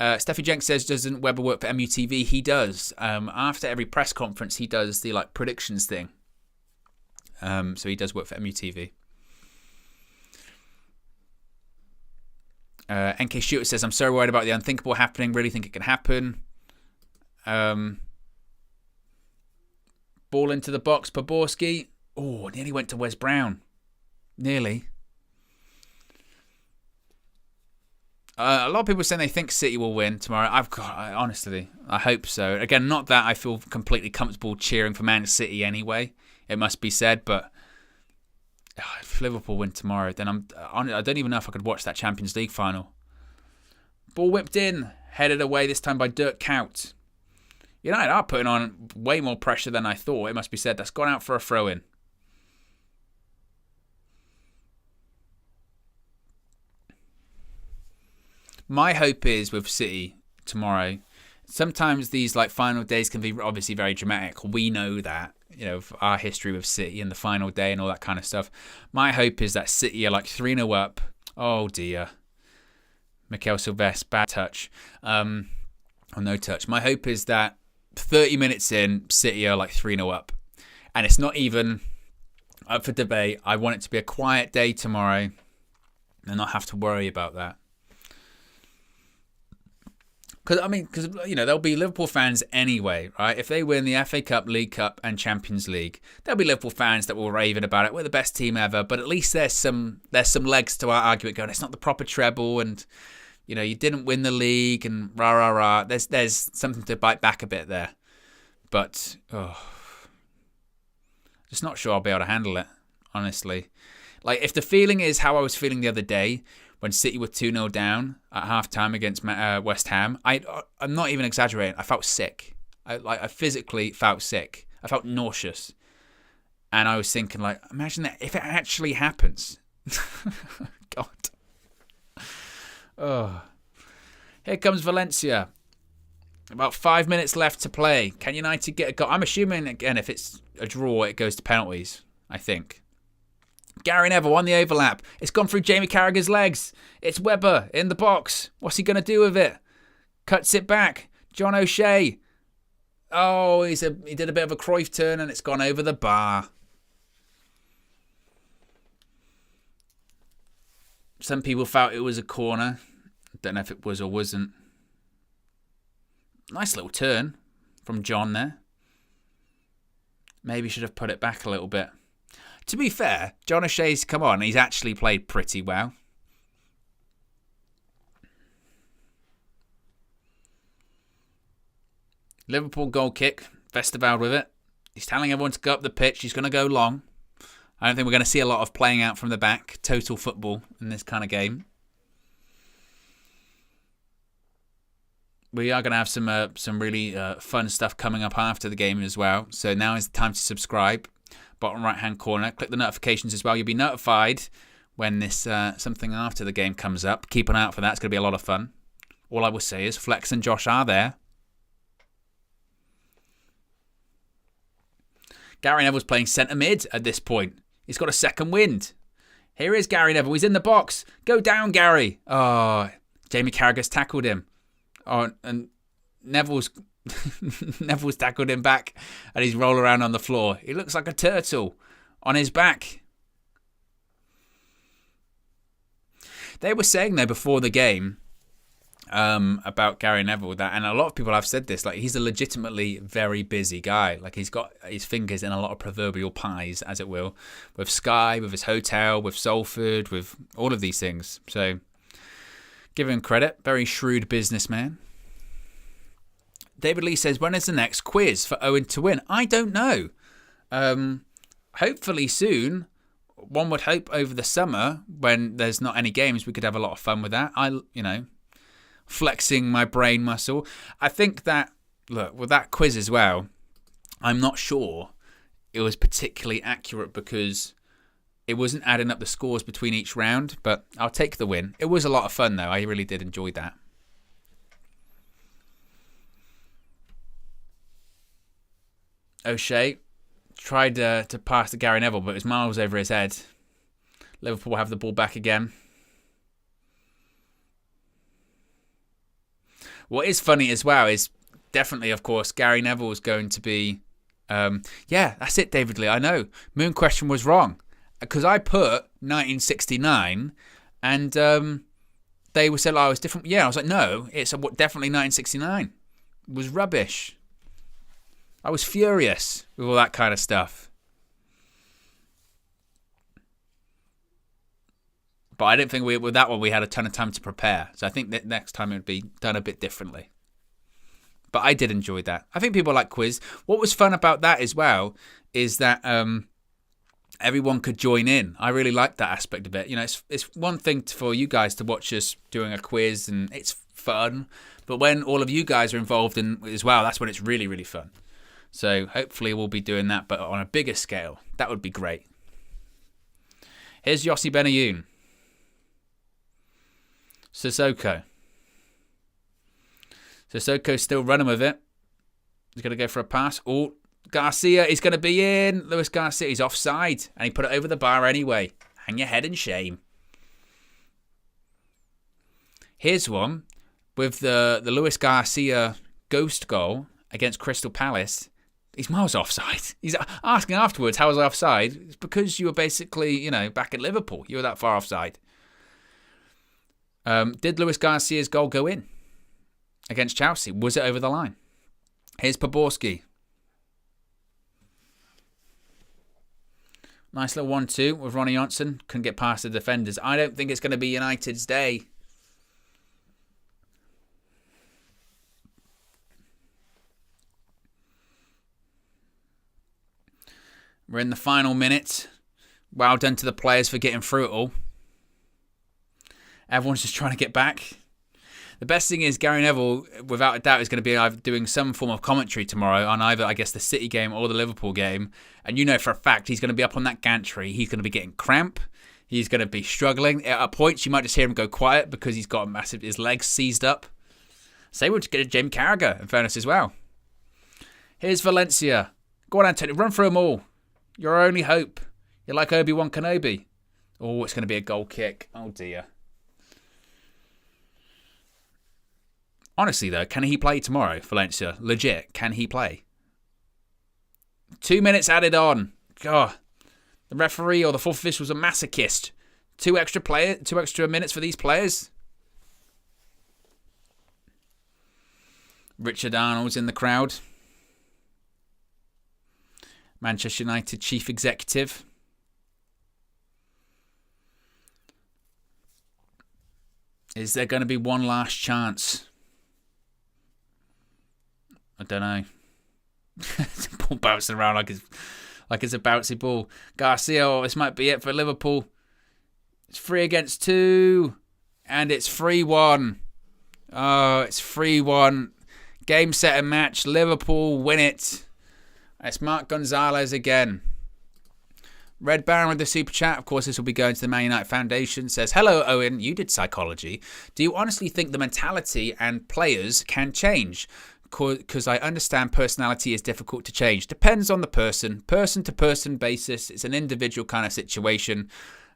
Steffi Jenks says, doesn't Webber work for MUTV? He does. After every press conference, he does the predictions thing. So he does work for MUTV. NK Shooter says, I'm so worried about the unthinkable happening. Really think it can happen. Ball into the box. Poborski. Oh, nearly went to Wes Brown. Nearly. A lot of people are saying they think City will win tomorrow. Honestly, I hope so. Again, not that I feel completely comfortable cheering for Man City anyway. It must be said, but if Liverpool win tomorrow, then I don't even know if I could watch that Champions League final. Ball whipped in, headed away this time by Dirk Kuyt. United are putting on way more pressure than I thought. It must be said. That's gone out for a throw-in. My hope is with City tomorrow. Sometimes these final days can be obviously very dramatic. We know that. Our history with City and the final day and all that kind of stuff. My hope is that City are 3-0 up. Oh dear. Mikel Silvestre, bad touch. Or no touch. My hope is that 30 minutes in, City are 3-0 up. And it's not even up for debate. I want it to be a quiet day tomorrow and not have to worry about that. Because there'll be Liverpool fans anyway, right? If they win the FA Cup, League Cup, and Champions League, there'll be Liverpool fans that will raving about it. We're the best team ever, but at least there's some legs to our argument going. It's not the proper treble, and you didn't win the league, and rah rah rah. There's something to bite back a bit there, but just not sure I'll be able to handle it, honestly. If the feeling is how I was feeling the other day, when City were 2-0 down at half-time against West Ham, I'm not even exaggerating. I felt sick. I physically felt sick. I felt nauseous. And I was thinking, imagine that if it actually happens. God. Oh. Here comes Valencia. About 5 minutes left to play. Can United get a goal? I'm assuming, again, if it's a draw, it goes to penalties, I think. Gary Neville on the overlap. It's gone through Jamie Carragher's legs. It's Webber in the box. What's he going to do with it? Cuts it back. John O'Shea. Oh, he did a bit of a Cruyff turn and it's gone over the bar. Some people felt it was a corner. Don't know if it was or wasn't. Nice little turn from John there. Maybe should have put it back a little bit. To be fair, John O'Shea's come on. He's actually played pretty well. Liverpool goal kick. Vesterbal with it. He's telling everyone to go up the pitch. He's going to go long. I don't think we're going to see a lot of playing out from the back. Total football in this kind of game. We are going to have some really fun stuff coming up after the game as well. So now is the time to subscribe. Bottom right hand corner. Click the notifications as well. You'll be notified when this something after the game comes up. Keep an eye out for that. It's going to be a lot of fun. All I will say is Flex and Josh are there. Gary Neville's playing centre mid at this point. He's got a second wind. Here is Gary Neville. He's in the box. Go down, Gary. Oh, Jamie Carragher's tackled him. Oh, and Neville's Neville's tackled him back and he's rolling around on the floor. He looks like a turtle on his back. They were saying though before the game about Gary Neville that, and a lot of people have said this, like he's a legitimately very busy guy. Like he's got his fingers in a lot of proverbial pies, as it will, with Sky, with his hotel, with Salford, with all of these things. So give him credit. Very shrewd businessman. David Lee says, when is the next quiz for Owen to win? I don't know. Hopefully soon. One would hope over the summer when there's not any games, we could have a lot of fun with that. Flexing my brain muscle. I think that, look, with that quiz as well, I'm not sure it was particularly accurate because it wasn't adding up the scores between each round, but I'll take the win. It was a lot of fun though. I really did enjoy that. O'Shea tried to pass to Gary Neville, but it was miles over his head. Liverpool have the ball back again. What is funny as well is definitely, of course, Gary Neville is going to be... yeah, that's it, David Lee. I know. Moon Question was wrong. Because I put 1969 and they were said, oh, it was different. Yeah, I was like, no, it's definitely 1969. It was rubbish. I was furious with all that kind of stuff. But I didn't think with that one we had a ton of time to prepare. So I think that next time it would be done a bit differently. But I did enjoy that. I think people like quiz. What was fun about that as well is that everyone could join in. I really liked that aspect of it. You know, it's one thing for you guys to watch us doing a quiz and it's fun. But when all of you guys are involved in as well, that's when it's really, really fun. So hopefully we'll be doing that, but on a bigger scale. That would be great. Here's Yossi Benayoun. Sissoko's still running with it. He's going to go for a pass. Oh, Garcia is going to be in. Luis Garcia, he's offside. And he put it over the bar anyway. Hang your head in shame. Here's one with the Luis Garcia ghost goal against Crystal Palace. He's miles offside. He's asking afterwards, how was I offside? It's because you were basically, back at Liverpool. You were that far offside. Did Luis Garcia's goal go in against Chelsea? Was it over the line? Here's Poborski. Nice little 1-2 with Ronnie Johnson. Couldn't get past the defenders. I don't think it's going to be United's day. We're in the final minute. Well done to the players for getting through it all. Everyone's just trying to get back. The best thing is Gary Neville, without a doubt, is going to be either doing some form of commentary tomorrow on either, I guess, the City game or the Liverpool game. And you know for a fact he's going to be up on that gantry. He's going to be getting cramp. He's going to be struggling. At points, you might just hear him go quiet because he's got his legs seized up. Same with Jamie Carragher, in fairness, as well. Here's Valencia. Go on, Antonio. Run through them all. You're our only hope. You're like Obi-Wan Kenobi. Oh, it's going to be a goal kick. Oh, dear. Honestly, though, can he play tomorrow, Valencia? Legit, can he play? 2 minutes added on. God, the referee or the fourth official was a masochist. 2 extra minutes for these players. Richard Arnold's in the crowd. Manchester United chief executive. Is there going to be one last chance? I don't know. Ball bouncing around like it's a bouncy ball. Garcia, this might be it for Liverpool. It's 3 against 2. And it's 3-1. Oh, it's 3-1. Game, set and match. Liverpool win it. It's Mark Gonzalez again. Red Baron with the super chat. Of course, this will be going to the Man United Foundation. Says, hello, Owen. You did psychology. Do you honestly think the mentality and players can change? Because I understand personality is difficult to change. Depends on the person to person basis. It's an individual kind of situation.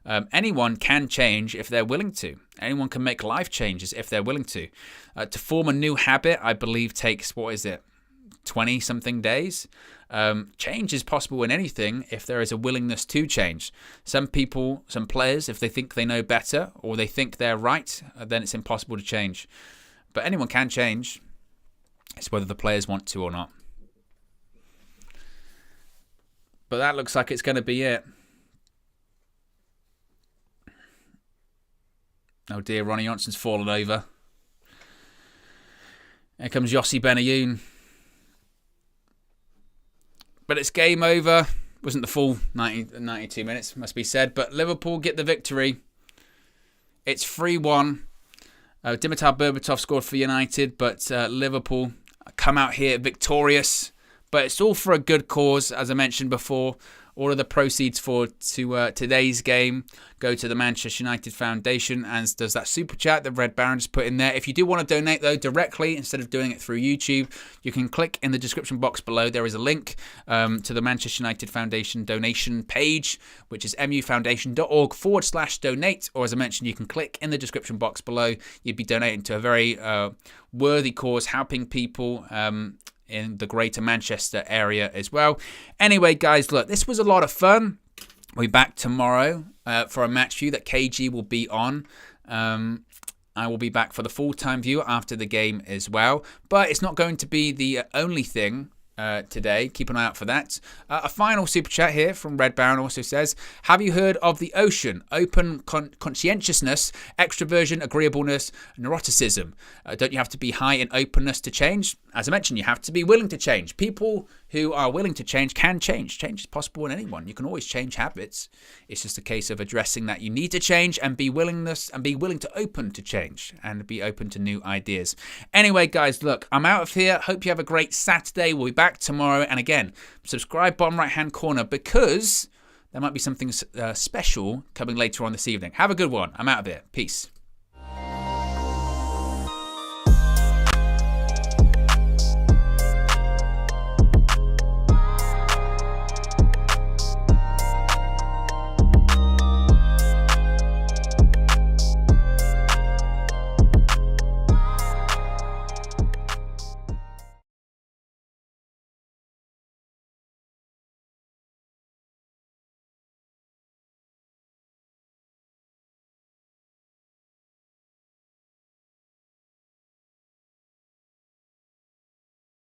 Anyone can change if they're willing to. Anyone can make life changes if they're willing to. To form a new habit, I believe takes, 20-something days. Change is possible in anything if there is a willingness to change. Some people, some players, if they think they know better or they think they're right, then it's impossible to change. But anyone can change. It's whether the players want to or not. But that looks like it's going to be it. Oh dear, Ronnie Johnson's fallen over. Here comes Yossi Benayoun. But it's game over. Wasn't the full 92 minutes, must be said. But Liverpool get the victory. It's 3-1. Dimitar Berbatov scored for United, but Liverpool come out here victorious. But it's all for a good cause, as I mentioned before. All of the proceeds for today's game go to the Manchester United Foundation, and does that super chat that Red Baron just put in there. If you do want to donate, though, directly, instead of doing it through YouTube, you can click in the description box below. There is a link to the Manchester United Foundation donation page, which is mufoundation.org/donate. Or as I mentioned, you can click in the description box below. You'd be donating to a very worthy cause, helping people in the greater Manchester area as well. Anyway, guys, look, this was a lot of fun. We'll be back tomorrow for a match view that KG will be on. I will be back for the full-time view after the game as well. But it's not going to be the only thing today. Keep an eye out for that. A final super chat here from Red Baron also says, have you heard of the ocean? Open conscientiousness, extroversion, agreeableness, neuroticism. Don't you have to be high in openness to change? As I mentioned, you have to be willing to change. People who are willing to change can change. Change is possible in anyone. You can always change habits. It's just a case of addressing that you need to change and be willing to open to change and be open to new ideas. Anyway, guys, look, I'm out of here. Hope you have a great Saturday. We'll be back tomorrow. And again, subscribe bottom right-hand corner because there might be something special coming later on this evening. Have a good one. I'm out of here. Peace.